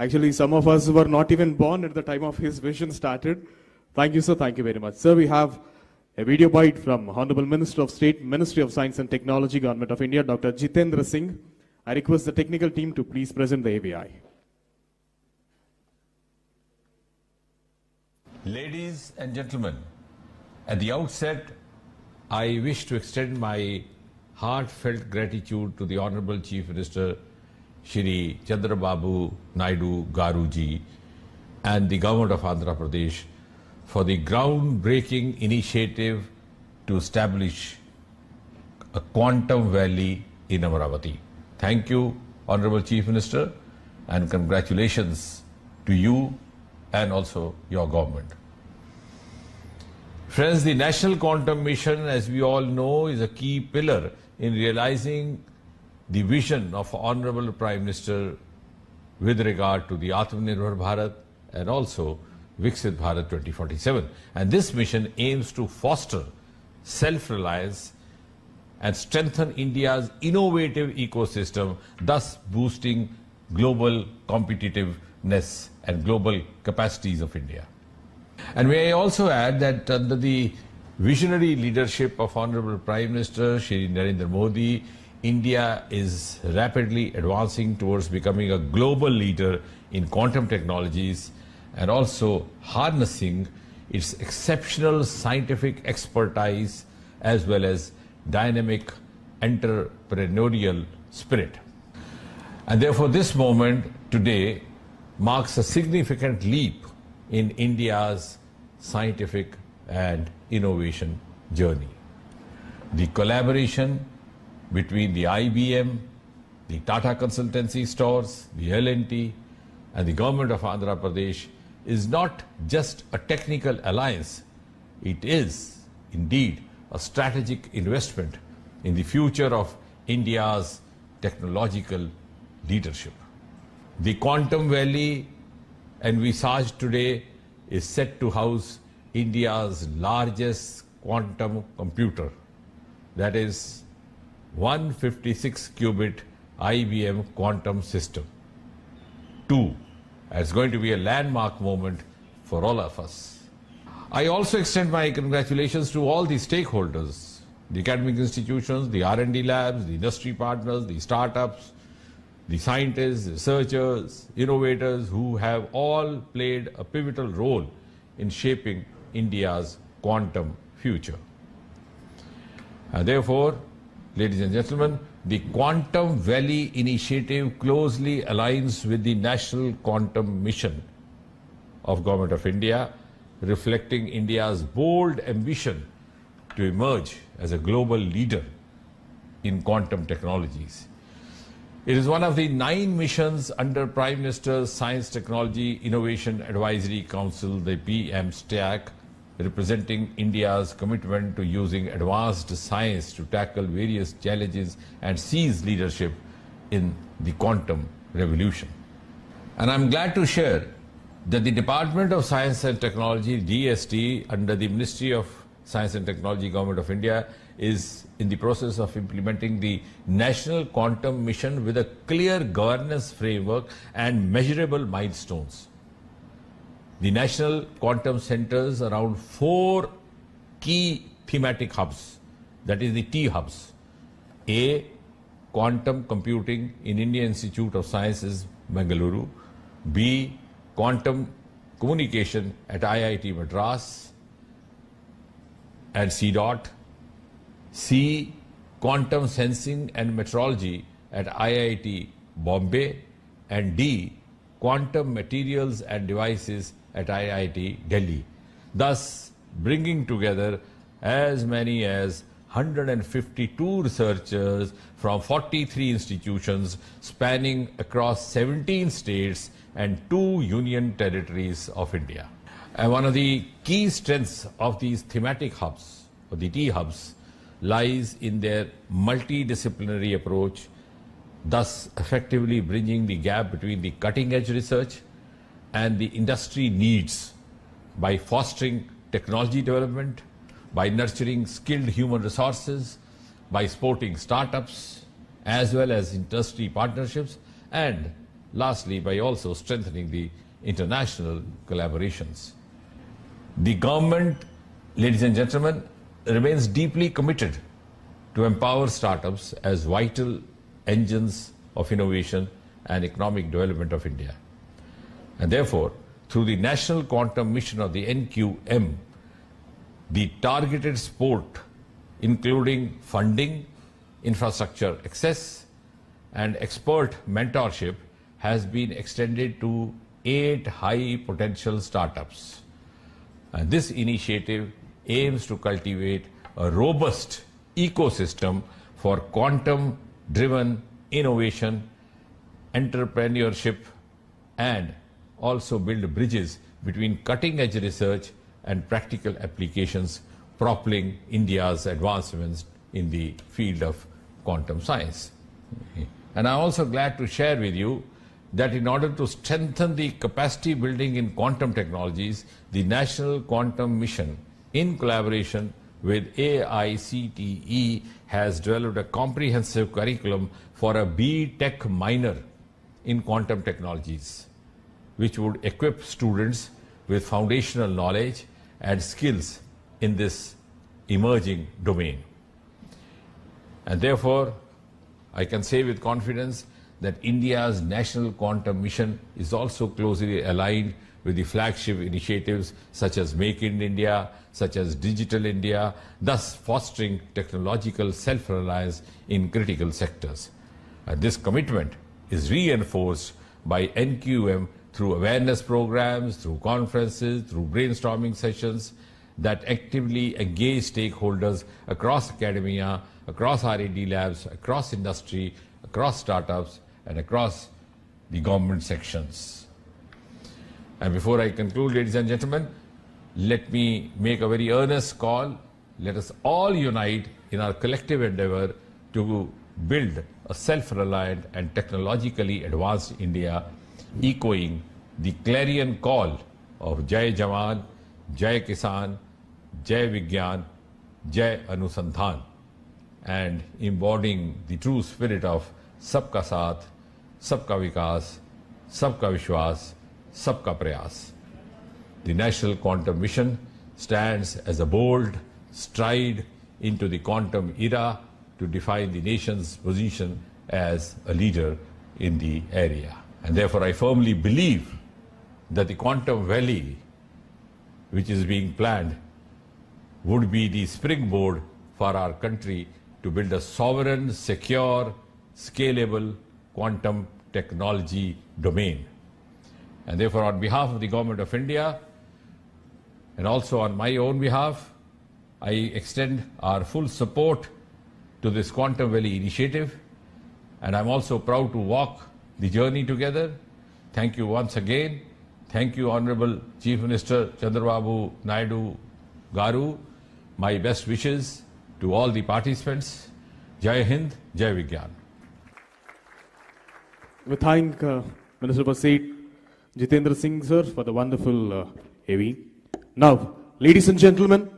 Actually, some of us were not even born at the time of his vision started. Thank you, sir. Thank you very much. Sir, we have a video bite from Honorable Minister of State, Ministry of Science and Technology, Government of India, Dr. Jitendra Singh. I request the technical team to please present the AVI. Ladies and gentlemen, at the outset, I wish to extend my heartfelt gratitude to the Honorable Chief Minister, Shri Chandrababu Naidu Garuji, and the Government of Andhra Pradesh for the groundbreaking initiative to establish a quantum valley in Amaravati. Thank you, Honorable Chief Minister, and congratulations to you and also your government. Friends, the National Quantum Mission, as we all know, is a key pillar in realizing the vision of Honorable Prime Minister with regard to the Atmanirbhar Bharat and also Viksit Bharat 2047. And this mission aims to foster self-reliance and strengthen India's innovative ecosystem, thus boosting global competitiveness and global capacities of India. And may I also add that under the visionary leadership of Honorable Prime Minister Shri Narendra Modi, India is rapidly advancing towards becoming a global leader in quantum technologies and also harnessing its exceptional scientific expertise as well as dynamic entrepreneurial spirit. And therefore this moment today marks a significant leap in India's scientific and innovation journey. The collaboration between the IBM, the Tata Consultancy Stores, the L&T and the Government of Andhra Pradesh is not just a technical alliance, it is indeed a strategic investment in the future of India's technological leadership. The Quantum Valley envisaged today is set to house India's largest quantum computer, that is 156-qubit IBM quantum system. It's going to be a landmark moment for all of us. I also extend my congratulations to all the stakeholders, the academic institutions, the R&D labs, the industry partners, the startups, the scientists, researchers, innovators who have all played a pivotal role in shaping India's quantum future. And therefore, ladies and gentlemen, the Quantum Valley initiative closely aligns with the National Quantum Mission of Government of India, reflecting India's bold ambition to emerge as a global leader in quantum technologies. It is one of the 9 missions under Prime Minister's Science Technology Innovation Advisory Council, the PM STAC, representing India's commitment to using advanced science to tackle various challenges and seize leadership in the quantum revolution. And I'm glad to share that the Department of Science and Technology, DST, under the Ministry of Science and Technology, Government of India, is in the process of implementing the National Quantum Mission with a clear governance framework and measurable milestones. The National Quantum centers around 4 key thematic hubs, that is the T hubs. A, quantum computing in Indian Institute of Sciences, Bengaluru. B, quantum communication at IIT Madras and CDOT. C, quantum sensing and metrology at IIT Bombay. And D, quantum materials and devices at IIT Delhi, thus bringing together as many as 152 researchers from 43 institutions spanning across 17 states and 2 union territories of India. And one of the key strengths of these thematic hubs, or the T hubs, lies in their multidisciplinary approach, thus effectively bridging the gap between the cutting-edge research and the industry needs by fostering technology development, by nurturing skilled human resources, by supporting startups, as well as industry partnerships, and lastly, by also strengthening the international collaborations. The government, ladies and gentlemen, remains deeply committed to empower startups as vital engines of innovation and economic development of India. And therefore, through the National Quantum Mission of the NQM, the targeted support, including funding, infrastructure access, and expert mentorship, has been extended to 8 high-potential startups. And this initiative aims to cultivate a robust ecosystem for quantum-driven innovation, entrepreneurship, and also build bridges between cutting-edge research and practical applications, propelling India's advancements in the field of quantum science. And I'm also glad to share with you that in order to strengthen the capacity building in quantum technologies, the National Quantum Mission, in collaboration with AICTE, has developed a comprehensive curriculum for a B.Tech minor in quantum technologies, which would equip students with foundational knowledge and skills in this emerging domain. And therefore, I can say with confidence that India's National Quantum Mission is also closely aligned with the flagship initiatives such as Make in India, such as Digital India, thus fostering technological self-reliance in critical sectors. This commitment is reinforced by NQM through awareness programs, through conferences, through brainstorming sessions that actively engage stakeholders across academia, across R&D labs, across industry, across startups, and across the government sections. And before I conclude, ladies and gentlemen, let me make a very earnest call. Let us all unite in our collective endeavor to build a self-reliant and technologically advanced India, echoing the clarion call of Jai Jawan, Jai Kisan, Jai Vigyan, Jai Anusandhan, and embodying the true spirit of Sabka Saath, Sabka Vikas, Sabka Vishwas, Sabka Prayas. The National Quantum Mission stands as a bold stride into the quantum era to define the nation's position as a leader in the area. And therefore, I firmly believe that the quantum valley, which is being planned, would be the springboard for our country to build a sovereign, secure, scalable quantum technology domain. And therefore, on behalf of the Government of India, and also on my own behalf, I extend our full support to this Quantum Valley initiative, and I'm also proud to walk the journey together. Thank you once again. Thank you, Honorable Chief Minister Chandrababu Naidu Garu. My best wishes to all the participants. Jai Hind, Jai Vigyan. We thank Minister for State Jitendra Singh sir for the wonderful AV. Now, ladies and gentlemen,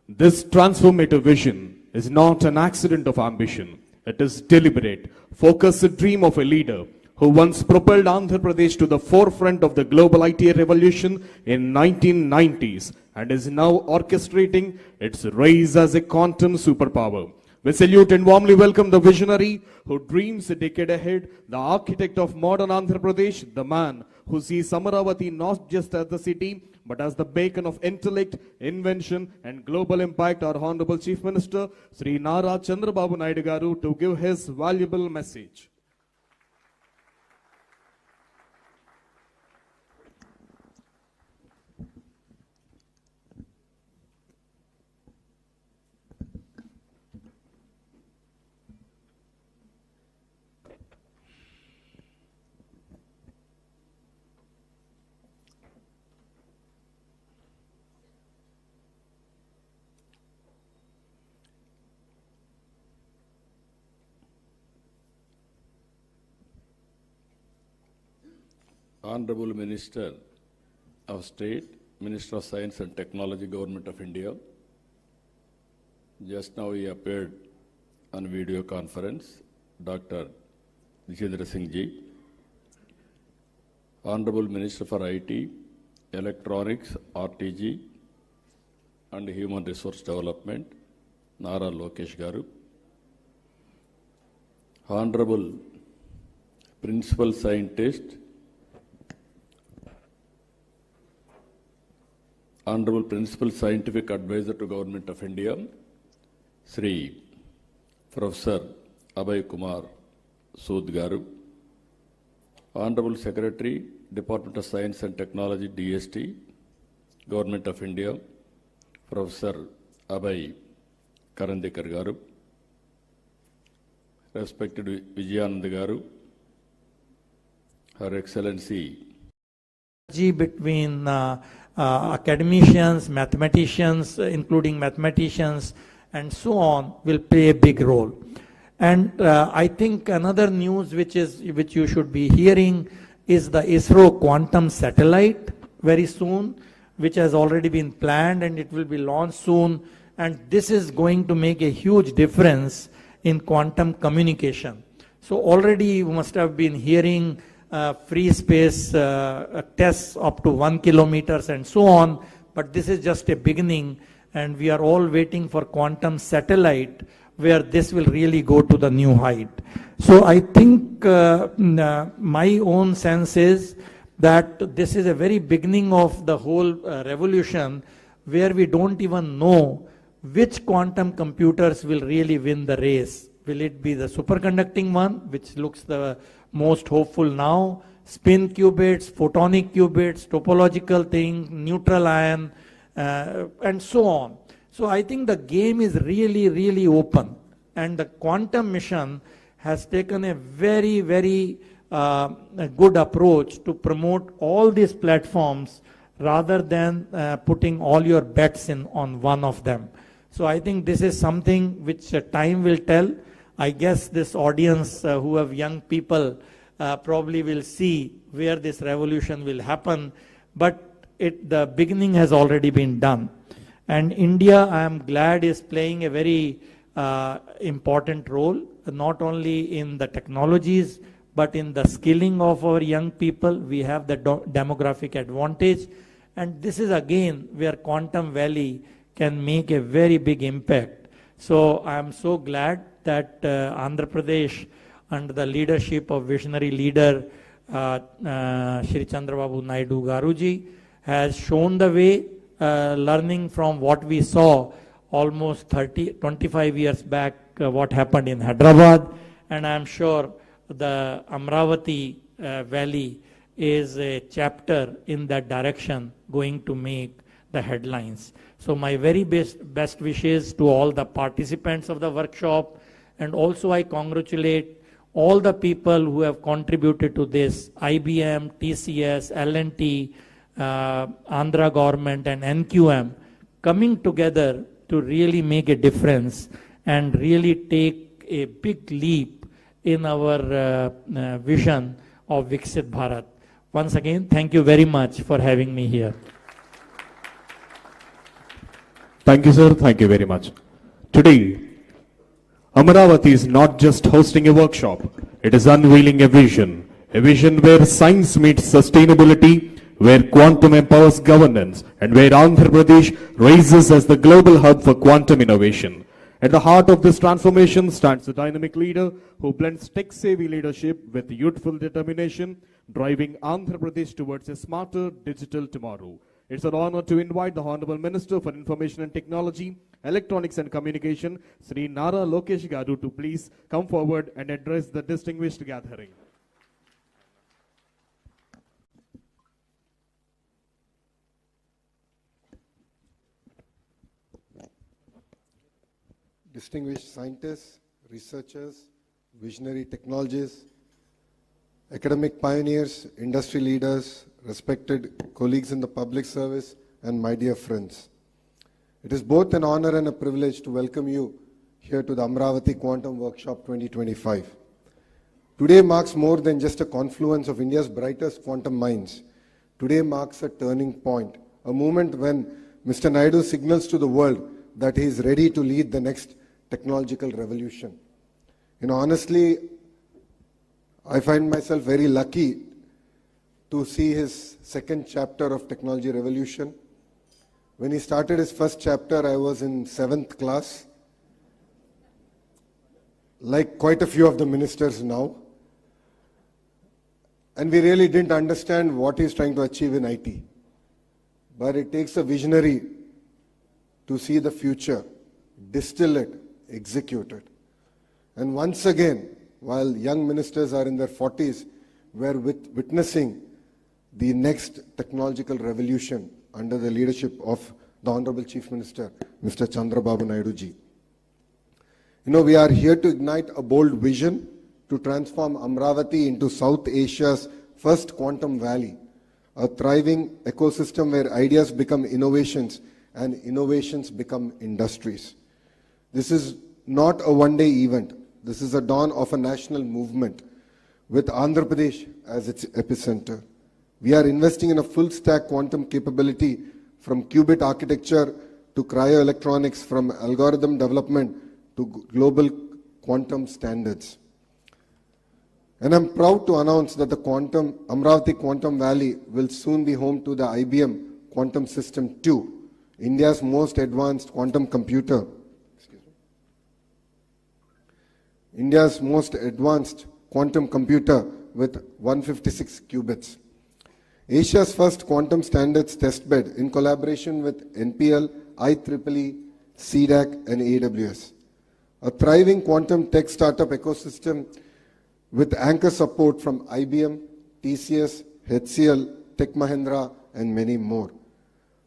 this transformative vision is not an accident of ambition. It is deliberate, focused dream of a leader who once propelled Andhra Pradesh to the forefront of the global IT revolution in 1990s and is now orchestrating its rise as a quantum superpower. We salute and warmly welcome the visionary who dreams a decade ahead, the architect of modern Andhra Pradesh, the man who sees Amaravati not just as the city, but as the beacon of intellect, invention, and global impact, our Honorable Chief Minister, Sri Nara Chandrababu Naidu Garu, to give his valuable message. Honorable Minister of State, Minister of Science and Technology, Government of India. Just now he appeared on video conference, Dr. Jitendra Singh Ji. Honorable Minister for IT, Electronics, RTG, and Human Resource Development, Nara Lokesh Garu. Honorable Principal Scientist, Honorable Principal Scientific Advisor to Government of India, Sri Professor Abhay Kumar Sood Garu, Honorable Secretary, Department of Science and Technology, DST, Government of India, Professor Abhay Karandikar Garu, respected Vijayananda Garu, Her Excellency. Between academicians, mathematicians, including mathematicians, and so on, will play a big role. And I think another news which you should be hearing is the ISRO quantum satellite very soon, which has already been planned and it will be launched soon. And this is going to make a huge difference in quantum communication. So already you must have been hearing free space tests up to 1 kilometer and so on, but this is just a beginning, and we are all waiting for quantum satellite where this will really go to the new height. So I think my own sense is that this is a very beginning of the whole revolution, where we don't even know which quantum computers will really win the race. Will it be the superconducting one, which looks the most hopeful now, spin qubits, photonic qubits, topological thing, neutral ion, and so on. So I think the game is really, really open, and the quantum mission has taken a very, very good approach to promote all these platforms rather than putting all your bets in on one of them. So I think this is something which time will tell. I guess this audience who have young people probably will see where this revolution will happen, but the beginning has already been done. And India, I am glad, is playing a very important role, not only in the technologies, but in the skilling of our young people. We have the demographic advantage. And this is again where Quantum Valley can make a very big impact. So I am so glad that Andhra Pradesh, under the leadership of visionary leader Shri Chandrababu Naidu Garuji, has shown the way, learning from what we saw almost 25 years back, what happened in Hyderabad. And I am sure the Amaravati Valley is a chapter in that direction going to make the headlines. So my very best wishes to all the participants of the workshop, and also I congratulate all the people who have contributed to this, IBM, TCS, L&T, Andhra government and NQM, coming together to really make a difference and really take a big leap in our vision of Viksit Bharat. Once again, thank you very much for having me here. Thank you, sir. Thank you very much. Today, Amaravati is not just hosting a workshop. It is unveiling a vision where science meets sustainability, where quantum empowers governance, and where Andhra Pradesh rises as the global hub for quantum innovation. At the heart of this transformation stands a dynamic leader who blends tech-savvy leadership with youthful determination, driving Andhra Pradesh towards a smarter digital tomorrow. It's an honor to invite the Honorable Minister for Information and Technology, Electronics and Communication, Sri Nara Lokesh Garu, to please come forward and address the distinguished gathering. Distinguished scientists, researchers, visionary technologists, academic pioneers, industry leaders, respected colleagues in the public service, and my dear friends. It is both an honor and a privilege to welcome you here to the Amaravati Quantum Workshop 2025. Today marks more than just a confluence of India's brightest quantum minds. Today marks a turning point, a moment when Mr. Naidu signals to the world that he is ready to lead the next technological revolution. Honestly, I find myself very lucky to see his second chapter of Technology Revolution. When he started his first chapter, I was in 7th class, like quite a few of the ministers now. And we really didn't understand what he's trying to achieve in IT. But it takes a visionary to see the future, distill it, execute it. And once again, while young ministers are in their 40s, we're witnessing the next technological revolution under the leadership of the Honorable Chief Minister, Mr. Chandrababu Naidu ji. We are here to ignite a bold vision to transform Amaravati into South Asia's first quantum valley, a thriving ecosystem where ideas become innovations and innovations become industries. This is not a one-day event. This is a dawn of a national movement with Andhra Pradesh as its epicenter. We are investing in a full-stack quantum capability from qubit architecture to cryoelectronics, from algorithm development to global quantum standards. And I'm proud to announce that the Amaravati Quantum Valley will soon be home to the IBM Quantum System 2, India's most advanced quantum computer. India's most advanced quantum computer with 156 qubits. Asia's first quantum standards testbed in collaboration with NPL, IEEE, CDAC and AWS. A thriving quantum tech startup ecosystem with anchor support from IBM, TCS, HCL, Tech Mahindra and many more.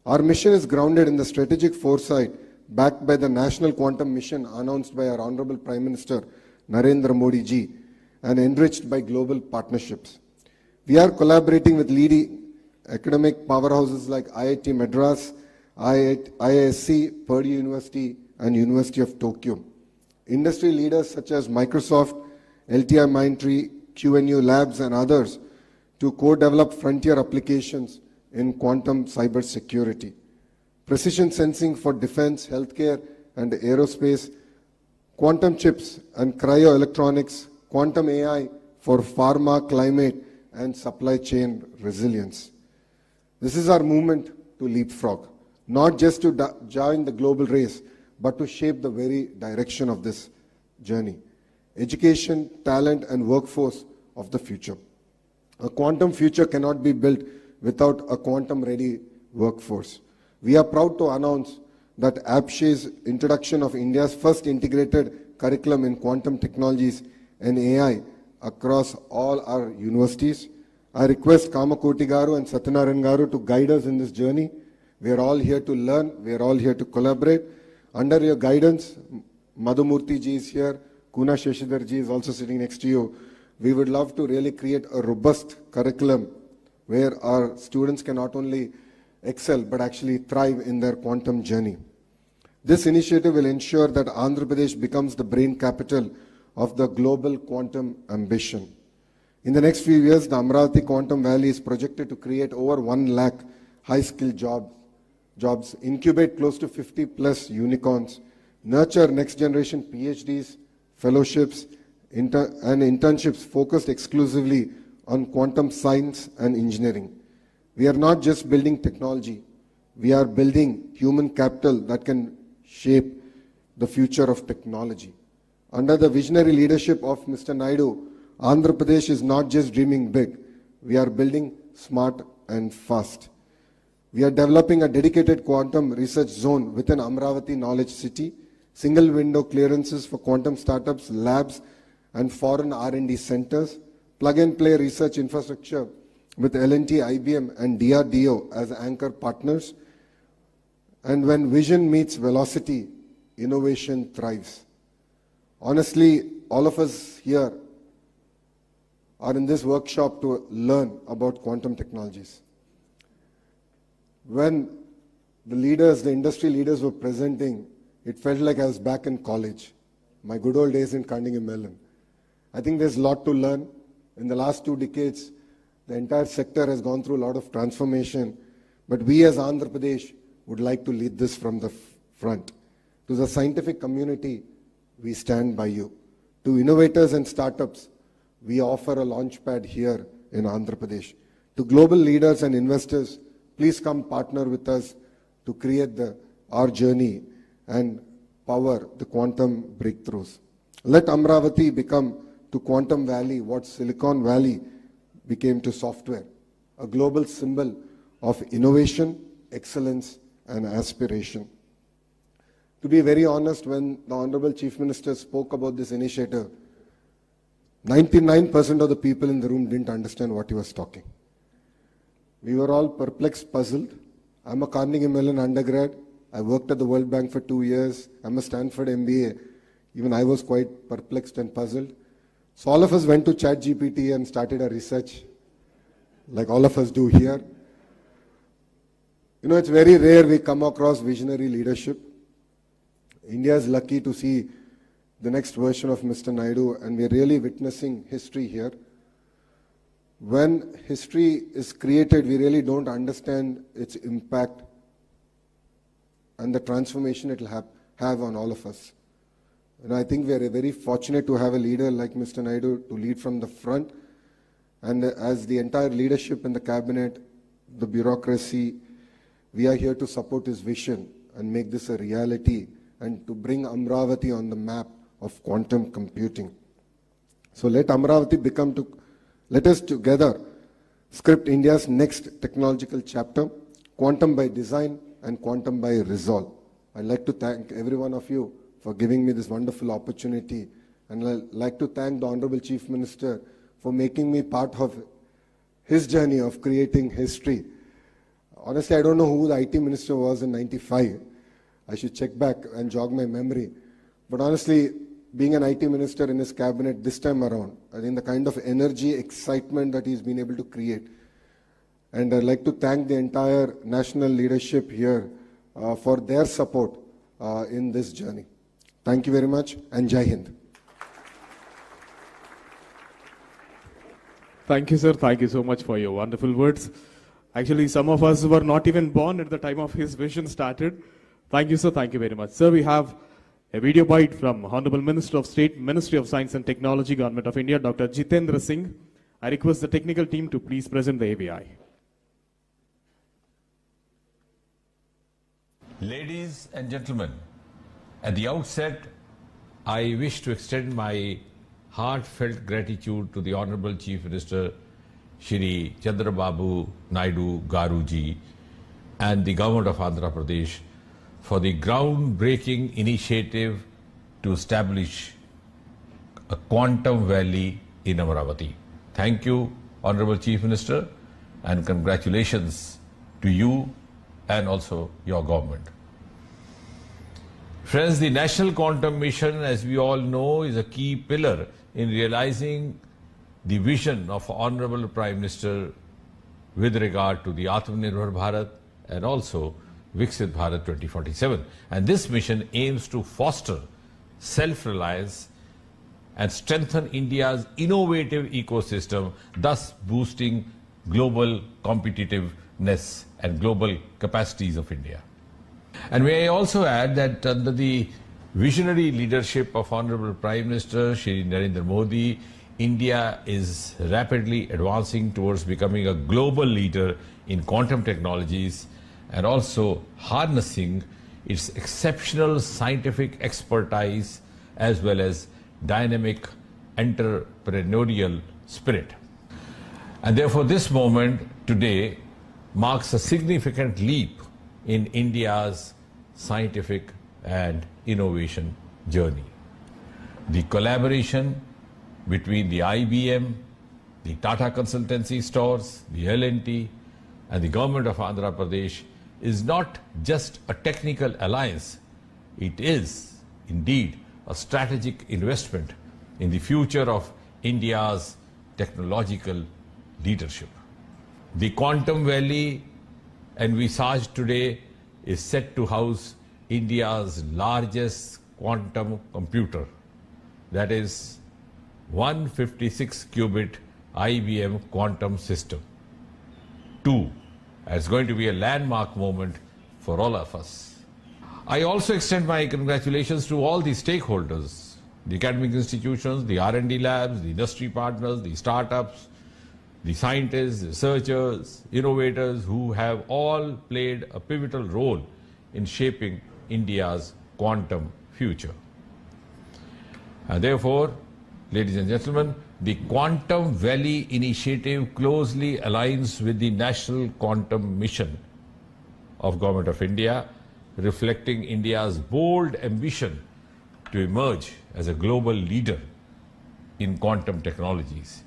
Our mission is grounded in the strategic foresight backed by the National Quantum Mission announced by our Honorable Prime Minister Narendra Modi ji and enriched by global partnerships. We are collaborating with leading academic powerhouses like IIT Madras, IISc, Purdue University, and University of Tokyo. Industry leaders such as Microsoft, LTI Mindtree, QNU Labs, and others to co-develop frontier applications in quantum cybersecurity. Precision sensing for defense, healthcare, and aerospace, quantum chips and cryoelectronics, quantum AI for pharma, climate, and supply chain resilience. This is our movement to leapfrog, not just to join the global race, but to shape the very direction of this journey. Education, talent, and workforce of the future. A quantum future cannot be built without a quantum-ready workforce. We are proud to announce that APSHE's introduction of India's first integrated curriculum in quantum technologies and AI across all our universities. I request Kamakoti Garu and Satyanarayan Garu to guide us in this journey. We are all here to learn. We are all here to collaborate. Under your guidance, Madhumurthy ji is here. Kuna Sheshidhar ji is also sitting next to you. We would love to really create a robust curriculum where our students can not only excel but actually thrive in their quantum journey. This initiative will ensure that Andhra Pradesh becomes the brain capital of the global quantum ambition. In the next few years, the Amaravati Quantum Valley is projected to create over 1 lakh high-skilled jobs, incubate close to 50 plus unicorns, nurture next-generation PhDs, fellowships, and internships focused exclusively on quantum science and engineering. We are not just building technology, we are building human capital that can shape the future of technology. Under the visionary leadership of Mr. Naidu, Andhra Pradesh is not just dreaming big, we are building smart and fast. We are developing a dedicated quantum research zone within Amaravati Knowledge City, single window clearances for quantum startups, labs, and foreign R&D centers, plug-and-play research infrastructure with L&T, IBM, and DRDO as anchor partners. And when vision meets velocity, innovation thrives. Honestly, all of us here are in this workshop to learn about quantum technologies. When the leaders, the industry leaders were presenting, it felt like I was back in college, my good old days in Carnegie Mellon. I think there's a lot to learn. In the last 2 decades, the entire sector has gone through a lot of transformation, but we as Andhra Pradesh would like to lead this from the front. To the scientific community, we stand by you. To innovators and startups, we offer a launchpad here in Andhra Pradesh. To global leaders and investors, please come partner with us to create our journey and power the quantum breakthroughs. Let Amaravati become to Quantum Valley what Silicon Valley became to software, a global symbol of innovation, excellence, and aspiration. To be very honest, when the Honorable Chief Minister spoke about this initiative, 99% of the people in the room didn't understand what he was talking. We were all perplexed, puzzled. I'm a Carnegie Mellon undergrad. I worked at the World Bank for 2 years. I'm a Stanford MBA. Even I was quite perplexed and puzzled. So all of us went to ChatGPT and started a research, like all of us do here. You know, it's very rare we come across visionary leadership. India is lucky to see the next version of Mr. Naidu, and we're really witnessing history here. When history is created, we really don't understand its impact and the transformation it will have on all of us. And I think we are very fortunate to have a leader like Mr. Naidu to lead from the front. And as the entire leadership in the cabinet, the bureaucracy, we are here to support his vision and make this a reality and to bring Amaravati on the map of quantum computing. So let Amaravati let us together script India's next technological chapter, quantum by design and quantum by resolve. I'd like to thank every one of you for giving me this wonderful opportunity. And I'd like to thank the Honorable Chief Minister for making me part of his journey of creating history. Honestly, I don't know who the IT Minister was in '95. I should check back and jog my memory. But honestly, being an IT Minister in his cabinet this time around, I think the kind of energy, excitement that he's been able to create, And I'd like to thank the entire national leadership here for their support in this journey. Thank you very much, and Jai Hind. Thank you, sir. Thank you so much for your wonderful words. Actually, some of us were not even born at the time of his vision started. Thank you, sir. Thank you very much. Sir, we have a video bite from Honorable Minister of State, Ministry of Science and Technology, Government of India, Dr. Jitendra Singh. I request the technical team to please present the ABI. Ladies and gentlemen, at the outset, I wish to extend my heartfelt gratitude to the Honorable Chief Minister, Shri Chandrababu Naidu Garuji, and the Government of Andhra Pradesh for the groundbreaking initiative to establish a quantum valley in Amaravati. Thank you, Honorable Chief Minister, and congratulations to you and also your government. Friends, the National Quantum Mission, as we all know, is a key pillar in realizing the vision of Honorable Prime Minister with regard to the Atmanirbhar Bharat and also Viksit Bharat 2047. And this mission aims to foster self-reliance and strengthen India's innovative ecosystem, thus boosting global competitiveness and global capacities of India. And may I also add that under the visionary leadership of Honorable Prime Minister Shri Narendra Modi, India is rapidly advancing towards becoming a global leader in quantum technologies and also harnessing its exceptional scientific expertise as well as dynamic entrepreneurial spirit. And therefore this moment today marks a significant leap in India's scientific and innovation journey. The collaboration between the IBM, the Tata Consultancy Stores, the L&T and the Government of Andhra Pradesh is not just a technical alliance, it is indeed a strategic investment in the future of India's technological leadership. The Quantum Valley envisaged today is set to house India's largest quantum computer, that is 156-qubit IBM quantum system. 2. It's going to be a landmark moment for all of us. I also extend my congratulations to all the stakeholders, the academic institutions, the R&D labs, the industry partners, the startups, the scientists, researchers, innovators who have all played a pivotal role in shaping India's quantum future. And therefore, ladies and gentlemen, the Quantum Valley initiative closely aligns with the National Quantum Mission of Government of India, reflecting India's bold ambition to emerge as a global leader in quantum technologies.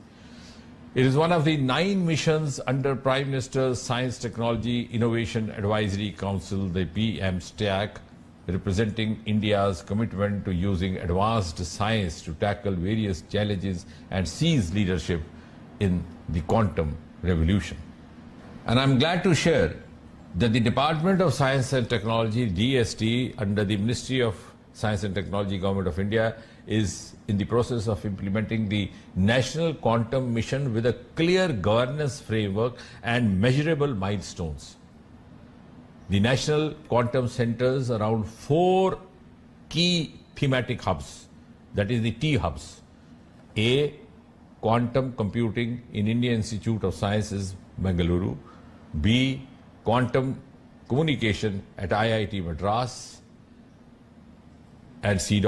It is one of the 9 missions under Prime Minister's Science Technology Innovation Advisory Council, the PM STAC, representing India's commitment to using advanced science to tackle various challenges and seize leadership in the quantum revolution. And I'm glad to share that the Department of Science and Technology, DST, under the Ministry of Science and Technology, Government of India, is in the process of implementing the National Quantum Mission with a clear governance framework and measurable milestones. The National Quantum centers around 4 key thematic hubs, that is the T hubs. A, quantum computing in Indian Institute of Sciences, Bengaluru. B, quantum communication at IIT Madras and C.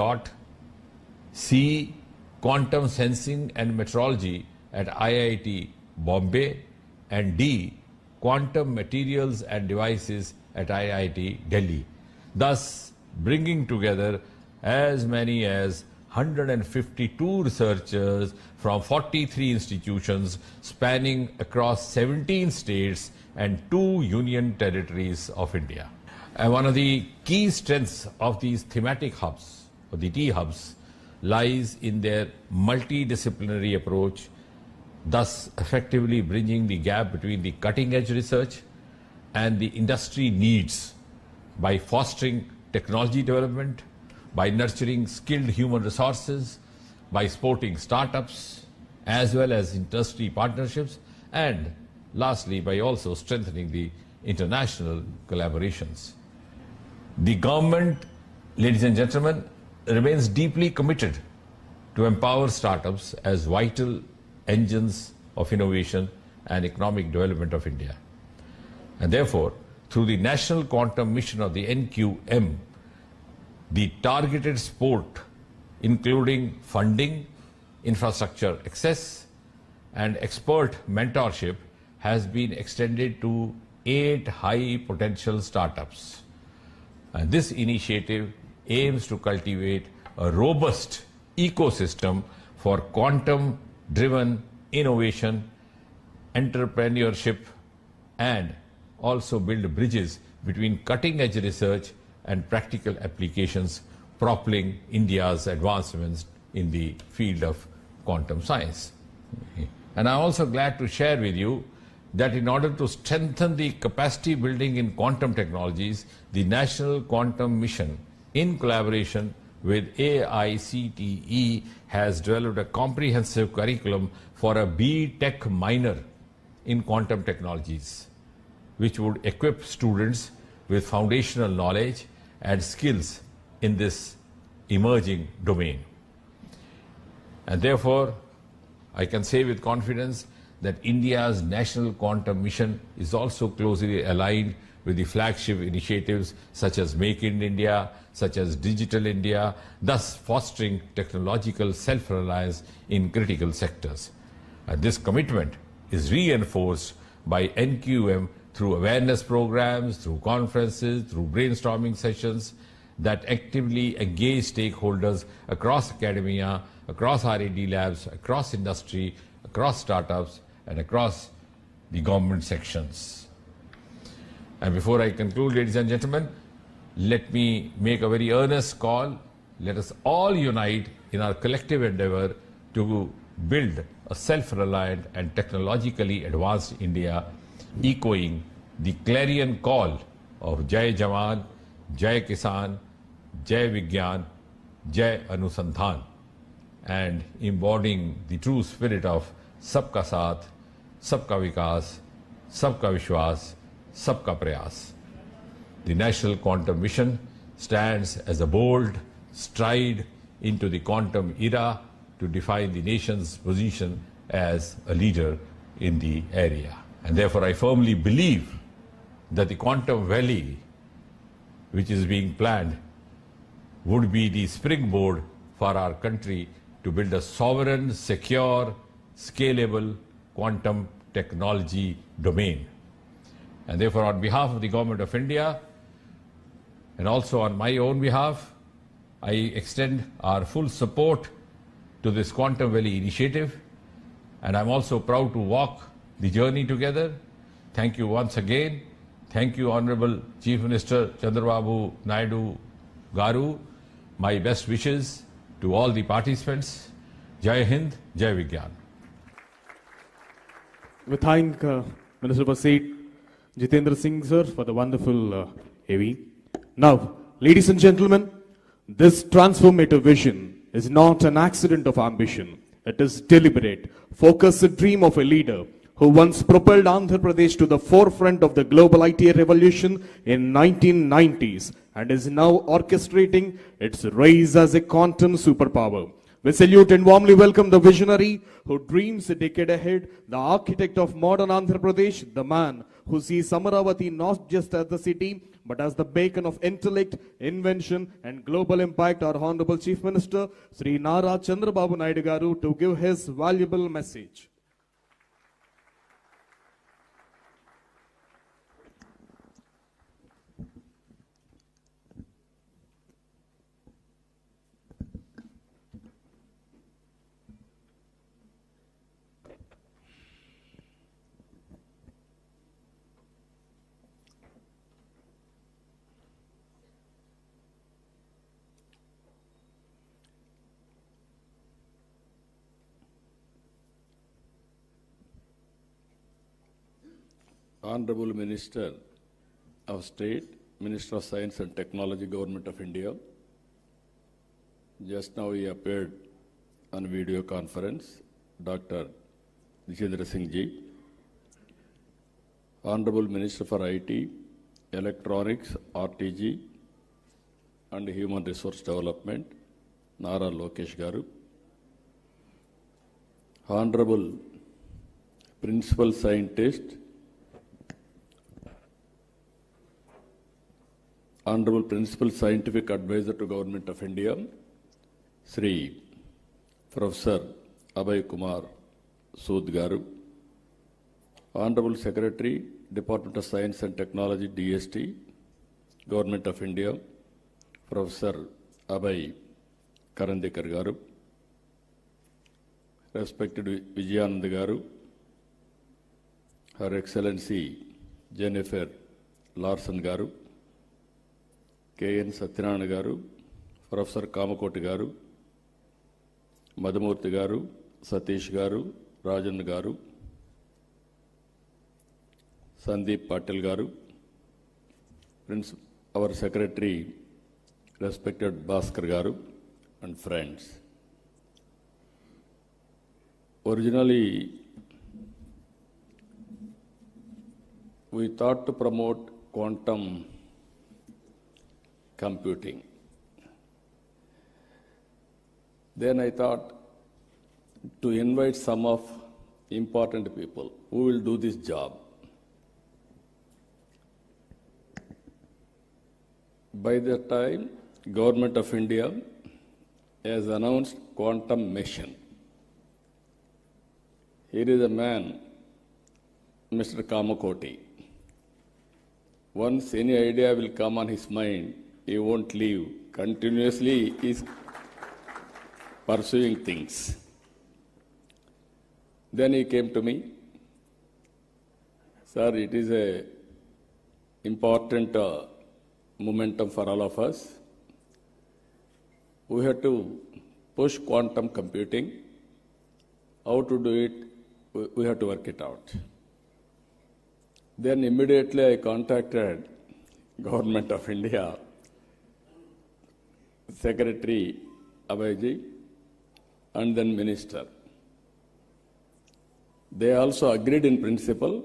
C, quantum sensing and metrology at IIT Bombay. And D, quantum materials and devices at IIT Delhi, thus bringing together as many as 152 researchers from 43 institutions spanning across 17 states and 2 union territories of India. And one of the key strengths of these thematic hubs, or the T hubs, lies in their multidisciplinary approach, thus effectively bridging the gap between the cutting-edge research and the industry needs by fostering technology development, by nurturing skilled human resources, by supporting startups, as well as industry partnerships, and lastly, by also strengthening the international collaborations. The government, ladies and gentlemen, remains deeply committed to empower startups as vital engines of innovation and economic development of India. And therefore, through the National Quantum Mission of the NQM, the targeted support, including funding, infrastructure access, and expert mentorship, has been extended to 8 high potential startups. And this initiative aims to cultivate a robust ecosystem for quantum driven innovation, entrepreneurship, and also build bridges between cutting edge research and practical applications, propelling India's advancements in the field of quantum science. And I'm also glad to share with you that in order to strengthen the capacity building in quantum technologies, the National Quantum Mission, in collaboration with AICTE, has developed a comprehensive curriculum for a B.Tech minor in quantum technologies, which would equip students with foundational knowledge and skills in this emerging domain. And therefore, I can say with confidence that India's National Quantum Mission is also closely aligned with the flagship initiatives such as Make in India, such as Digital India, thus fostering technological self-reliance in critical sectors. And this commitment is reinforced by NQM through awareness programs, through conferences, through brainstorming sessions that actively engage stakeholders across academia, across R&D labs, across industry, across startups, and across the government sections. And before I conclude, ladies and gentlemen, let me make a very earnest call. Let us all unite in our collective endeavor to build a self-reliant and technologically advanced India, echoing the clarion call of Jai Jawan, Jai Kisan, Jai Vigyan, Jai Anusandhan, and embodying the true spirit of Sabka Saath, Sabka Vikas, Sabka Vishwas, Sabka Prayas. The National Quantum Mission stands as a bold stride into the quantum era to define the nation's position as a leader in the area. And therefore, I firmly believe that the quantum valley, which is being planned, would be the springboard for our country to build a sovereign, secure, scalable quantum technology domain. And therefore, on behalf of the Government of India, and also on my own behalf, I extend our full support to this Quantum Valley initiative, and I'm also proud to walk the journey together. Thank you once again. Thank you, Honorable Chief Minister Chandrababu Naidu Garu. My best wishes to all the participants. Jai Hind, Jai Vigyan. We thank Minister for State Jitendra Singh sir for the wonderful AV. Now, ladies and gentlemen, this transformative vision is not an accident of ambition. It is deliberate, focused dream of a leader who once propelled Andhra Pradesh to the forefront of the global IT revolution in 1990s and is now orchestrating its rise as a quantum superpower. We salute and warmly welcome the visionary who dreams a decade ahead, the architect of modern Andhra Pradesh, the man who sees Amaravati not just as the city, but as the beacon of intellect, invention, and global impact, our Honorable Chief Minister, Sri Nara Chandrababu Naidu Garu, to give his valuable message. Honorable Minister of State, Minister of Science and Technology, Government of India. Just now he appeared on video conference, Dr. Jitendra Singh Ji. Honorable Minister for IT, Electronics, RTG, and Human Resource Development, Nara Lokesh Garu. Honorable Principal Scientist, Honorable Principal Scientific Advisor to Government of India, Sri Professor Abhay Kumar Sood Garu. Honorable Secretary, Department of Science and Technology, DST, Government of India, Professor Abhay Karandikar Garu. Respected Vijayanand Garu, Her Excellency Jennifer Larson Garu, K.N. Satyanarayana Garu, Professor Kamakoti Garu, Madhumurthy Garu, Satish Garu, Rajan Garu, Sandeep Patil Garu, our Secretary, respected Bhaskar Garu, and friends. Originally, we thought to promote quantum computing. Then I thought to invite some of important people who will do this job. By that time, Government of India has announced quantum mission. Here is a man, Mr. Kamakoti. Once any idea will come on his mind, he won't leave. Continuously he is pursuing things. Then he came to me. Sir, it is a important momentum for all of us. We have to push quantum computing. How to do it? We have to work it out. Then immediately I contacted Government of India, Secretary Abhayji, and then Minister. They also agreed in principle.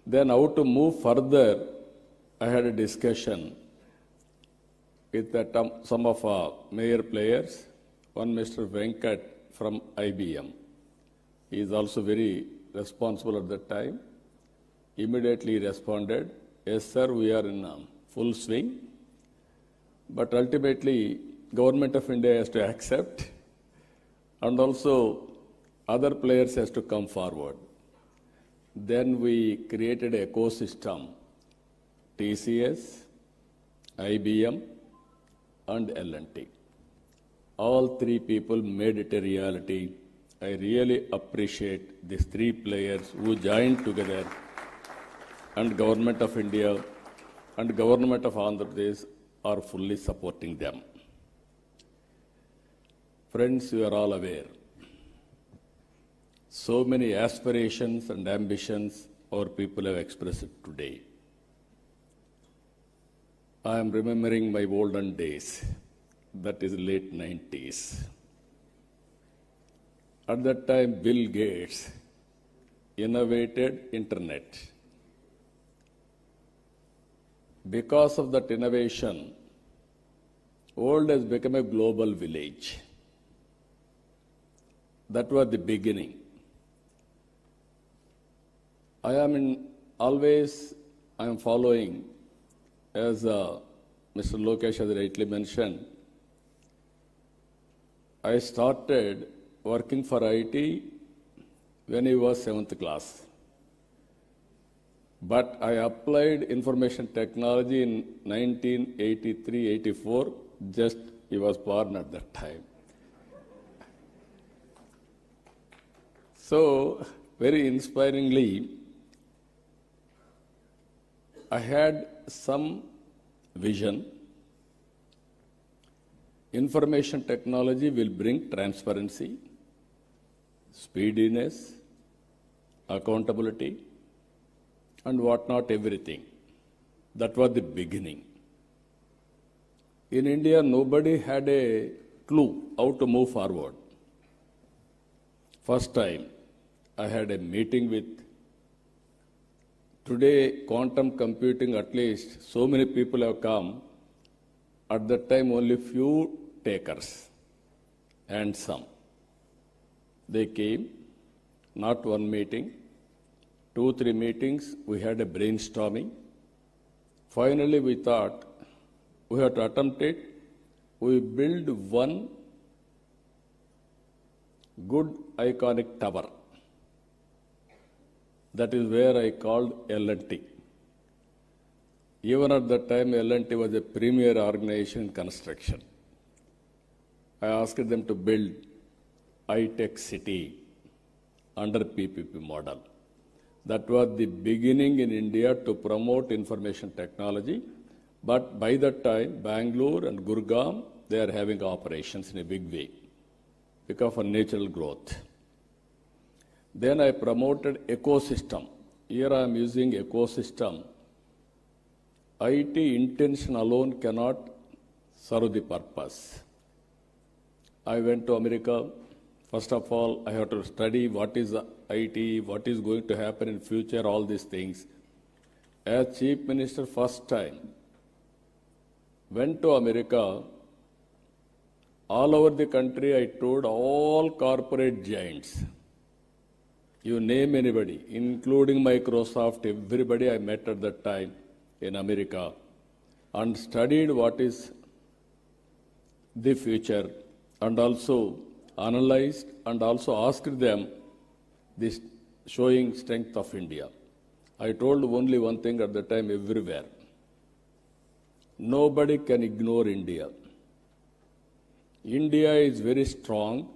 Then how to move further, I had a discussion with some of major players. One Mr. Venkat from IBM. He is also very responsible at that time. Immediately responded, yes sir, we are in full swing. But ultimately, Government of India has to accept, and also other players has to come forward. Then we created an ecosystem, TCS, IBM, and L&T. All three people made it a reality. I really appreciate these three players who joined together, and Government of India and Government of Andhra Pradesh are fully supporting them. Friends, you are all aware. So many aspirations and ambitions our people have expressed today. I am remembering my olden days, that is late 90s. At that time, Bill Gates innovated internet. Because of that innovation, world has become a global village. That was the beginning. I am following, as Mr. Lokesh has rightly mentioned, I started working for IT when he was 7th class. But I applied information technology in 1983-84, just he was born at that time. So, very inspiringly, I had some vision. Information technology will bring transparency, speediness, accountability, and what not, everything. That was the beginning. In India, nobody had a clue how to move forward. First time, I had a meeting with, today quantum computing, at least so many people have come. At that time, only few takers and some. They came, not one meeting, 2-3 meetings, we had a brainstorming. Finally, we thought we have to attempt it. We build one good iconic tower. That is where I called L&T. Even at that time, L&T was a premier organization in construction. I asked them to build high-tech city under PPP model. That was the beginning in India to promote information technology. But by that time, Bangalore and Gurgaon, they are having operations in a big way because of natural growth. Then I promoted ecosystem. Here I am using ecosystem. IT intention alone cannot serve the purpose. I went to America. First of all, I have to study what is IT, what is going to happen in future, all these things. As Chief Minister, first time, went to America. All over the country, I toured all corporate giants. You name anybody, including Microsoft, everybody I met at that time in America, and studied what is the future, and also analyzed and also asked them this showing strength of India. I told only one thing at the time everywhere. Nobody can ignore India. India is very strong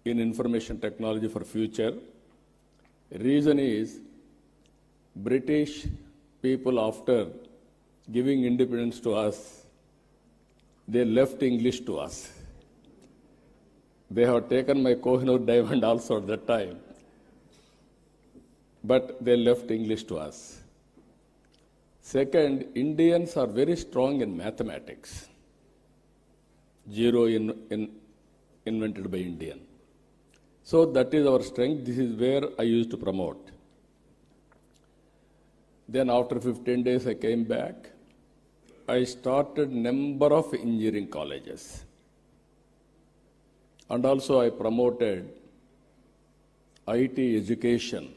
in information technology for future. Reason is British people, after giving independence to us, they left English to us. They have taken my Kohinoor diamond also at that time, but they left English to us. Second, Indians are very strong in mathematics. Zero invented by Indian. So that is our strength. This is where I used to promote. Then after 15 days I came back. I started number of engineering colleges. And also I promoted IT education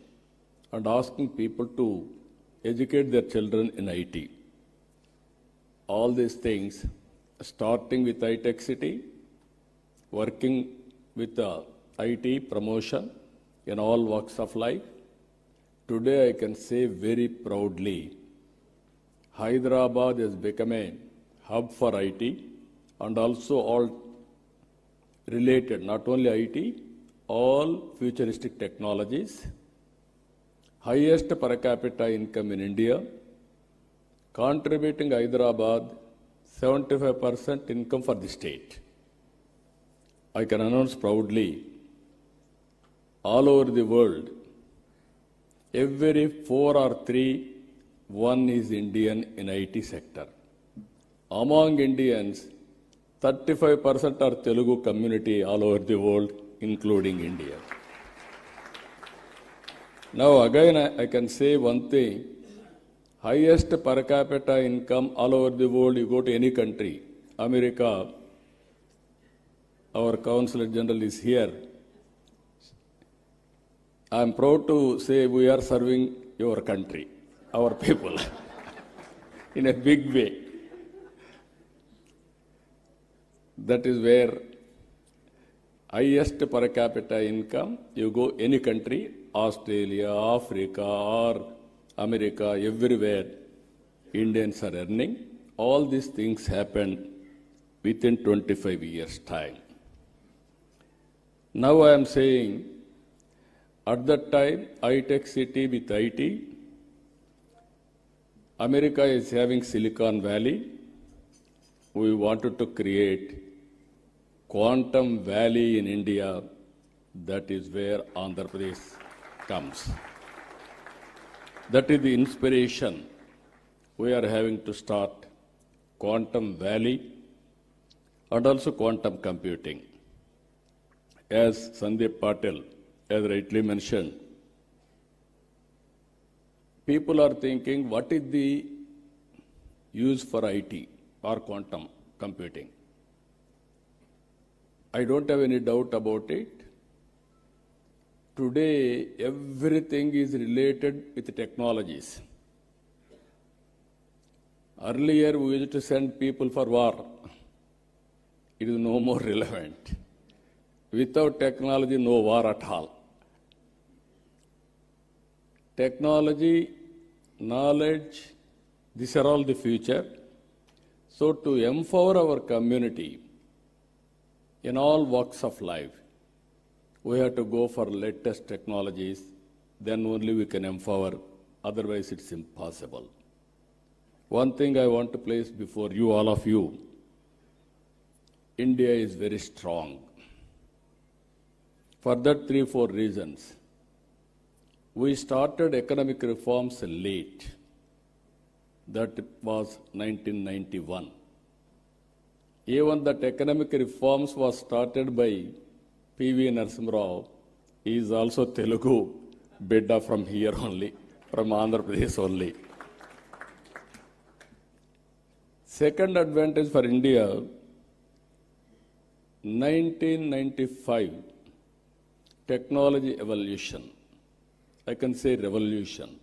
and asking people to educate their children in IT. All these things, starting with high-tech city, working with IT promotion in all walks of life. Today I can say very proudly, Hyderabad has become a hub for IT and also all related, not only IT, all futuristic technologies. Highest per capita income in India, contributing Hyderabad 75% income for the state. I can announce proudly, all over the world, every 4 or 3, one is Indian in IT sector. Among Indians, 35% are Telugu community all over the world, including India. Now again I can say one thing, highest per capita income all over the world, you go to any country, America, our Consul General is here. I am proud to say we are serving your country, our people, in a big way. That is where highest per capita income, you go any country, Australia, Africa, or America, everywhere, Indians are earning. All these things happened within 25 years' time. Now I am saying, at that time, high-tech city with IT, America is having Silicon Valley. We wanted to create Quantum Valley in India. That is where Andhra Pradesh comes. That is the inspiration we are having to start Quantum Valley and also quantum computing. As Sandeep Patel has rightly mentioned, people are thinking, what is the use for IT or quantum computing? I don't have any doubt about it. Today, everything is related with technologies. Earlier, we used to send people for war. It is no more relevant. Without technology, no war at all. Technology, knowledge, these are all the future. So to empower our community in all walks of life, we have to go for latest technologies, then only we can empower, otherwise it's impossible. One thing I want to place before you, all of you, India is very strong. For that 3-4 reasons. We started economic reforms late. That was 1991. Even that economic reforms was started by P.V. Narasimha Rao. He is also Telugu, bidda from here only, from Andhra Pradesh only. Second advantage for India, 1995, technology evolution. I can say revolution.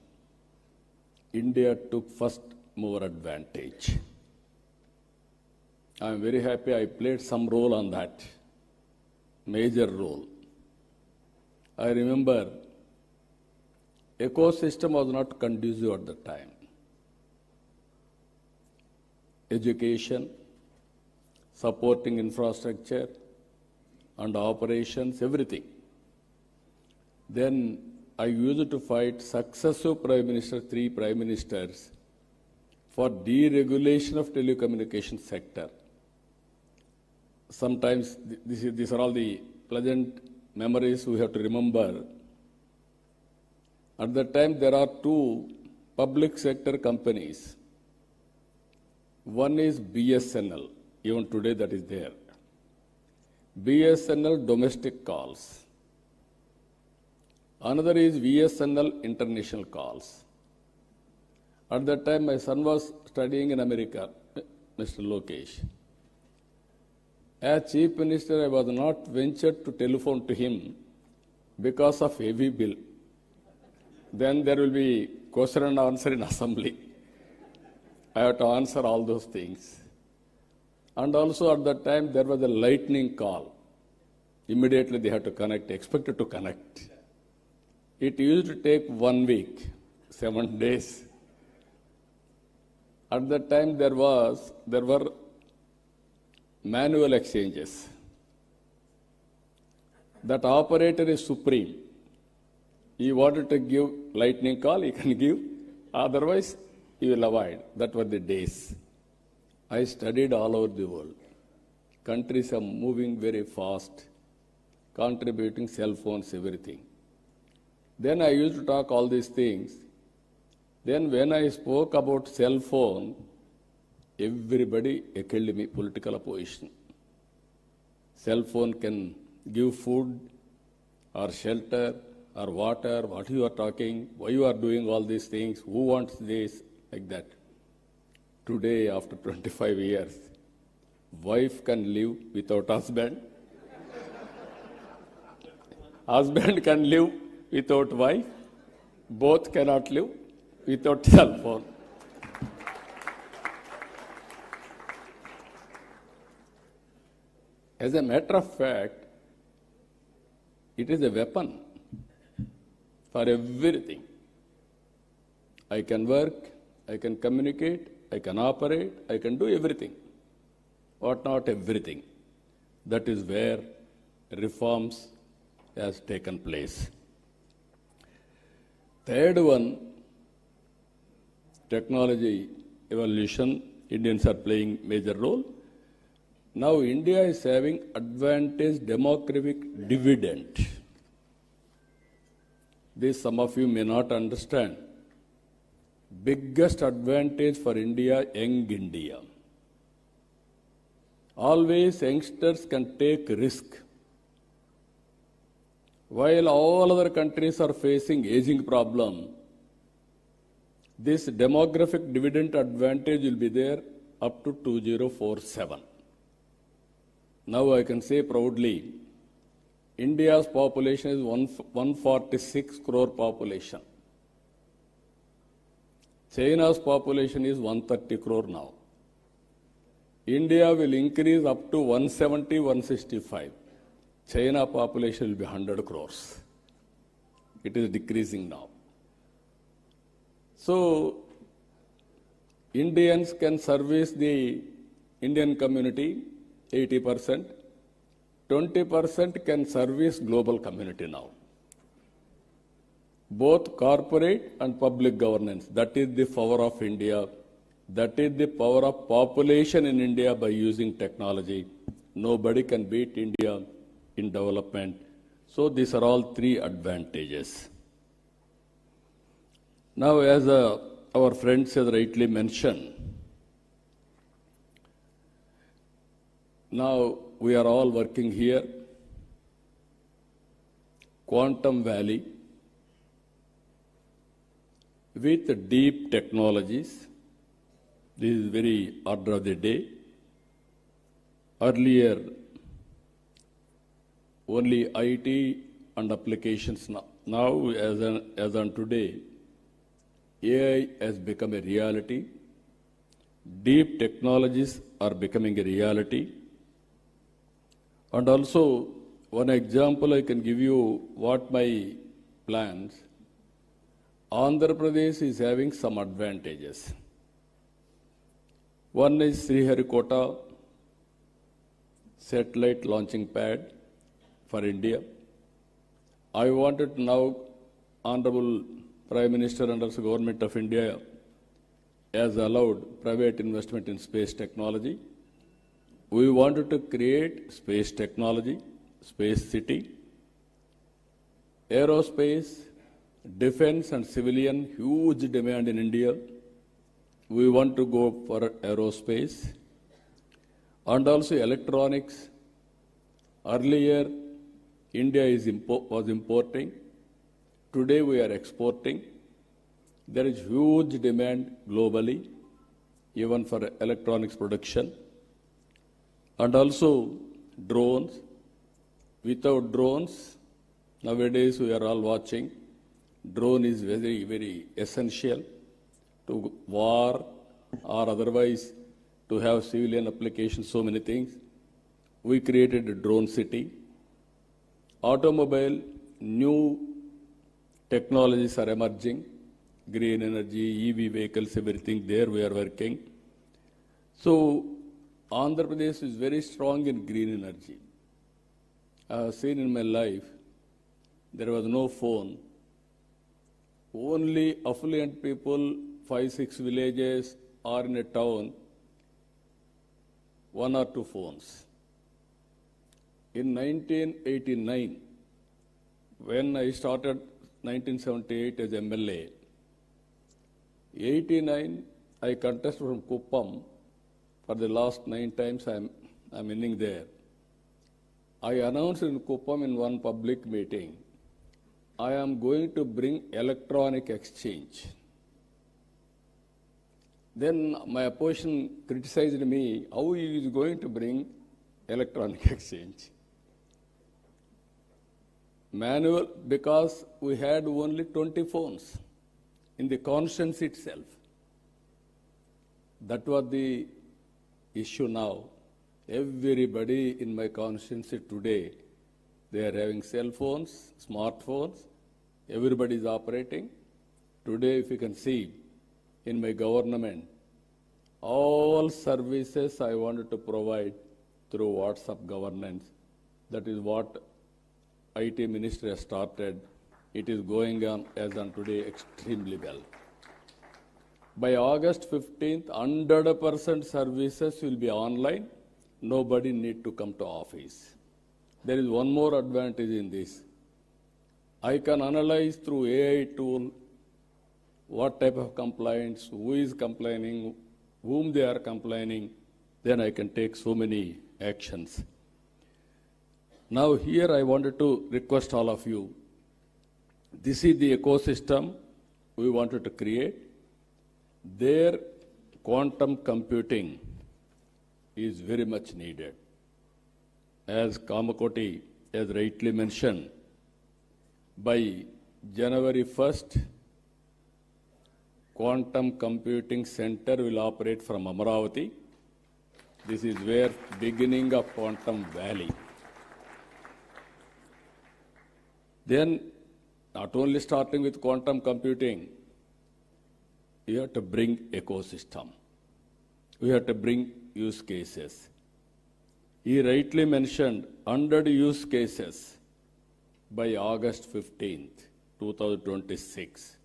India took first mover advantage. I am very happy I played some role on that, major role. I remember ecosystem was not conducive at the time. Education, supporting infrastructure and operations, everything. Then I used to fight successive prime ministers, 3 prime ministers, for deregulation of telecommunication sector. Sometimes these are all the pleasant memories we have to remember. At that time, there are 2 public sector companies. One is BSNL, even today that is there. BSNL domestic calls. Another is VSNL international calls. At that time, my son was studying in America, Mr. Lokesh. As Chief Minister, I was not ventured to telephone to him because of heavy bill. Then there will be question and answer in assembly. I have to answer all those things. And also at that time, there was a lightning call. Immediately they had to connect, expected to connect. It used to take 1 week, 7 days. At that time, there were manual exchanges. That operator is supreme. He wanted to give lightning call, he can give. Otherwise, he will avoid. That were the days. I studied all over the world. Countries are moving very fast, contributing cell phones, everything. Then I used to talk all these things. Then when I spoke about cell phone, everybody heckled me, political opposition. Cell phone can give food or shelter or water, what you are talking, why you are doing all these things, who wants this, like that. Today, after 25 years, wife can live without husband. Husband can live without wife. Both cannot live without cell phone. As a matter of fact, it is a weapon for everything. I can work, I can communicate, I can operate, I can do everything. But not everything. That is where reforms has taken place. Third one, technology evolution. Indians are playing major role. Now India is having advantage demographic dividend. This some of you may not understand. biggest advantage for India, young India. Always youngsters can take risk. While all other countries are facing aging problem, this demographic dividend advantage will be there up to 2047. Now I can say proudly, India's population is 146 crore population. China's population is 130 crore now. India will increase up to 170, 165. China population will be 100 crores. It is decreasing now. So, Indians can service the Indian community 80%, 20% can service global community now. Both corporate and public governance, that is the power of India. That is the power of population in India by using technology. Nobody can beat India in development. So these are all three advantages. Now, as our friends has rightly mentioned, now we are all working here. Quantum Valley with deep technologies. This is very order of the day. Earlier, only IT and applications. Now, as on today, AI has become a reality. Deep technologies are becoming a reality. And also, one example I can give you what my plans. Andhra Pradesh is having some advantages. One is Sriharikota satellite launching pad for India. I wanted now, Honorable Prime Minister and also Government of India has allowed private investment in space technology. We wanted to create space technology, space city, aerospace, defense and civilian, huge demand in India. We want to go for aerospace and also electronics. Earlier, India was importing. Today, we are exporting. There is huge demand globally, even for electronics production. And also drones. Without drones, nowadays we are all watching, drone is very, very essential to war or otherwise to have civilian applications, so many things. We created a drone city. Automobile, new technologies are emerging, green energy, EV vehicles, everything there we are working. So, Andhra Pradesh is very strong in green energy. I have seen in my life, there was no phone. Only affluent people, 5-6 villages or in a town, 1 or 2 phones. In 1989, when I started 1978 as MLA, 89 I contested from Kuppam. For the last 9 times I'm winning there. I announced in Kuppam in one public meeting, I am going to bring electronic exchange. Then my opposition criticized me, how he is going to bring electronic exchange? Manual, because we had only 20 phones in the constituency itself. That was the issue now. Everybody in my constituency today, they are having cell phones, smartphones, everybody is operating. Today, if you can see, in my government, all services I wanted to provide through WhatsApp governance. That is what IT Ministry has started. It is going on as on today extremely well. By August 15th, 100% services will be online. Nobody need to come to office. There is one more advantage in this. I can analyze through AI tool what type of complaints, who is complaining, whom they are complaining, then I can take so many actions. Now here I wanted to request all of you, this is the ecosystem we wanted to create. There quantum computing is very much needed. As Kamakoti has rightly mentioned, by January 1st, Quantum Computing Center will operate from Amaravati. This is where beginning of Quantum Valley. Then, not only starting with quantum computing, you have to bring ecosystem. We have to bring use cases. He rightly mentioned 100 use cases by August 15th, 2026.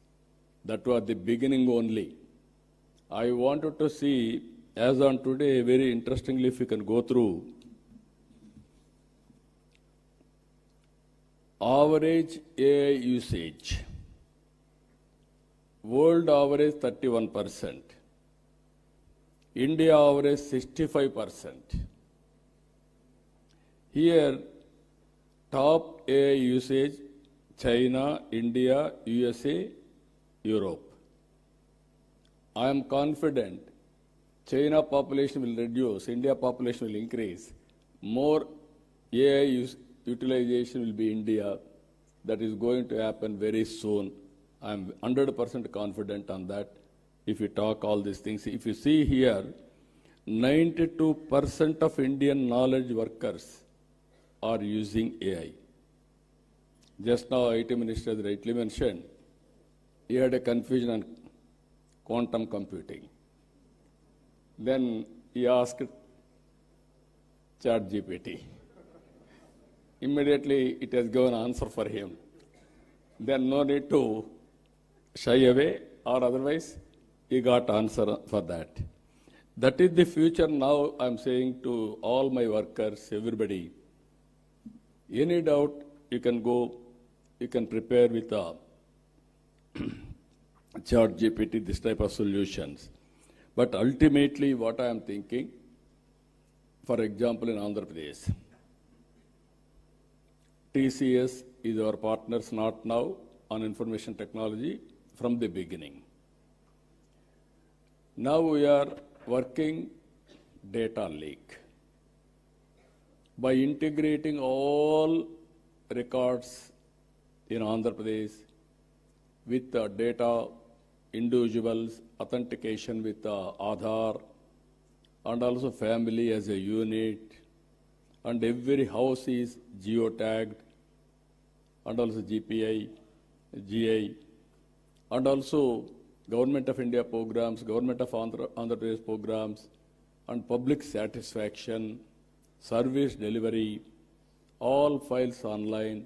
That was the beginning only. I wanted to see, as on today, very interestingly, if you can go through, average AI usage. World average 31%. India average 65%. Here, top AI usage, China, India, USA, Europe. I am confident China population will reduce, India population will increase. More AI utilization will be India. That is going to happen very soon. I am 100% confident on that. If you talk all these things, if you see here, 92% of Indian knowledge workers are using AI. Just now, IT Minister has rightly mentioned, he had a confusion on quantum computing. Then he asked ChatGPT. Immediately, it has given answer for him. Then no need to shy away, or otherwise, he got answer for that. That is the future now. I'm saying to all my workers, everybody, any doubt, you can go, you can prepare with a ChatGPT, this type of solutions. But ultimately, what I am thinking, for example, in Andhra Pradesh, TCS is our partners, not now, on information technology from the beginning. Now we are working data lake. By integrating all records in Andhra Pradesh with data, individuals, authentication with Aadhaar, and also family as a unit, and every house is geotagged, and also GPI, GI, and also Government of India programs, Government of Andhra Pradesh programs, and public satisfaction, service delivery, all files online.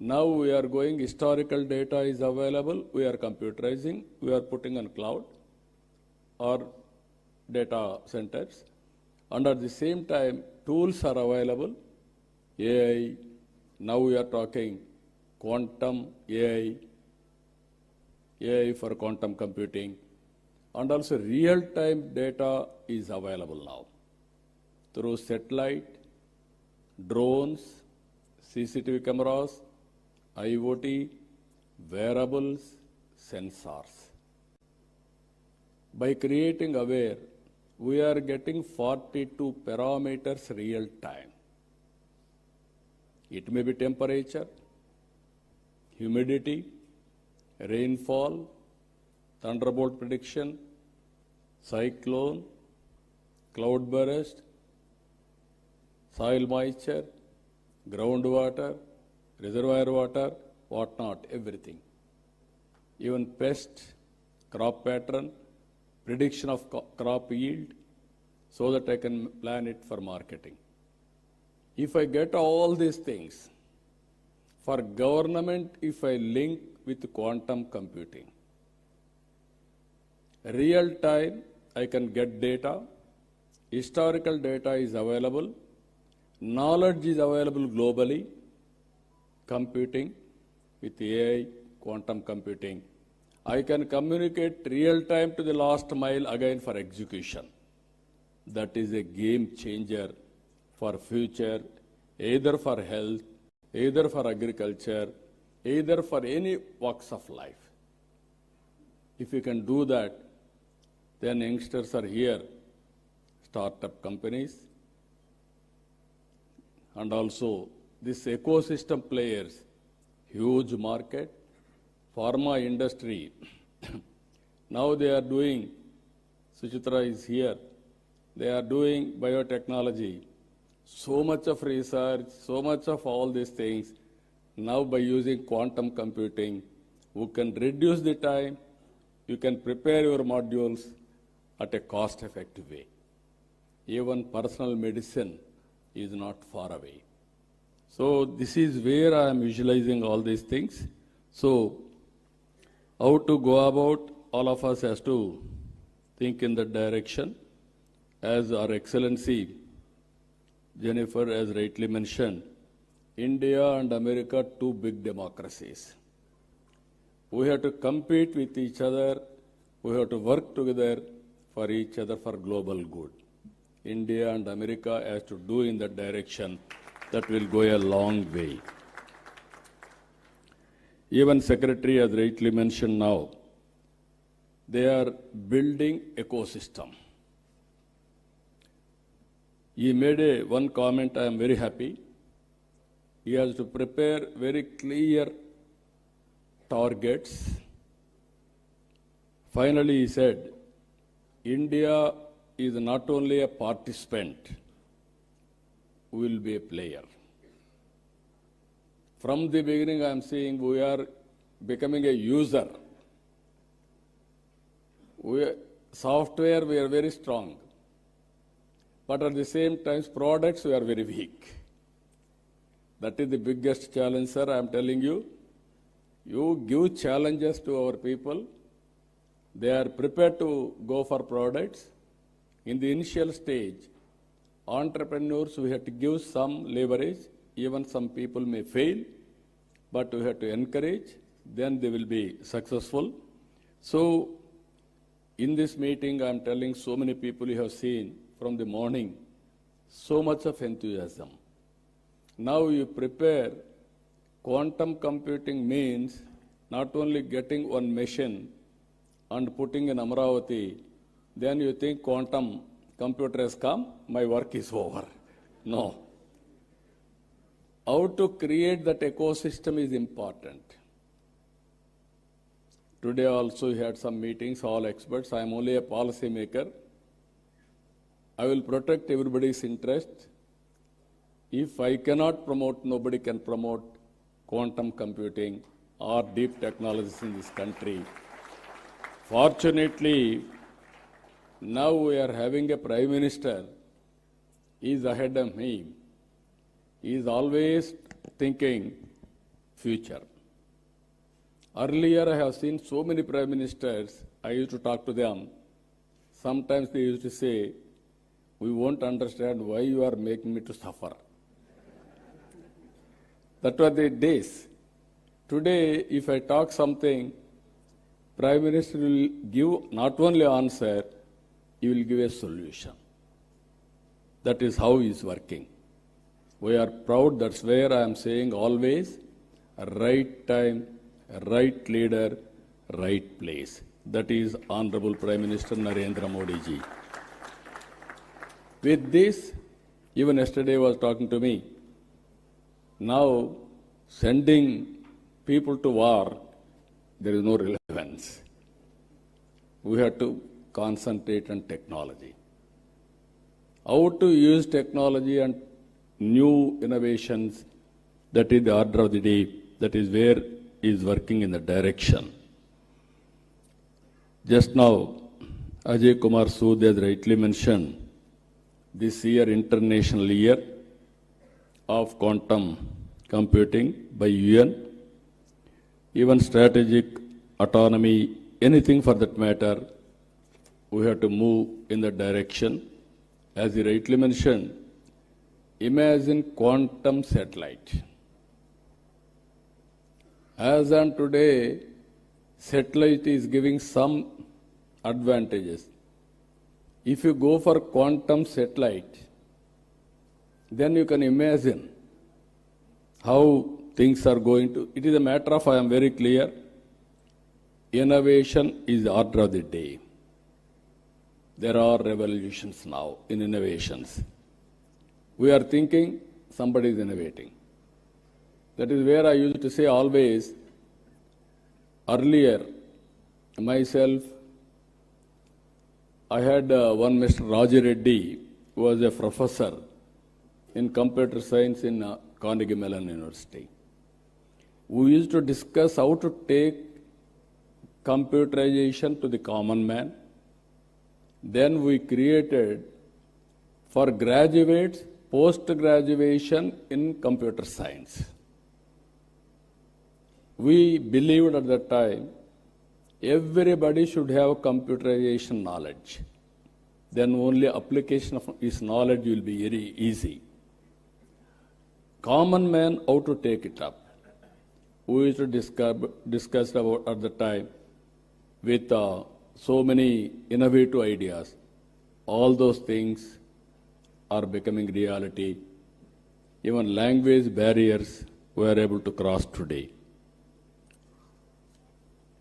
Now we are going, historical data is available, we are computerizing, we are putting on cloud or data centers. And at the same time, tools are available, AI, now we are talking quantum AI, AI for quantum computing, and also real-time data is available now through satellite, drones, CCTV cameras, IoT, wearables, sensors. By creating aware, we are getting 42 parameters real time. It may be temperature, humidity, rainfall, thunderbolt prediction, cyclone, cloud burst, soil moisture, groundwater, reservoir water, whatnot, everything. Even pest, crop pattern, prediction of crop yield, so that I can plan it for marketing. If I get all these things, for government, if I link with quantum computing, real time, I can get data, historical data is available, knowledge is available globally, computing with AI, quantum computing, I can communicate real time to the last mile again for execution. That is a game changer for future, either for health, either for agriculture, either for any walks of life. If you can do that, then youngsters are here, startup companies, and also this ecosystem players, huge market, pharma industry. Now they are doing, Suchitra is here, they are doing biotechnology, so much of research, so much of all these things. Now by using quantum computing, we can reduce the time, you can prepare your modules at a cost-effective way. Even personal medicine is not far away. So this is where I am visualizing all these things. So how to go about, all of us has to think in that direction. As our Excellency Jennifer has rightly mentioned, India and America, two big democracies. We have to compete with each other. We have to work together for each other for global good. India and America has to do in that direction. That will go a long way. Even Secretary has rightly mentioned now, they are building ecosystem. He made one comment, I am very happy. He has to prepare very clear targets. Finally, he said, India is not only a participant, we will be a player. From the beginning, I am saying we are becoming a user. Software, we are very strong. But at the same time, products, we are very weak. That is the biggest challenge, sir. I am telling you. You give challenges to our people. They are prepared to go for products. In the initial stage, entrepreneurs, we have to give some leverage. Even some people may fail, but we have to encourage. Then they will be successful. So, in this meeting, I am telling so many people you have seen from the morning, so much of enthusiasm. Now you prepare, quantum computing means not only getting one machine and putting in Amaravati, then you think quantum computer has come, my work is over. No. How to create that ecosystem is important. Today also we had some meetings, all experts. I am only a policy maker. I will protect everybody's interest. If I cannot promote, nobody can promote quantum computing or deep technologies in this country. Fortunately, now we are having a Prime Minister. He is ahead of me. He is always thinking future. Earlier, I have seen so many Prime Ministers, I used to talk to them. Sometimes they used to say, we won't understand why you are making me to suffer. That were the days. Today, if I talk something, Prime Minister will give not only answer, he will give a solution. That is how he is working. We are proud, that's where I am saying always, right time, right leader, right place. That is Honorable Prime Minister Narendra Modi ji. With this, even yesterday was talking to me, now sending people to war, there is no relevance. We have to concentrate on technology. How to use technology and new innovations, that is the order of the day, that is where he is working in the direction. Just now, Ajay Kumar Sood has rightly mentioned, this year, International Year of Quantum Computing by UN, even strategic autonomy, anything for that matter, we have to move in that direction. As he rightly mentioned, imagine quantum satellite. As on today, satellite is giving some advantages. If you go for quantum satellite, then you can imagine how things are going to. It is a matter of, I am very clear, innovation is the order of the day. There are revolutions now in innovations. We are thinking somebody is innovating. That is where I used to say always, earlier, myself, I had one Mr. Reddy, who was a professor in computer science in Carnegie Mellon University. We used to discuss how to take computerization to the common man. Then we created for graduates post-graduation in computer science. We believed at that time everybody should have computerization knowledge. Then only application of his knowledge will be very easy. Common man, how to take it up. We used to discuss about at the time with so many innovative ideas. All those things are becoming reality. Even language barriers we are able to cross today.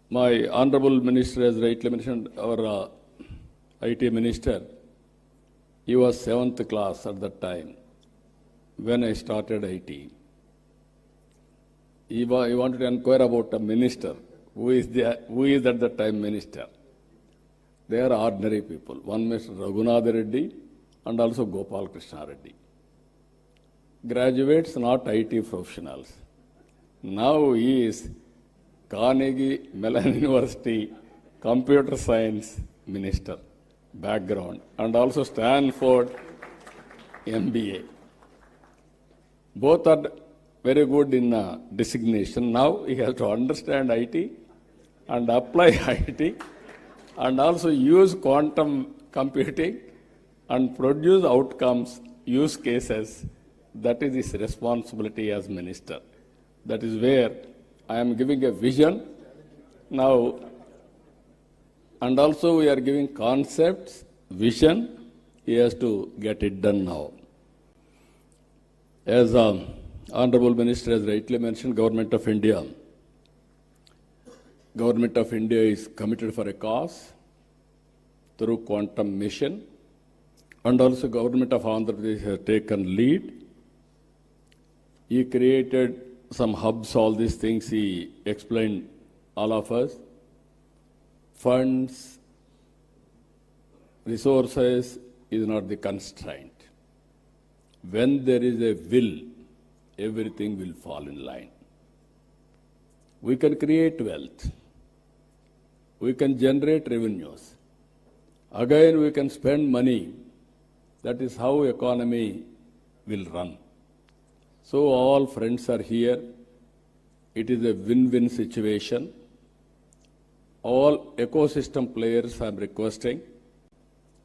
My Honorable Minister has rightly mentioned, our IT Minister, he was 7th class at that time when I started IT. He wanted to inquire about a minister. Who is at that time minister? They are ordinary people. One Mr. Raghunath Reddy and also Gopal Krishna Reddy. Graduates, not IT professionals. Now he is Carnegie Mellon University Computer Science Minister background and also Stanford MBA. Both are very good in designation. Now he has to understand IT and apply IT and also use quantum computing and produce outcomes, use cases. That is his responsibility as minister. That is where I am giving a vision now, and also we are giving concepts, vision. He has to get it done now. As Honorable Minister has rightly mentioned, Government of India is committed for a cause through quantum mission, and also Government of Andhra Pradesh has taken lead. He created some hubs, all these things he explained all of us. Funds, resources is not the constraint. When there is a will, everything will fall in line. We can create wealth. We can generate revenues. Again, we can spend money. That is how economy will run. So all friends are here. It is a win-win situation. All ecosystem players I am requesting,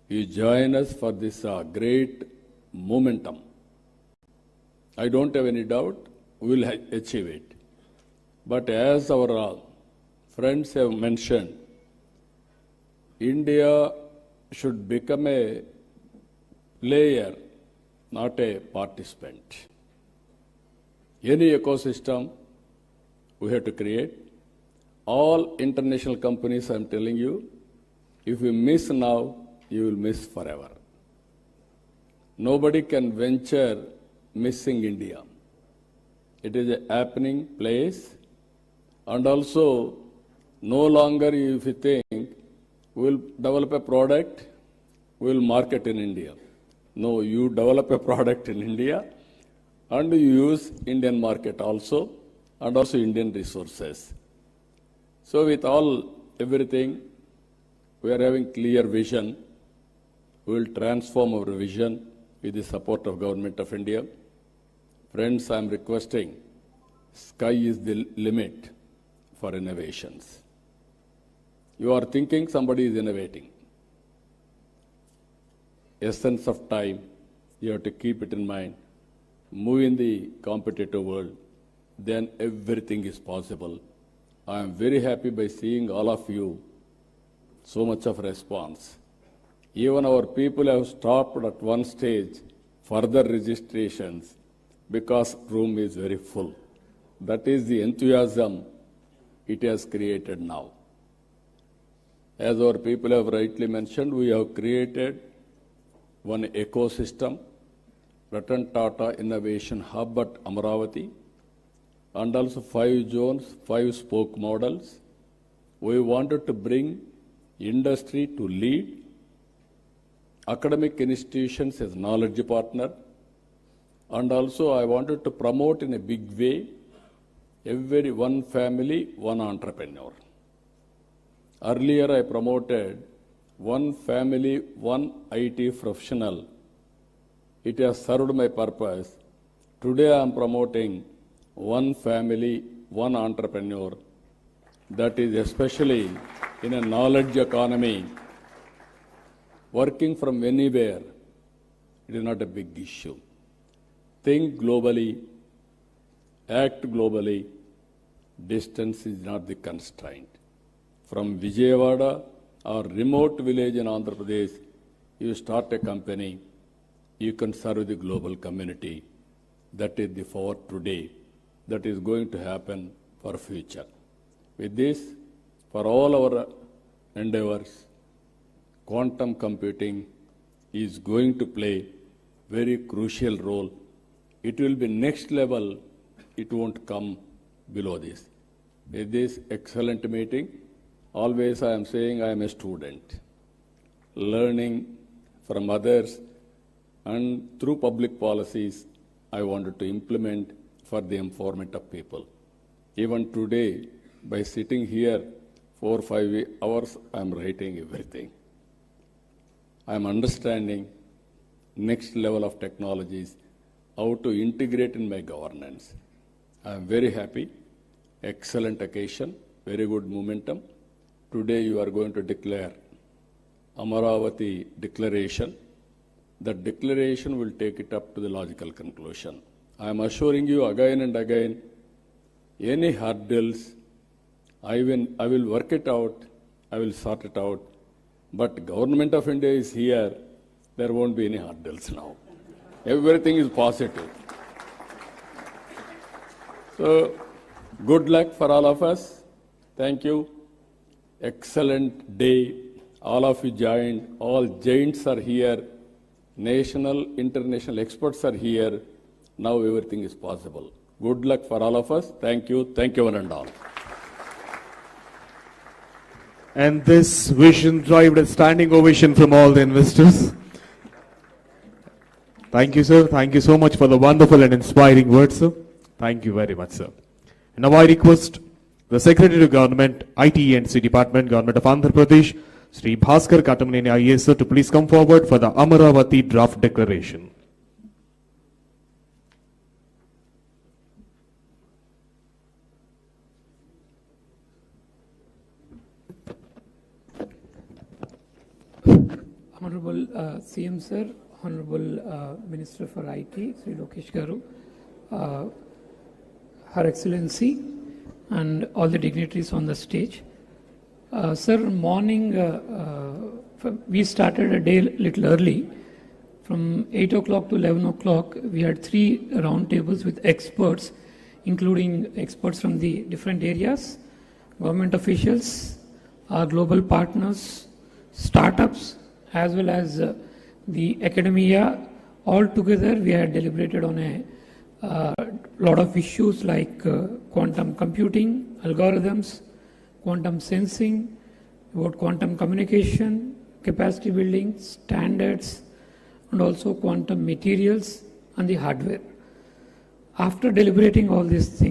you join us for this great momentum. I don't have any doubt we will achieve it. But as our friends have mentioned, India should become a player, not a participant. Any ecosystem we have to create. All international companies, I am telling you, if you miss now, you will miss forever. Nobody can venture missing India. It is a happening place, and also no longer if you think we will develop a product, we will market in India. No, you develop a product in India and you use Indian market also and also Indian resources. So with everything, we are having clear vision. We will transform our vision with the support of Government of India. Friends, I am requesting, sky is the limit for innovations. You are thinking somebody is innovating. Essence of time, you have to keep it in mind. Move in the competitive world, then everything is possible. I am very happy by seeing all of you, so much of response. Even our people have stopped at one stage further registrations because room is very full. That is the enthusiasm it has created now. As our people have rightly mentioned, we have created one ecosystem, Ratan Tata Innovation Hub at Amaravati, and also 5 zones, 5 spoke models. We wanted to bring industry to lead, academic institutions as knowledge partner, and also I wanted to promote in a big way every one family, one entrepreneur. Earlier I promoted one family, one IT professional. It has served my purpose. Today I am promoting one family, one entrepreneur. That is especially in a knowledge economy. Working from anywhere, it is not a big issue. Think globally, act globally. Distance is not the constraint. From Vijayawada or remote village in Andhra Pradesh, you start a company, you can serve the global community. That is the for today. That is going to happen for future. With this, for all our endeavors, quantum computing is going to play very crucial role. It will be next level. It won't come below this. With this excellent meeting, always I am saying I am a student, learning from others, and through public policies, I wanted to implement for the empowerment of people. Even today, by sitting here 4 or 5 hours, I am writing everything. I am understanding next level of technologies, how to integrate in my governance. I am very happy. Excellent occasion, very good momentum. Today you are going to declare Amaravati declaration. That declaration will take it up to the logical conclusion. I am assuring you again and again, any hurdles, I will work it out, I will sort it out. But Government of India is here, there won't be any hurdles now. Everything is positive. So, good luck for all of us. Thank you. Excellent day. All of you joined. All giants are here. National, international experts are here. Now everything is possible. Good luck for all of us. Thank you. Thank you one and all. And this vision derived a standing ovation from all the investors. Thank you, sir. Thank you so much for the wonderful and inspiring words, sir. Thank you very much, sir. And now I request the Secretary to Government, IT and C Department, Government of Andhra Pradesh, Sri Bhaskar Katamaneni IAS, sir, to please come forward for the Amaravati draft declaration. Honorable CM Sir, Honorable Minister for IT, Sri Lokesh Garu, Her Excellency, and all the dignitaries on the stage. Sir, morning, we started a day little early. From 8 o'clock to 11 o'clock, we had 3 round tables with experts, including experts from the different areas, government officials, our global partners, startups, as well as the academia. All together, we had deliberated on a lot of issues like quantum computing, algorithms, quantum sensing, about quantum communication, capacity building, standards, and also quantum materials and the hardware. After deliberating all these things,